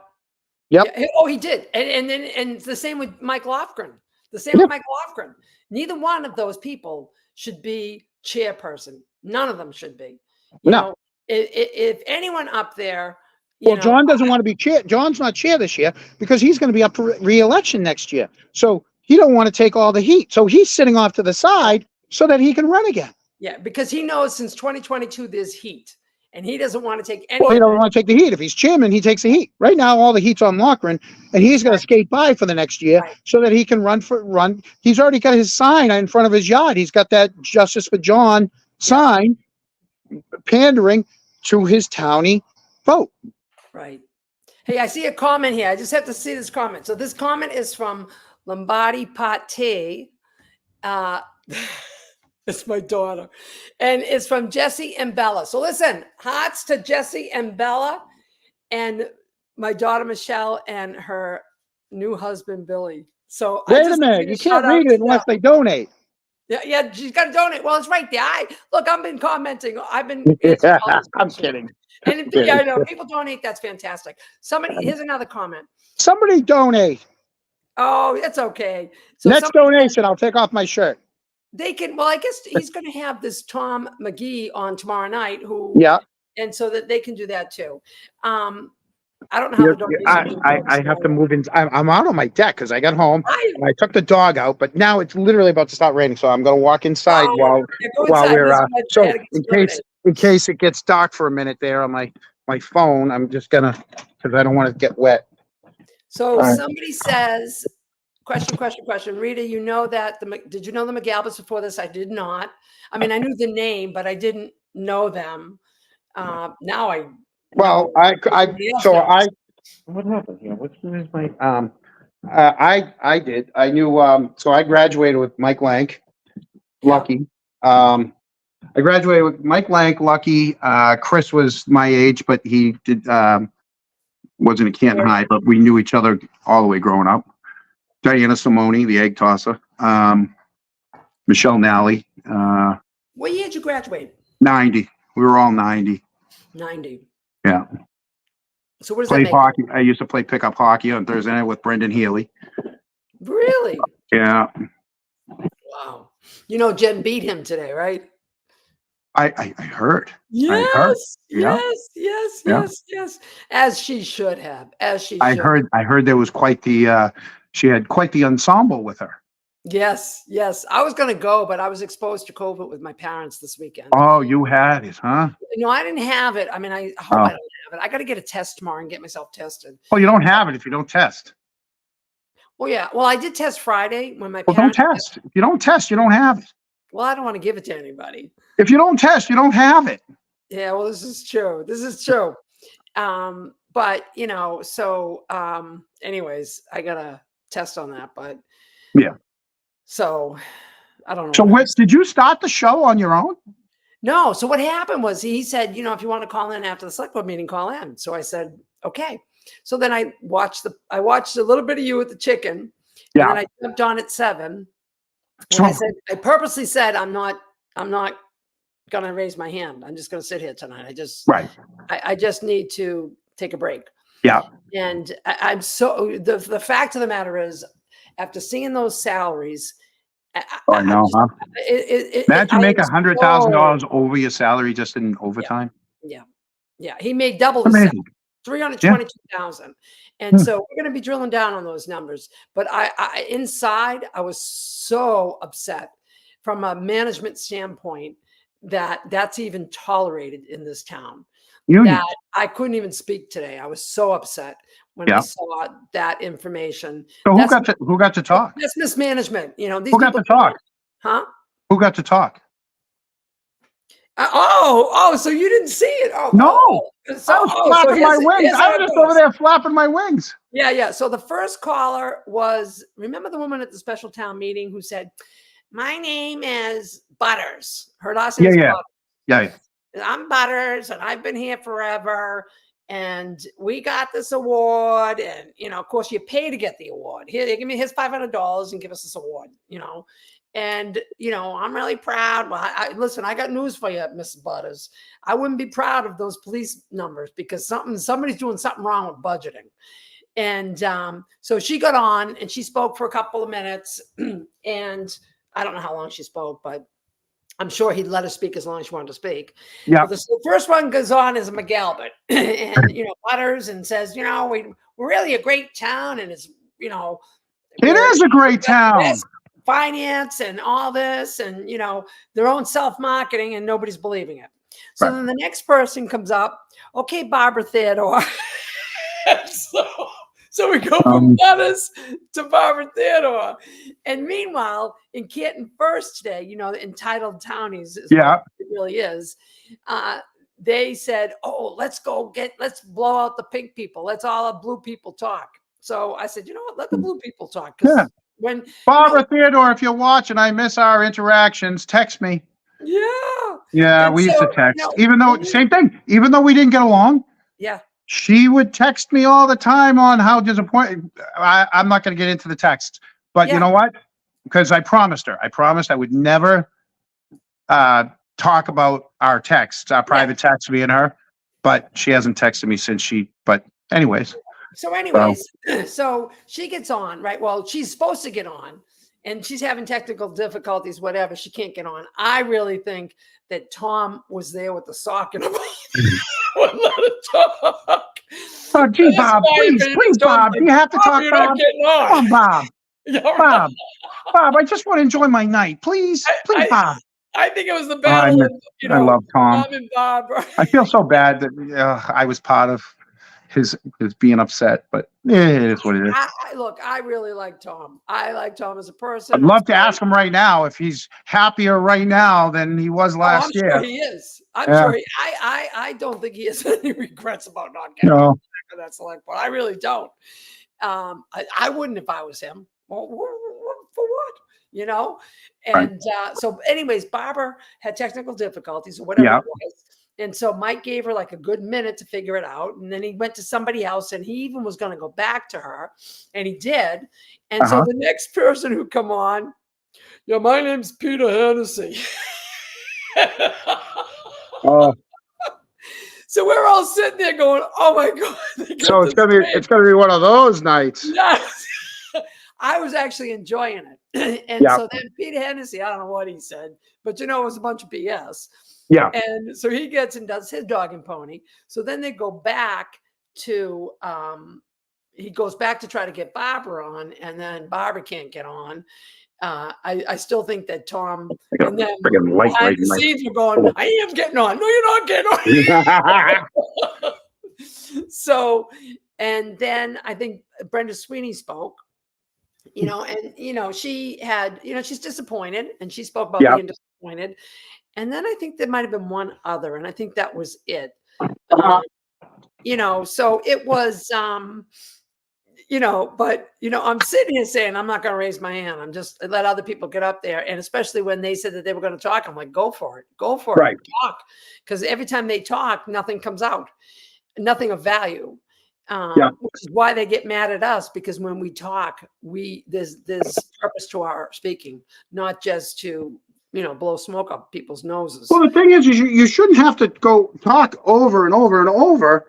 Yep. Yeah, oh, he did. And then it's the same with Mike Lofgren. The same Yep. with Mike Lofgren. Neither one of those people should be chairperson. None of them should be. You No. know, if anyone up there, Well, John doesn't want to be chair. John's not chair this year because he's going to be up for re-election next year. So he don't want to take all the heat. So he's sitting off to the side so that he can run again. yeah, because he knows since 2022 there's heat, and he doesn't want to take any. Well, he of don't it. want to take the heat. If he's chairman, he takes the heat. Right now, all the heat's on Loughran, and he's going to skate by for the next year so that he can run. He's already got his sign in front of his yard. He's got that Justice for John sign pandering to his townie vote. Right. Hey, I see a comment here. I just have to see this comment. So this comment is from Lombardi Pate. It's my daughter. And it's from Jesse and Bella. So listen, hearts to Jesse and Bella and my daughter Michelle and her new husband Billy. So Wait a minute. You can't read it unless they donate. Yeah, she's got to donate. Well, it's right there. I've been commenting. I've been Yeah, I'm kidding. And yeah, I know people donate. That's fantastic. Here's another comment. Somebody donate. Oh, that's okay. So Next donation, I'll take off my shirt. they can. Well, I guess he's going to have this Tom McGee on tomorrow night. And so that they can do that too. I don't know how the donation I have to move in. I'm out on my deck because I got home and I took the dog out, but now it's literally about to start raining, so I'm going to walk inside while we're so in case it gets dark for a minute there on my phone. I'm just gonna because I don't want to get wet. So somebody says, question. Rita, you know that did you know the McGalbus before this? I did not. I mean, I knew the name, but I didn't know them. Now I. Well, what happened here? What's my I did. I knew so I graduated with Mike Lank, Lucky. I graduated with Mike Lank, Lucky. Chris was my age, but he did wasn't at Canton High, but we knew each other all the way growing up. Diana Simone, the egg tosser. Michelle Nally. What year did you graduate? 90. We were all 90. 90. Yeah. So what does Played that make? hockey. I used to play pickup hockey on Thursday night with Brendan Healy. Really? Yeah. Wow. You know, Jen beat him today, right? I heard. Yes. I heard. Yeah. Yes. As she should have. I heard there was quite the she had quite the ensemble with her. Yes, yes. I was going to go, but I was exposed to COVID with my parents this weekend. Oh, you had it, huh? No, I didn't have it. I mean, I hope I don't have it. I got to get a test tomorrow and get myself tested. Well, you don't have it if you don't test. Well, yeah. Well, I did test Friday when my Well, don't parents. test. If you don't test, you don't have it. Well, I don't want to give it to anybody. If you don't test, you don't have it. Yeah, well, this is true. This is true. But you know, so anyways, I got a test on that, but Yeah. so I don't know. So what, did you start the show on your own? No. So what happened was he said, you know, if you want to call in after the select board meeting, call in. So I said, okay. So then I watched a little bit of you with the chicken. Yeah. And then I jumped on at 7. So- And I purposely said, I'm not going to raise my hand. I'm just going to sit here tonight. I just need to take a break. Yeah. And I'm so, the fact of the matter is, after seeing those salaries, I know, huh? Imagine make $100,000 so- over your salary just in overtime. Yeah. He made double his Amazing. salary, 322,000. And so we're going to be drilling down on those numbers. But I inside, I was so upset from a management standpoint that that's even tolerated in this town. That I couldn't even speak today. I was so upset when I saw that information. So who got to talk? That's mismanagement. You know, these Who got to talk? Huh? Who got to talk? So you didn't see it? Oh, No. So, I was flapping my wings. I was just over there flapping my wings. Yeah. So the first caller was, remember the woman at the special town meeting who said, my name is Butters. Her last name is Butters. Yeah. I'm Butters and I've been here forever. And we got this award. And, you know, of course, you pay to get the award. Here, they give me his $500 and give us this award, you know. And, you know, I'm really proud. Well, listen, I got news for you, Mrs. Butters. I wouldn't be proud of those police numbers because somebody's doing something wrong with budgeting. And so she got on and she spoke for a couple of minutes. And I don't know how long she spoke, but I'm sure he'd let her speak as long as she wanted to speak. Yeah. The first one goes on is McGalbert and, you know, Butters and says, you know, we're really a great town. And it's, you know, It is a great town. Finance and all this and, you know, their own self-marketing and nobody's believing it. So then the next person comes up. Okay, Barbara Theodore. So we go from Butters to Barbara Theodore. And meanwhile, in Canton First today, you know, the entitled townies, it really is. They said, oh, let's blow out the pink people. Let's all the blue people talk. So I said, you know what? Let the blue people talk. Yeah. When Barbara Theodore, if you're watching, I miss our interactions. Text me. Yeah. Yeah, And we used so, to text. you know, Even though, same thing. Even though we didn't get along. Yeah. She would text me all the time on how disappointed. I'm not going to get into the text, but you know what? Because I promised her. I promised I would never talk about our texts, our private texts, me and her. But she hasn't texted me since but anyways. So anyways, so she gets on, right? Well, she's supposed to get on and she's having technical difficulties, whatever. She can't get on. I really think that Tom was there with the sock in her mouth. Wouldn't let her talk. Oh, gee, Bob, please, Bob. You have to talk, you're Bob. not getting on. Come on, Bob. Bob, I just want to enjoy my night. Please, Bob. I think it was the battle of, you know, I love Tom. and Bob. I feel so bad that I was part of his being upset, but it is what it is. Look, I really like Tom. I like Tom as a person. I'd love to ask him right now if he's happier right now than he was last year. I'm sure he is. I'm sure. I don't think he has any regrets about not getting back to that select board. I really don't. I wouldn't if I was him. Well, for what? You know? And so anyways, Barbara had technical difficulties or whatever it was. And so Mike gave her like a good minute to figure it out. And then he went to somebody else and he even was going to go back to her and he did. And so the next person who come on, my name's Peter Hennessy. So we're all sitting there going, oh my God. So it's gonna be one of those nights. Yes. I was actually enjoying it. And so then Peter Hennessy, I don't know what he said, but it was a bunch of BS. Yeah. And so he gets and does his dog and pony. So then they go back to he goes back to try to get Barbara on, and then Barbara can't get on. I still think that Tom, and then behind the scenes we're going, I am getting on. No, you're not getting on. So, and then I think Brenda Sweeney spoke, you know, and, you know, she had, you know, she's disappointed, and she spoke about being disappointed. And then I think there might've been one other, and I think that was it. You know, so it was, you know, but, you know, I'm sitting here saying, I'm not going to raise my hand. I'm just let other people get up there. And especially when they said that they were going to talk, I'm like, go for it, talk. Because every time they talk, nothing comes out, nothing of value. Which is why they get mad at us, because when we talk, there's purpose to our speaking, not just to, you know, blow smoke up people's noses. Well, the thing is you shouldn't have to go talk over and over and over.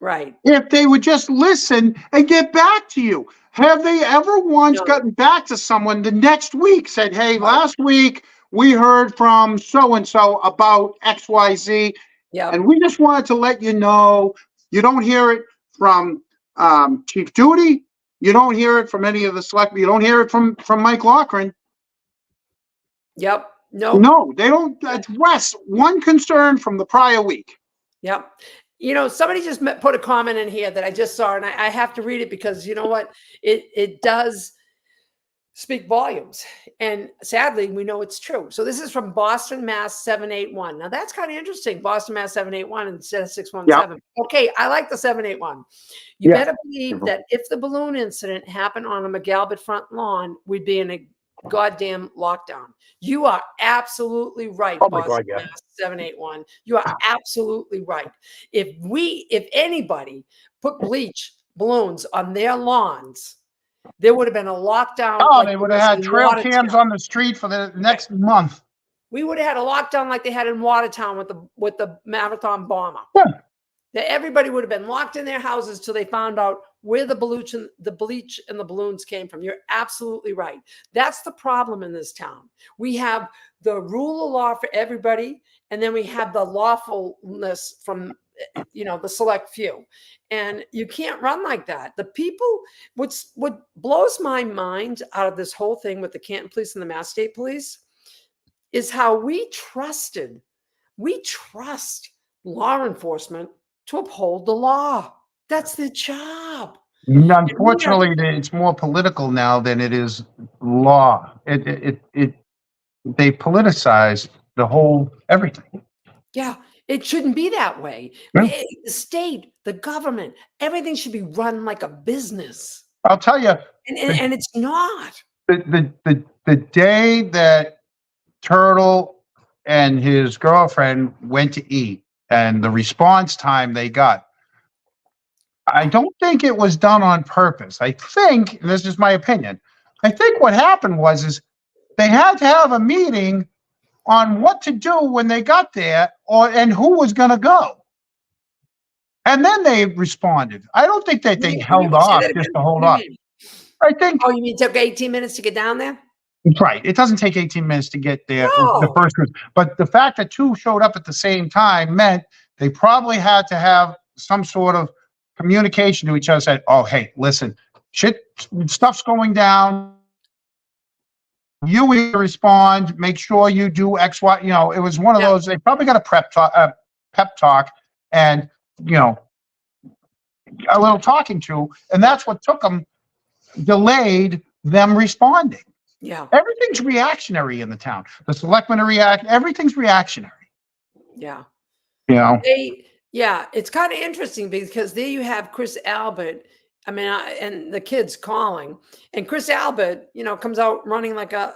Right. If they would just listen and get back to you. Have they ever once gotten back to someone the next week, said, hey, last week we heard from so-and-so about XYZ, and we just wanted to let you know, you don't hear it from Chief Duty, you don't hear it from any of the select, you don't hear it from Mike Loughran. Yep. No, they don't address one concern from the prior week. Yep. You know, somebody just put a comment in here that I just saw, and I have to read it because, you know what, it does speak volumes, and sadly we know it's true. So this is from Boston, Mass 781. Now that's kind of interesting. Boston, Mass 781 instead of 617. Okay, I like the 781. You better believe that if the balloon incident happened on a McGalbert front lawn, we'd be in a goddamn lockdown. You are absolutely right. Oh my God, yeah. 781. You are absolutely right. If anybody put bleach balloons on their lawns, there would have been a lockdown. Oh, they would have had trail cams on the street for the next month. We would have had a lockdown like they had in Watertown with the marathon bomber. That everybody would have been locked in their houses till they found out where the bleach and the balloons came from. You're absolutely right. That's the problem in this town. We have the rule of law for everybody, and then we have the lawfulness from, you know, the select few. And you can't run like that. The people, what blows my mind out of this whole thing with the Canton Police and the Mass State Police is how we trust law enforcement to uphold the law. That's their job. Unfortunately, it's more political now than it is law. They politicize the whole everything. Yeah, it shouldn't be that way. The state, the government, everything should be run like a business. I'll tell you, and it's not. The day that Turtle and his girlfriend went to eat, and the response time they got, I don't think it was done on purpose. I think, and this is my opinion, I think what happened is they had to have a meeting on what to do when they got there, and who was going to go. And then they responded. I don't think that they held off just to hold off. I think. Oh, you mean it took 18 minutes to get down there? Right. It doesn't take 18 minutes to get there. The first group. But the fact that two showed up at the same time meant they probably had to have some sort of communication to each other. Said, oh, hey, listen, stuff's going down. You will respond. Make sure you do X, Y. You know, it was one of those. They probably got a pep talk, and you know, a little talking to, and that's what took them, delayed them responding. Yeah, everything's reactionary in the town. The selectmen react. Everything's reactionary. Yeah, you know. Yeah, it's kind of interesting because there you have Chris Albert. I mean, and the kids calling, and Chris Albert, you know, comes out running like a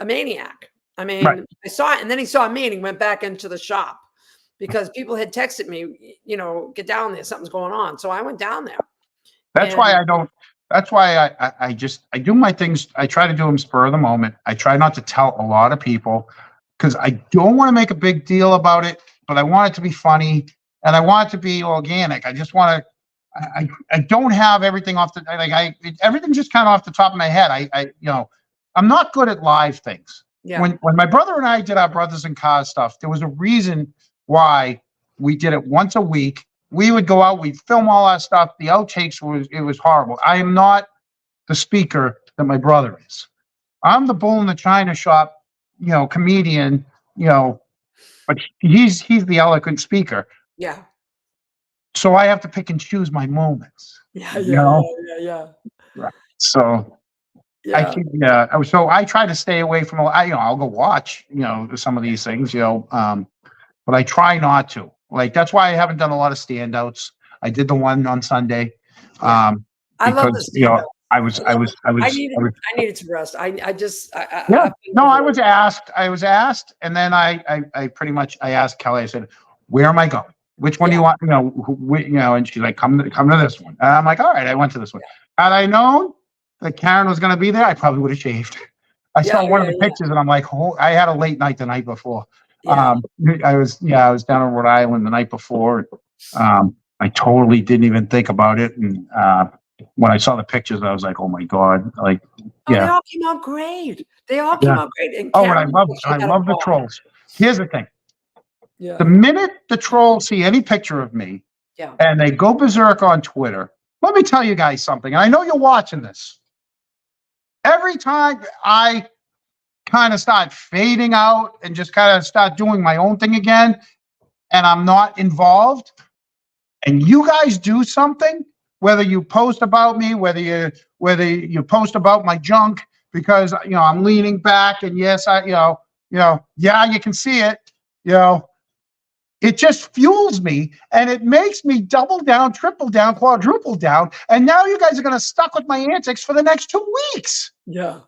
maniac. I mean, I saw it, and then he saw me, and he went back into the shop because people had texted me, you know, get down there, something's going on. So I went down there. That's why I don't. That's why I do my things. I try to do them spur of the moment. I try not to tell a lot of people because I don't want to make a big deal about it, but I want it to be funny and I want it to be organic. I just want to. I don't have everything off the everything's just kind of off the top of my head. I'm not good at live things. Yeah. When my brother and I did our Brothers in Cars stuff, there was a reason why we did it once a week we would go out, we'd film all our stuff. The outtakes it was horrible. I am not the speaker that my brother is. I'm the bull in the china shop, comedian, but he's the eloquent speaker. Yeah. So I have to pick and choose my moments. Yeah. Right. So Yeah. So I try to stay away from, I'll go watch, some of these things, but I try not to. Like, that's why I haven't done a lot of standouts. I did the one on Sunday. I love the Because, standout. I needed to rest. I was asked, and then I pretty much, I asked Kelly, I said, where am I going? Which one do you want? And she's like, come to this one. And I'm like, all right, I went to this one. Had I known that Karen was going to be there, I probably would have shaved. I saw one of the pictures and I'm like, I had a late night the night before. I was down in Rhode Island the night before. I totally didn't even think about it. And, when I saw the pictures, I was like, oh my God. Like, They all came out great. They all came out great. And and I Karen, love the trolls. Here's the thing. Yeah. The minute the trolls see any picture of me and they go berserk on Twitter, let me tell you guys something. And I know you're watching this. Every time I kind of start fading out and just kind of start doing my own thing again, and I'm not involved, and you guys do something, whether you post about me, whether you post about my junk, because I'm leaning back, and yes, you can see it, it just fuels me, and it makes me double down, triple down, quadruple down, and now you guys are gonna stuck with my antics for the next 2 weeks. Yeah.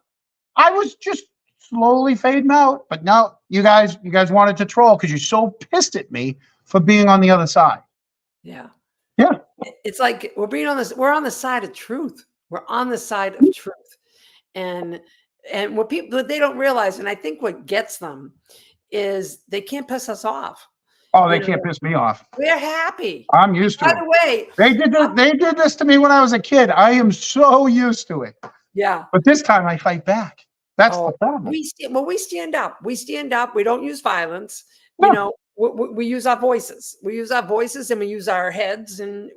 I was just slowly fading out, but now you guys wanted to troll because you're so pissed at me for being on the other side. Yeah. Yeah. It's like we're on the side of truth. We're on the side of truth. And what they don't realize, and I think what gets them is they can't piss us off. Oh, they can't piss me off. We're happy. I'm used to it. By the way, they did this to me when I was a kid. I am so used to it. Yeah. But this time I fight back. That's the problem. We stand up. We stand up. We don't use violence. No. We use our voices. We use our voices and we use our heads, and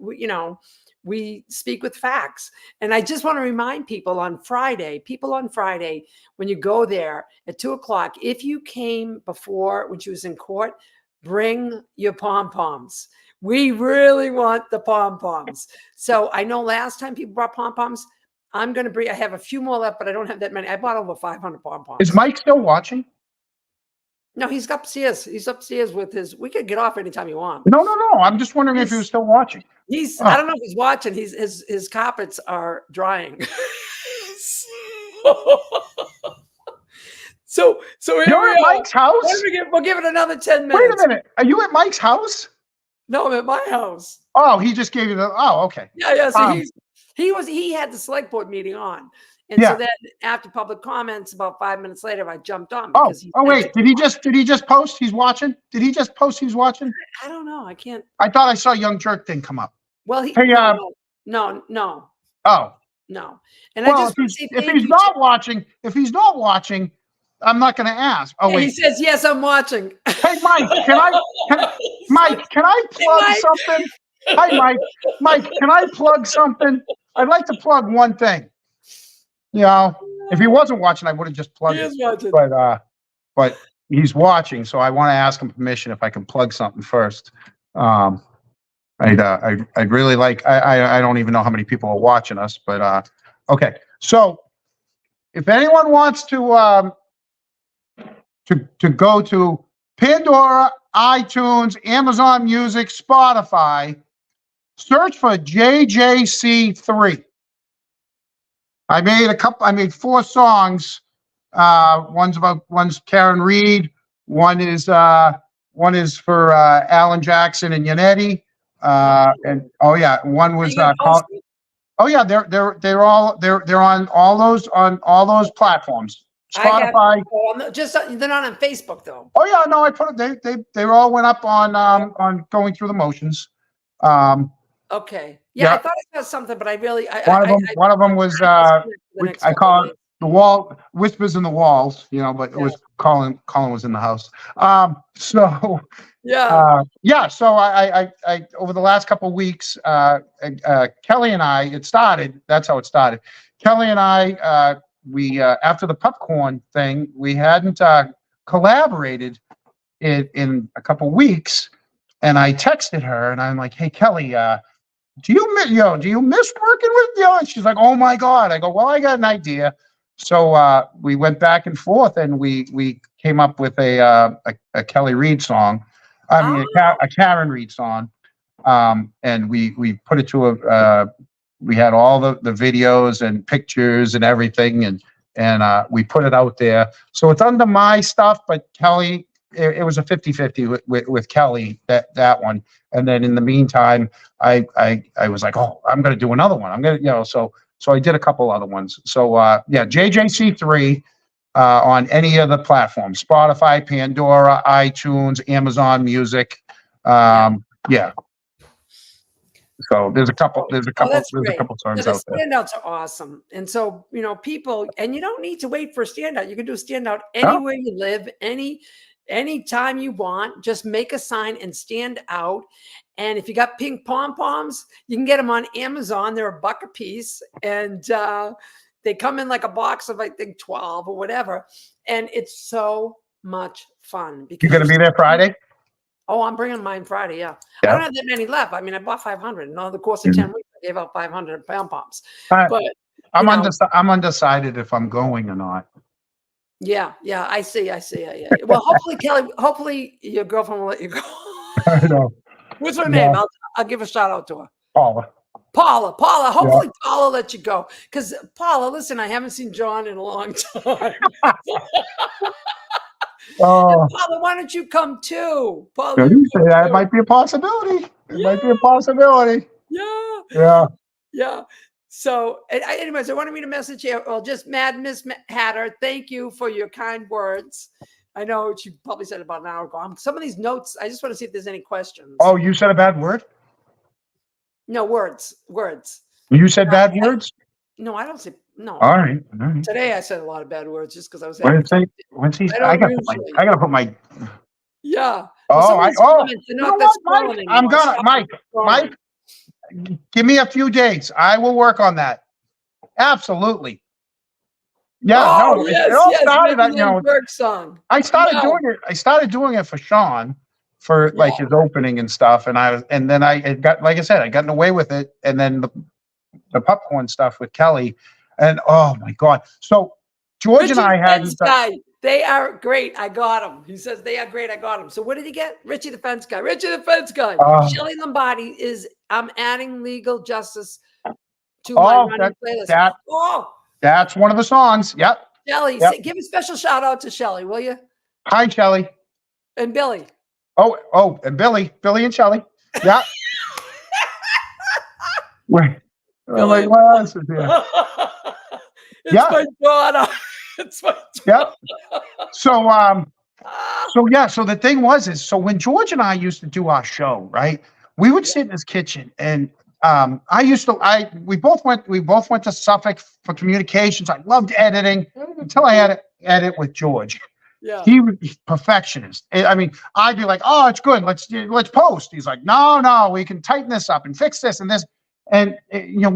we speak with facts. And I just want to remind people on Friday, when you go there at 2:00, if you came before when she was in court, bring your pom-poms. We really want the pom-poms. So I know last time people brought pom-poms. I'm going to bring, I have a few more left, but I don't have that many. I bought over 500 pom-poms. Is Mike still watching? No, he's upstairs. He's upstairs with his, we could get off anytime you want. No. I'm just wondering if he was still watching. I don't know if he's watching. His carpets are drying. So here You're we at are. Mike's house? We'll give it another 10 minutes. Wait a minute. Are you at Mike's house? No, I'm at my house. Oh, he just gave you okay. Yeah. So he had the select board meeting on. And so then after public comments, about 5 minutes later, I jumped on because wait, did he just post he's watching? Did he just post he's watching? I don't know. I can't. I thought I saw Young Jerk thing come up. Well, no. Oh. No. And well, I just if he's not watching, I'm not going to ask. Oh, wait. He says, yes, I'm watching. Hey, Mike, can I plug something? Hi, Mike. Mike, can I plug something? I'd like to plug one thing. If he wasn't watching, I would have just plugged it. But he's watching, so I want to ask him permission if I can plug something first. I'd really like. I don't even know how many people are watching us, but okay. So if anyone wants to go to Pandora, iTunes, Amazon Music, Spotify, search for JJC3. I made 4 songs. One's Karen Reed. One is for Alan Jackson and Yannetti. One was called. Oh yeah, they're on all those platforms. Spotify. They're not on Facebook though. Oh yeah, no, I put it. They all went up on going through the motions. Okay. Yeah, I thought I saw something, but I really one of them was I call it the wall whispers in the walls, but it was Colin was in the house. So Yeah. so I over the last couple of weeks, Kelly and I, that's how it started. Kelly and I, we after the popcorn thing, we hadn't collaborated in a couple of weeks, and I texted her and I'm like, hey Kelly, do you miss working with you? And she's like, oh my God. I go, well, I got an idea. So we went back and forth, and we came up with a Kelly Reed song. I mean, a Karen Reed song. And we put it to we had all the videos and pictures and everything, and we put it out there. So it's under my stuff, but Kelly, it was a 50-50 with Kelly, that one. And then in the meantime, I was like, oh, I'm going to do another one. I'm going to, so I did a couple other ones. So JJC3 on any of the platforms, Spotify, Pandora, iTunes, Amazon Music. So there's a couple songs The out there. standouts are awesome. And so, people, and you don't need to wait for a standout. You can do a standout anywhere you live, anytime you want. Just make a sign and stand out. And if you got pink pom-poms, you can get them on Amazon. They're $1 a piece. And they come in like a box of, I think, 12 or whatever. And it's so much fun. You're going to be there Friday? Oh, I'm bringing mine Friday. Yeah. I don't have that many left. I mean, I bought 500. And over the course of 10 weeks, I gave out 500 pom-poms. But I'm undecided if I'm going or not. Yeah. I see. Yeah. Well, hopefully your girlfriend will let you go. I know. What's her name? I'll give a shout out to her. Paula. Hopefully Paula let you go. Because Paula, listen, I haven't seen John in a long time. Oh, Paula, why don't you come too? Paula, that might be a possibility. Might be a possibility. Yeah. So, anyways, I want to read a message here. Well, just Mad Miss Hatter, thank you for your kind words. I know she probably said it about an hour ago. Some of these notes, I just want to see if there's any questions. Oh, you said a bad word? No, words. You said bad words? No, I don't say no. All right. Today I said a lot of bad words just because I was. I gotta put my. Yeah. Mike. Give me a few days. I will work on that. Absolutely. Yeah. It all started. Song. I started doing it. I started doing it for Sean for his opening and stuff, and then I got, like I said, I gotten away with it, and then the popcorn stuff with Kelly, and oh my God. So George and I had. They are great. I got them. He says they are great. I got them. So what did he get? Richie the Fence Guy. Shelley Lombardi is. I'm adding legal justice to my running playlist. That's one of the songs. Yep. Shelley, give a special shout out to Shelley, will you? Hi, Shelley. And Billy. Oh, and Billy and Shelley. Yeah. Wait. I'm like, what else is here? It's my daughter. It's my daughter. So the thing was when George and I used to do our show, right? We would sit in his kitchen, and we both went to Suffolk for communications. I loved editing until I had to edit with George. Yeah. He was perfectionist. I mean, I'd be like, oh, it's good. Let's post. He's like, no, we can tighten this up and fix this and this. And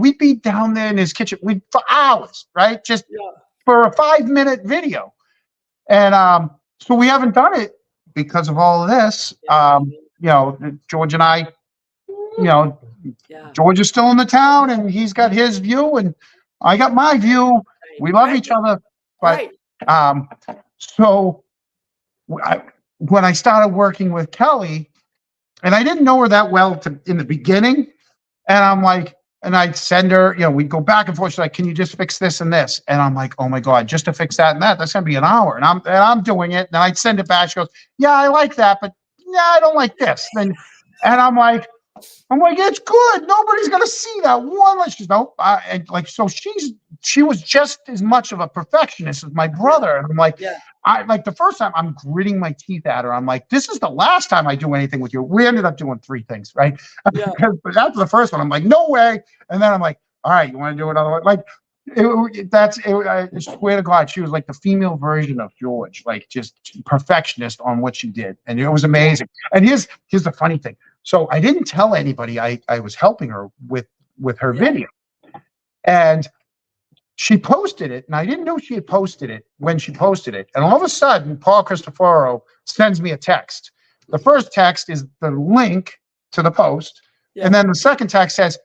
we'd be down there in his kitchen for hours, right? Just for a 5-minute video. And so we haven't done it because of all of this. George and I, George is still in the town, and he's got his view, and I got my view. We love each other, but so when I started working with Kelly, and I didn't know her that well in the beginning, and I'm like, and I'd send her, we'd go back and forth. She's like, can you just fix this and this? And I'm like, oh my God, just to fix that and that's gonna be an hour. And I'm doing it, and I'd send it back. She goes, yeah, I like that, but I don't like this. And I'm like, it's good. Nobody's gonna see that one. She's nope. So she was just as much of a perfectionist as my brother. And I'm like, the first time I'm gritting my teeth at her. I'm like, this is the last time I do anything with you. We ended up doing 3 things, right? But after the first one, I'm like, no way. And then I'm like, all right, you want to do another one? Like, I swear to God, she was like the female version of George, like just perfectionist on what she did. And it was amazing. And here's the funny thing. So I didn't tell anybody I was helping her with her video. And she posted it, and I didn't know she had posted it when she posted it. And all of a sudden, Paul Cristoforo sends me a text. The first text is the link to the post. And then the second text says,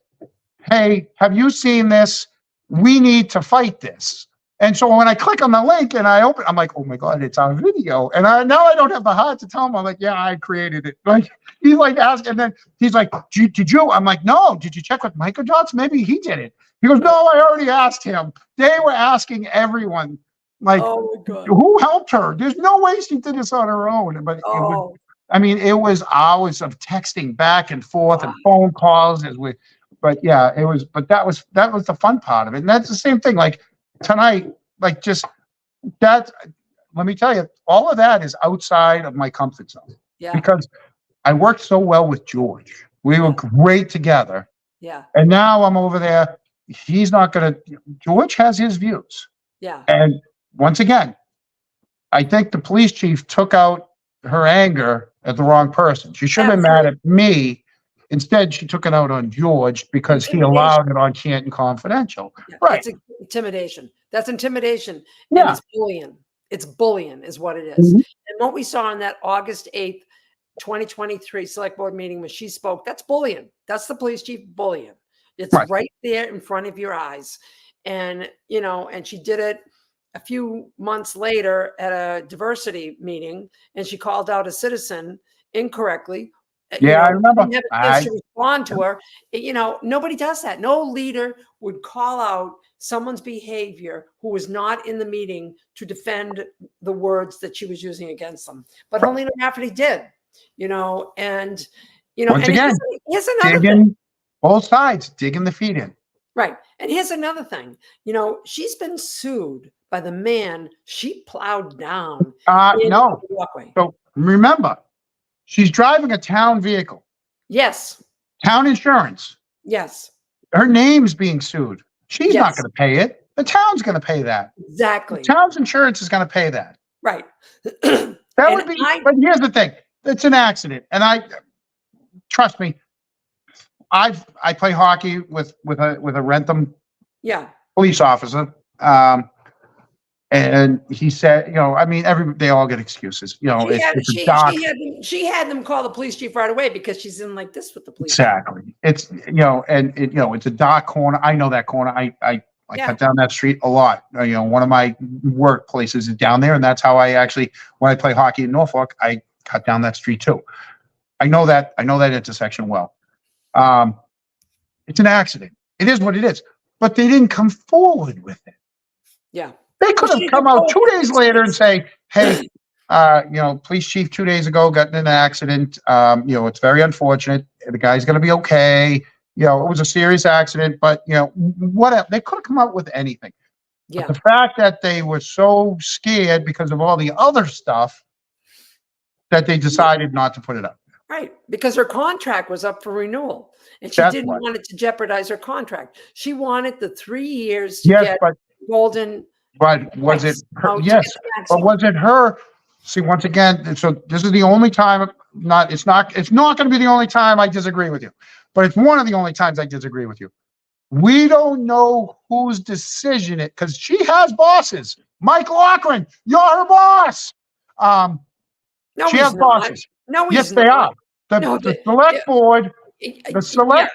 hey, have you seen this? We need to fight this. And so when I click on the link and I open, I'm like, oh my God, it's our video. And now I don't have the heart to tell him. I'm like, yeah, I created it. Like, he's like asking, and then he's like, did you? I'm like, no, did you check with Microdots? Maybe he did it. He goes, no, I already asked him. They were asking everyone, like, who helped her? There's no way she did this on her own. But it was hours of texting back and forth and phone calls but that was the fun part of it. And that's the same thing. Like tonight, like just that, let me tell you, all of that is outside of my comfort zone. Yeah. Because I worked so well with George. We were great together. Yeah. And now I'm over there. George has his views. Yeah. And once again, I think the police chief took out her anger at the wrong person. She should have been mad at me. Instead, she took it out on George because he allowed it on Canton Confidential. Yeah, Right. That's intimidation. That's intimidation. Yeah. And it's bullying. It's bullying is what it is. Mhm. And what we saw on that August 8th, 2023 select board meeting when she spoke, that's bullying. That's the police chief bullying. It's right there in front of your eyes. And, and she did it a few months later at a diversity meeting, and she called out a citizen incorrectly. Yeah, I remember. Didn't have a chance to respond to her. Nobody does that. No leader would call out someone's behavior who was not in the meeting to defend the words that she was using against them. But Helena Rafferty did, and once again, here's another thing. Both sides, digging the feet in. Right. And here's another thing. She's been sued by the man she plowed down. No. The walkway. So remember, she's driving a town vehicle. Yes. Town insurance. Yes. Her name's being sued. She's not going to pay it. The town's going to pay that. Exactly. The town's insurance is going to pay that. Right. But here's the thing. It's an accident. And trust me, I play hockey with a Rentham police officer. And he said, they all get excuses. She had them call the police chief right away because she's in like this with the police. Exactly. It's, it's a dark corner. I know that corner. I cut down that street a lot. One of my workplaces is down there. And that's how when I play hockey in Norfolk, I cut down that street too. I know that intersection well. It's an accident. It is what it is. But they didn't come forward with it. Yeah. They could have come out 2 days later and say, hey, police chief 2 days ago got in an accident. It's very unfortunate. The guy's going to be okay. It was a serious accident, but whatever. They could have come out with anything. Yeah. But the fact that they were so scared because of all the other stuff that they decided not to put it up. Right. Because her contract was up for renewal and she didn't want it to jeopardize her contract. She wanted the 3 years to get golden. But was it her? Yes. But was it her? See, once again, so this is the only time, it's not going to be the only time I disagree with you, but it's one of the only times I disagree with you. We don't know whose decision it, because she has bosses. Mike Loughran, you're her boss. No, she has bosses. No, yes, they are. The select board,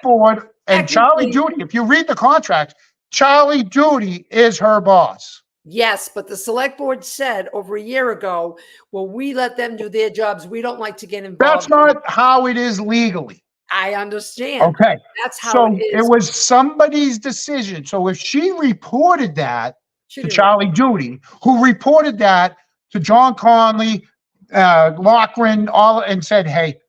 board, and Charlie Duty. If you read the contract, Charlie Duty is her boss. Yes, but the select board said over a year ago, well, we let them do their jobs. We don't like to get involved. That's not how it is legally. I understand. Okay. That's how it is. It was somebody's decision. So if she reported that to Charlie Duty, who reported that to John Conley, Loughran, and said, hey,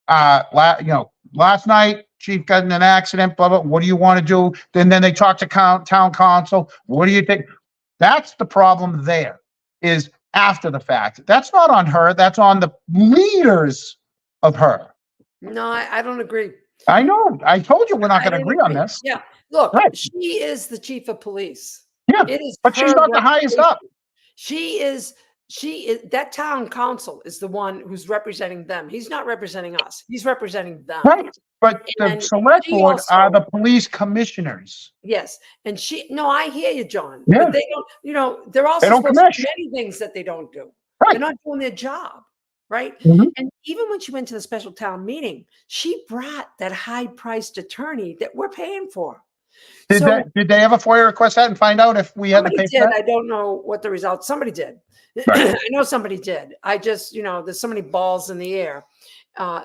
last night, chief got in an accident, blah, blah, what do you want to do? Then they talked to town council. What do you think? That's the problem there, is after the fact. That's not on her. That's on the leaders of her. No, I don't agree. I know. I told you we're not going to agree on this. Yeah. Look, she is the chief of police. Yeah, It is but she's her not the highest up. She is, that town council is the one who's representing them. He's not representing us. He's representing them. Right. But the And select she board are also- the police commissioners. Yes. And no, I hear you, John. Yeah. But they don't, they're also They don't supposed to do commish. many things that they don't do. Right. They're not doing their job. Right. Mhm. And even when she went to the special town meeting, she brought that high priced attorney that we're paying for. Did they ever FOIA request that and find out if we had to Somebody pay did. for that? I don't know what the results. Somebody did. Right. I know somebody did. I just, there's so many balls in the air.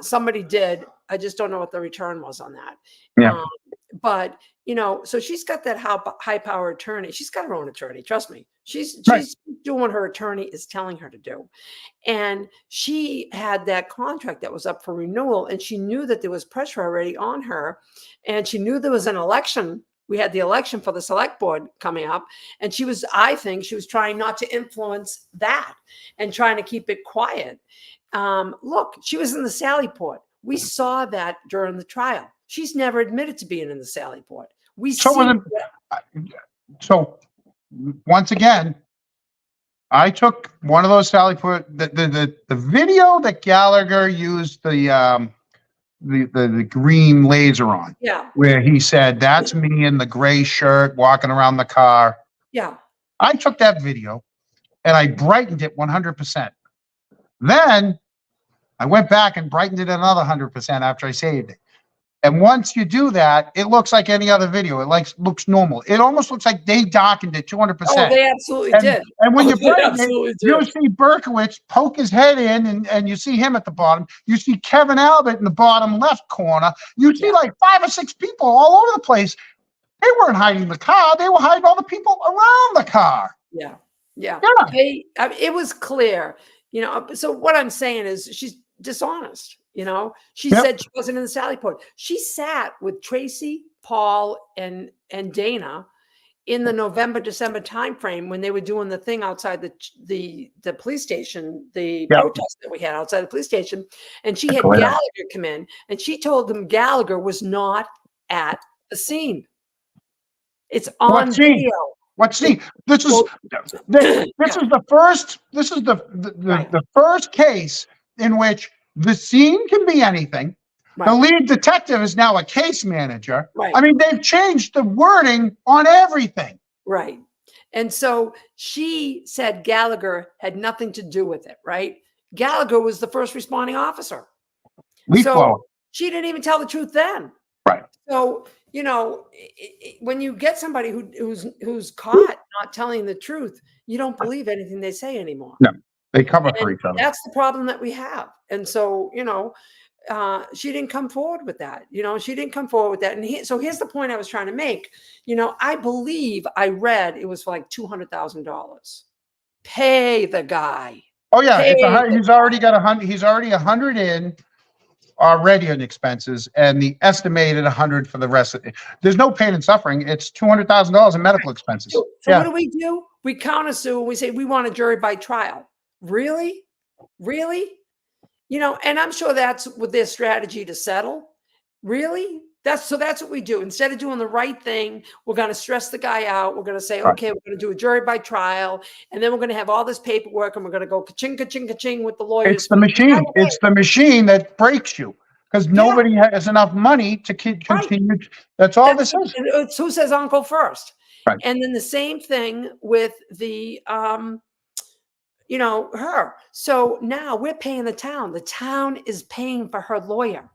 Somebody did. I just don't know what the return was on that. Yeah. But so she's got that high power attorney. She's got her own attorney. Trust me. She's Right. doing what her attorney is telling her to do. And she had that contract that was up for renewal, and she knew that there was pressure already on her, and she knew there was an election. We had the election for the select board coming up, and I think she was trying not to influence that and trying to keep it quiet. Look, she was in the Sally Port. We saw that during the trial. She's never admitted to being in the Sally Port. So once again, I took one of those Sally Port, the video that Gallagher used the green laser on. Yeah. Where he said, "That's me in the gray shirt walking around the car." Yeah. I took that video and I brightened it 100%. Then I went back and brightened it another 100% after I saved it. And once you do that, it looks like any other video. It looks normal. It almost looks like they darkened it 200%. Oh, they absolutely did. And when you They brighten absolutely it, did. you see Berkowitz poke his head in, and you see him at the bottom. You see Kevin Albert in the bottom left corner. You see like 5 or 6 people all over the place. They weren't hiding the car. They were hiding all the people around the car. Yeah. Yeah. Yeah. It was clear, so what I'm saying is she's dishonest. She Yep. said she wasn't in the Sally Port. She sat with Tracy, Paul, and Dana in the November-December timeframe when they were doing the thing outside the police station, the Yep. protest that we had outside the police station. And she had Correct. Gallagher come in, and she told them Gallagher was not at the scene. It's on What scene? video. What scene? This is the first. This is the first case in which the scene can be anything. The Right. lead detective is now a case manager. Right. I mean, they've changed the wording on everything. Right. And so she said Gallagher had nothing to do with it, right? Gallagher was the first responding officer. Leaf blower. So she didn't even tell the truth then. Right. So, when you get somebody who's caught not telling the truth, you don't believe anything they say anymore. No, they cover for And each other. that's the problem that we have. And so, she didn't come forward with that. She didn't come forward with that. And so here's the point I was trying to make. I believe I read it was for like $200,000. Pay the guy. Oh yeah, Pay he's already got 100. He's already 100 in already on expenses, and the estimated 100 for the rest of it. There's no pain and suffering. It's $200,000 in medical expenses. So Yeah. what do? We countersue and we say we want a jury by trial. Really? And I'm sure that's with their strategy to settle. Really? That's what we do. Instead of doing the right thing, we're going to stress the guy out. We're going to say, Right. okay, we're going to do a jury by trial. And then we're going to have all this paperwork and we're going to go ka-ching, ka-ching, ka-ching with the lawyers. It's the machine. It's the machine that breaks you because nobody has enough money to continue. That's all this is. It's who says uncle first. Right. And then the same thing with the, her. So now we're paying the town. The town is paying for her lawyer.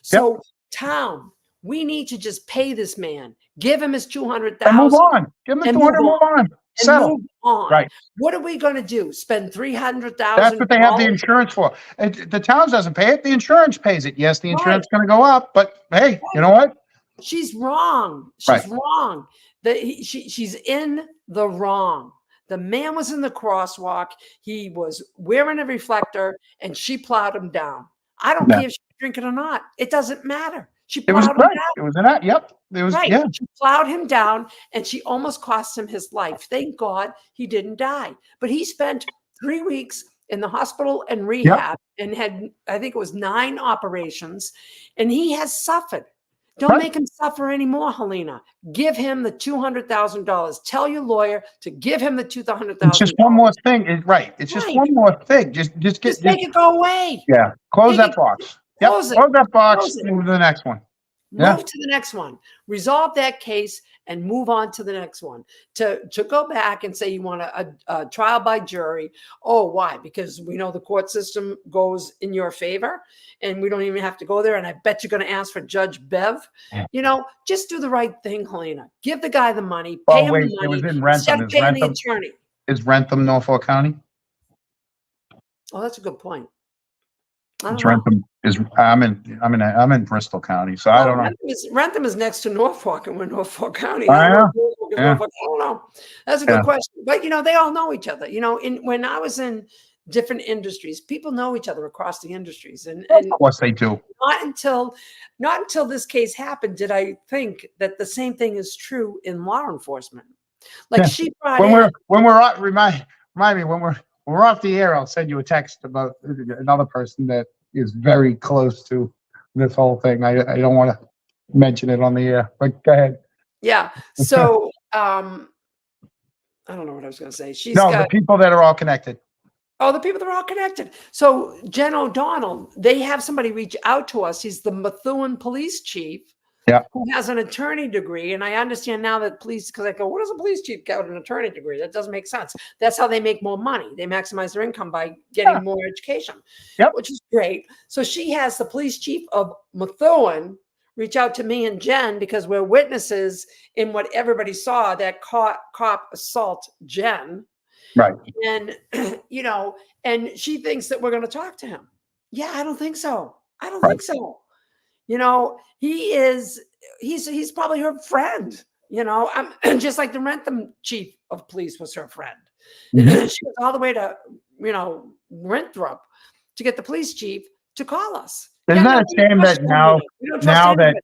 So town, we need to just pay this man. Give him his $200,000. And move on. Give him the 200. Move on. Settle. Move on. Right. What are we going to do? Spend $300,000? That's what they have the insurance for. The town doesn't pay it. The insurance pays it. Yes, the insurance is going to go up, but hey, you know what? She's wrong. She's wrong. She's in the wrong. The man was in the crosswalk. He was wearing a reflector and she plowed him down. I don't care if she's drinking or not. It doesn't matter. She plowed him down. It was an act. Yep. It was right. Yeah. She plowed him down and she almost cost him his life. Thank God he didn't die. But he spent 3 weeks in the hospital and rehab and had, I think it was 9 operations, and he has suffered. Don't Right. make him suffer anymore, Helena. Give him the $200,000. Tell your lawyer to give him the $200,000. It's just one more thing. Right. It's just Right. one more thing. Just Just make it go away. yeah. Close Make that it- box. Yep. close it. Close that box. Close it. Move to the next one. Yeah. Move to the next one. Resolve that case and move on to the next one. To go back and say you want a trial by jury. Oh, why? Because we know the court system goes in your favor and we don't even have to go there. And I bet you're going to ask for Judge Bev. Yeah. You know, just do the right thing, Helena. Give the guy the money. Oh, Pay him wait, the it money was in instead Rentham. of Is paying the Rentham, attorney. is Rentham Norfolk County? Oh, that's a good point. I don't It's know. Rentham is, I'm in Bristol County, so I don't know. Rentham is next to Norfolk, and we're Norfolk County. I I don't know know. if Norfolk is Yeah. Norfolk. I don't know. That's a good Yeah. question. But you know, they all know each other. You know, when I was in different industries, people know each other across the industries, and Of course they do. not until this case happened did I think that the same thing is true in law enforcement. Like Yeah. she brought When in. we're off, remind me when we're off the air, I'll send you a text about another person that is very close to this whole thing. I don't want to mention it on the air, but go ahead. Yeah. So I don't know what I was going to say. She's No, got. the people that are all connected. Oh, the people that are all connected. So Jen O'Donnell, they have somebody reach out to us. He's the Methuen police chief, Yeah. who has an attorney degree. And I understand now that police, because I go, what does a police chief get an attorney degree? That doesn't make sense. That's how they make more money. They maximize their income by getting more education, Yep. which is great. So she has the police chief of Methuen reach out to me and Jen because we're witnesses in what everybody saw, that cop assault Jen. Right. And, you know, and she thinks that we're going to talk to him. Yeah, I don't think so. I don't Right. think so. You know, he's probably her friend, you know, just like the Rentham chief of police was her friend. Mhm. She was all the way to, you know, Winthrop to get the police chief to call us. Isn't Yeah, that no, a we don't shame trust that now, anybody. We don't trust now that anybody.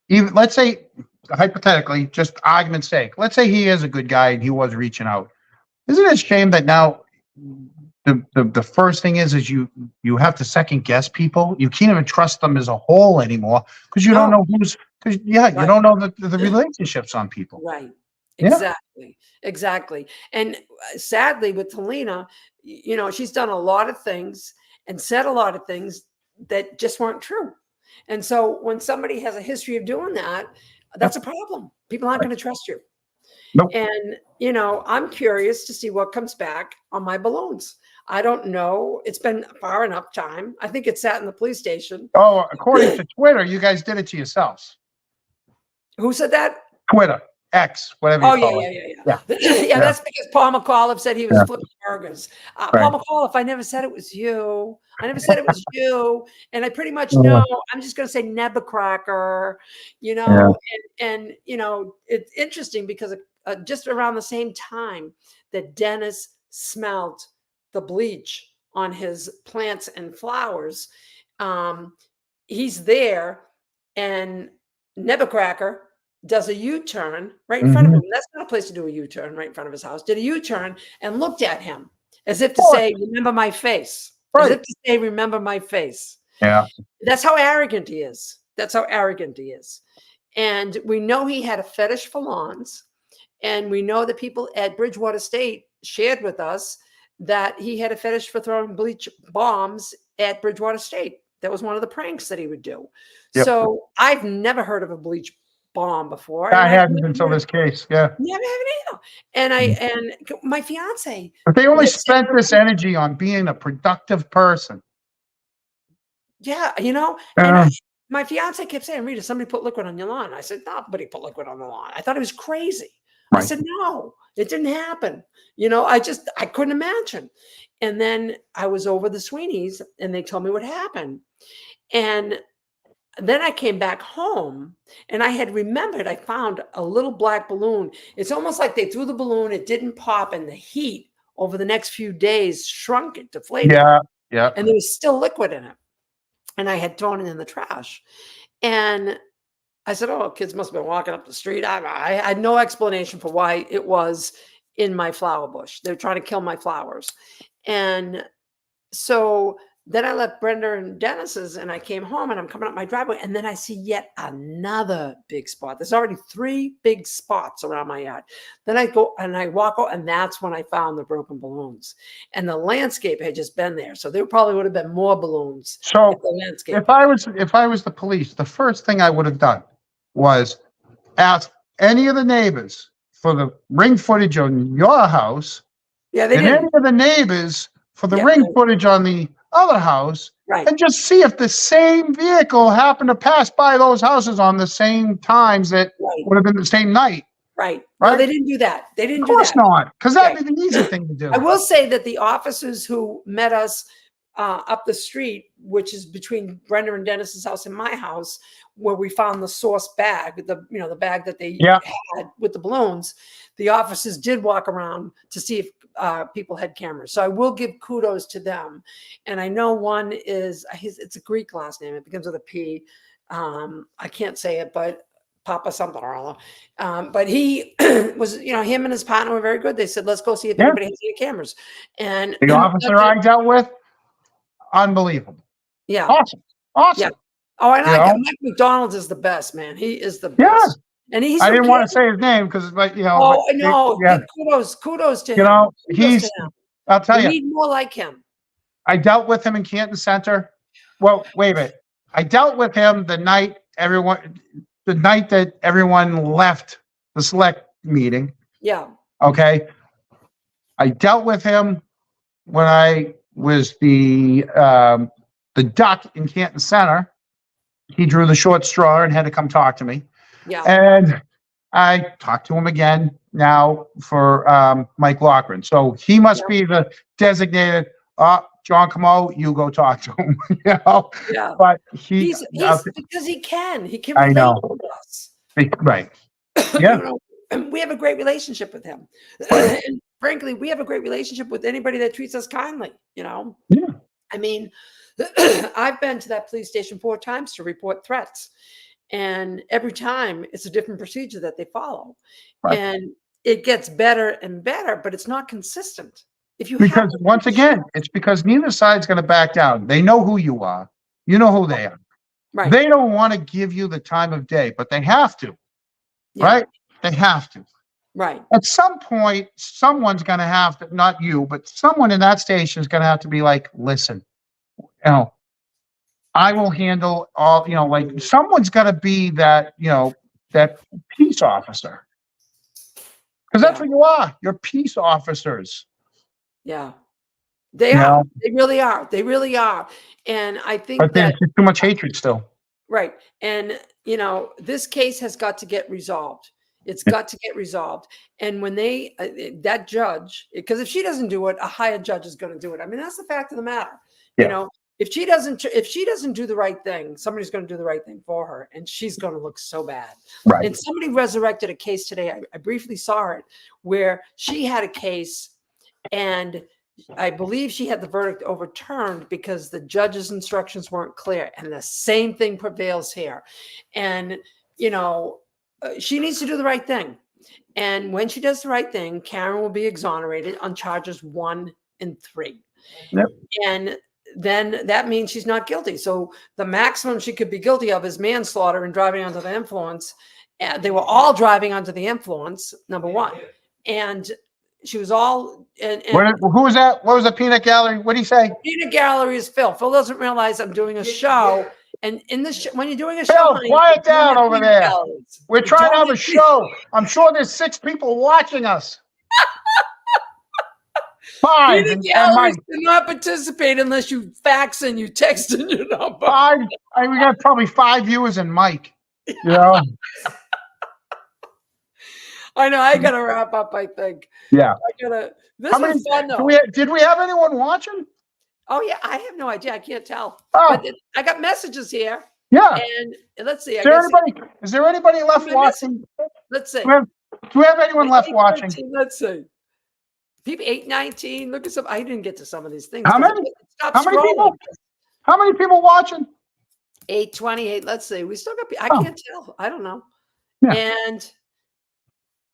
even, let's say, hypothetically, just argument's sake, let's say he is a good guy and he was reaching out. Isn't it a shame that now the first thing is you have to second guess people? You can't even trust them as a whole anymore because you don't know you Right. don't know the relationships on people. Right. Yeah. Exactly. And sadly with Helena, you know, she's done a lot of things and said a lot of things that just weren't true. And so when somebody has a history of doing that, that's a problem. People aren't going to trust you. Nope. And, you know, I'm curious to see what comes back on my balloons. I don't know. It's been far enough time. I think it sat in the police station. Oh, according to Twitter, you guys did it to yourselves. Who said that? Twitter, X, whatever you Oh, call yeah. it. Yeah, that's because Paul McAuliffe said he was Yeah. flipping burgers. Right. Paul McAuliffe, I never said it was you. I never said it was you. And I pretty much know, I'm just going to say Nebuchadnezzar, you know, and, you know, it's interesting because just around the same time that Dennis smelled the bleach on his plants and flowers, he's there and Nebuchadnezzar does a U-turn right in front of him. That's not a place to do a U-turn right in front of his house. Did a U-turn and looked at him as if to say, remember my face. As if to say, remember my face. Yeah. That's how arrogant he is. That's how arrogant he is. And we know he had a fetish for lawns. And we know that people at Bridgewater State shared with us that he had a fetish for throwing bleach bombs at Bridgewater State. That was one of the pranks that he would do. Yep. So I've never heard of a bleach bomb before. I and I've hadn't never until heard- this case. Yeah. Never have either. And my fiance. But they only lives in- spent this energy on being a productive person. Yeah, you know, my fiance kept saying, Rita, somebody put liquid on your lawn. I said, nobody put liquid on the lawn. I thought it was crazy. I Right. said, no, it didn't happen. You know, I couldn't imagine. And then I was over the Sweeney's and they told me what happened. And then I came back home and I had remembered I found a little black balloon. It's almost like they threw the balloon, it didn't pop, and the heat over the next few days shrunk it, deflated it. Yeah. And there was still liquid in it. And I had thrown it in the trash. And I said, oh, kids must have been walking up the street. I had no explanation for why it was in my flower bush. They're trying to kill my flowers. And so Then I left Brenda and Dennis's and I came home and I'm coming up my driveway and then I see yet another big spot. There's already 3 big spots around my yard. Then I go and I walk out and that's when I found the broken balloons. And the landscape had just been there. So there probably would have been more balloons. So if the landscape if I was the police, the first thing I would have done was ask any of the neighbors for the ring footage on your house yeah, they and any didn't. of the neighbors for the Yeah, ring right. footage on the other house, Right. and just see if the same vehicle happened to pass by those houses on the same times that Right. would have been the same night. Right. No, Right? they didn't do that. They didn't Of do course that. not, because that'd Right. be the easy thing to do. I will say that the officers who met us up the street, which is between Brenda and Dennis's house and my house, where we found the source bag, the bag that they Yeah. had with the balloons, the officers did walk around to see if people had cameras. So I will give kudos to them. And I know one is it's a Greek last name. It begins with a P. I can't say it, but Papa something or other. But he was, him and his partner were very good. They said, let's go see if Yeah. anybody has any cameras. And The officer I dealt with, unbelievable. yeah. Awesome. Awesome. Yeah. Oh, and You know? Mike McDonald is the best, man. He is the Yeah. best. And he's I from didn't want to Canton. say his name because, like, Oh, I know. yeah, Give kudos to him. you know, Kudos to him. I'll tell We you, need more like him. I dealt with him in Canton Center. Well, wait a minute. I dealt with him the night that everyone left the select meeting. Yeah. Okay. I dealt with him when I was the duck in Canton Center. He drew the short straw and had to come talk to me. Yeah. And I talked to him again now for Mike Loughran. So he must be the designated, John Comeau, you go talk to him. Yeah. But He's because he can. He can I relate know. with us. Right. Yeah. We have a great relationship with him. And frankly, we have a great relationship with anybody that treats us kindly, Yeah. I mean, I've been to that police station 4 times to report threats. And every time it's a different procedure that they follow. Right. And it gets better and better, but it's not consistent. Because once again, it's because neither side's going to back down. They know who you are. You know who they are. Right. They don't want to give you the time of day, but they have to. Yeah. Right? They have to. Right. At some point, someone's going to have to, not you, but someone in that station is going to have to be like, listen, I will handle all, like someone's got to be that, that peace officer. Because that's what you are. You're peace officers. Yeah. They are. They really are. They really are. And I think but there's too much hatred still. Right. And, this case has got to get resolved. It's got to get resolved. And when that judge, because if she doesn't do it, a higher judge is going to do it. I mean, that's the fact of the matter. Yeah. If she doesn't do the right thing, somebody's going to do the right thing for her, and she's going to look so bad. Right. And somebody resurrected a case today. I briefly saw it where she had a case, and I believe she had the verdict overturned because the judge's instructions weren't clear. And the same thing prevails here. And, she needs to do the right thing. And when she does the right thing, Karen will be exonerated on charges 1 and 3. Yep. And then that means she's not guilty. So the maximum she could be guilty of is manslaughter and driving under the influence. They were all driving under the influence, number 1. And she was all. Who was that? What was the peanut gallery? What did he say? Peanut gallery is Phil. Phil doesn't realize I'm doing a show. And in this, when you're doing a show, Phil, honey, quiet you're doing down over peanut there. galleries. We're You trying to don't have a need- show. I'm sure there's 6 people watching us. 5 Peanut and galleries Mike. do not participate unless you fax and you text in your number. 5. We got probably 5 viewers and Mike. I know. I gotta wrap up. I think. Yeah. This was fun though. Did we have anyone watching? Oh yeah, I have no idea. I can't tell. Oh. But I got messages here. Yeah. And let's see. Is there anybody left watching? Let's see. Do we have anyone left watching? 8:13, let's see. People 8:19. Look at some. I didn't get to some of these things. How many? Stop How many scrolling. people? How many people watching? 8:28. Let's see. We still got. I can't tell. I don't know. Yeah. And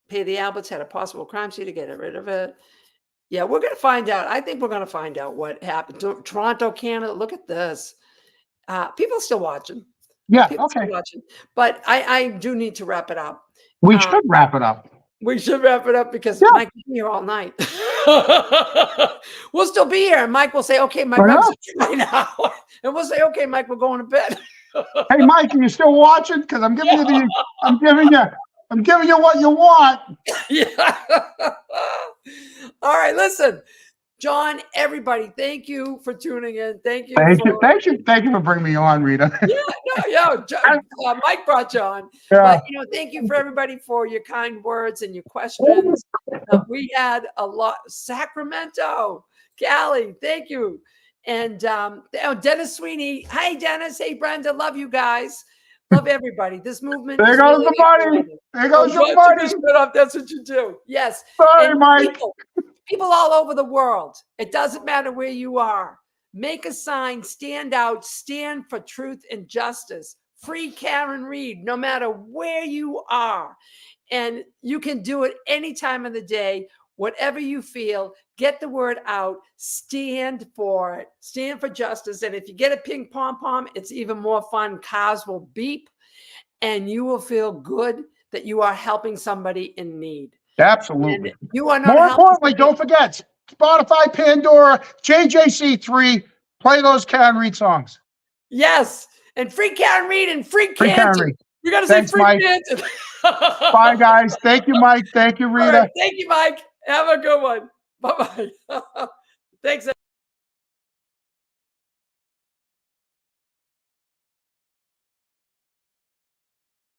pay the Alberts had a possible crime scene to get rid of it. Yeah, we're gonna find out. I think we're gonna find out what happened. Toronto, Canada. Look at this. People are still watching. Yeah, People still okay. watching. But I do need to wrap it up. We should wrap it up. We should wrap it up because Yeah. Mike will be here all night. We'll still be here. And Mike will say, okay, Mike, I know. right now. And we'll say, okay, Mike, we're going to bed. Hey, Mike, are you still watching? Because I'm giving you I'm giving you what you want. Yeah. All right, listen. John, everybody, thank you for tuning in. Thank you. Thank you for bringing me on, Rita. Mike brought you on. Yeah. But, thank you for everybody for your kind words and your questions. We had a lot. Sacramento, Cali, thank you. And Dennis Sweeney. Hi, Dennis. Hey, Brenda. Love you guys. Love everybody. This movement. There is goes really the money. important. There goes your Glad money. you stood up. That's what you do. Yes. Sorry, And Mike. People all over the world. It doesn't matter where you are. Make a sign, stand out, stand for truth and justice. Free Karen Reed, no matter where you are. And you can do it any time of the day, whatever you feel. Get the word out, stand for it, stand for justice. And if you get a ping pom, it's even more fun. Cars will beep and you will feel good that you are helping somebody in need. Absolutely. And you are not More helping importantly, don't forget Spotify, Pandora, JJC3. Play those Karen Reed songs. Yes. And free Karen Reed and free Free Karen Canton. Reed. You got to say Thanks, free Mike. Canton. Bye, guys. Thank you, Mike. Thank you, All Rita. right. Thank you, Mike. Have a good one. Bye-bye. Thanks.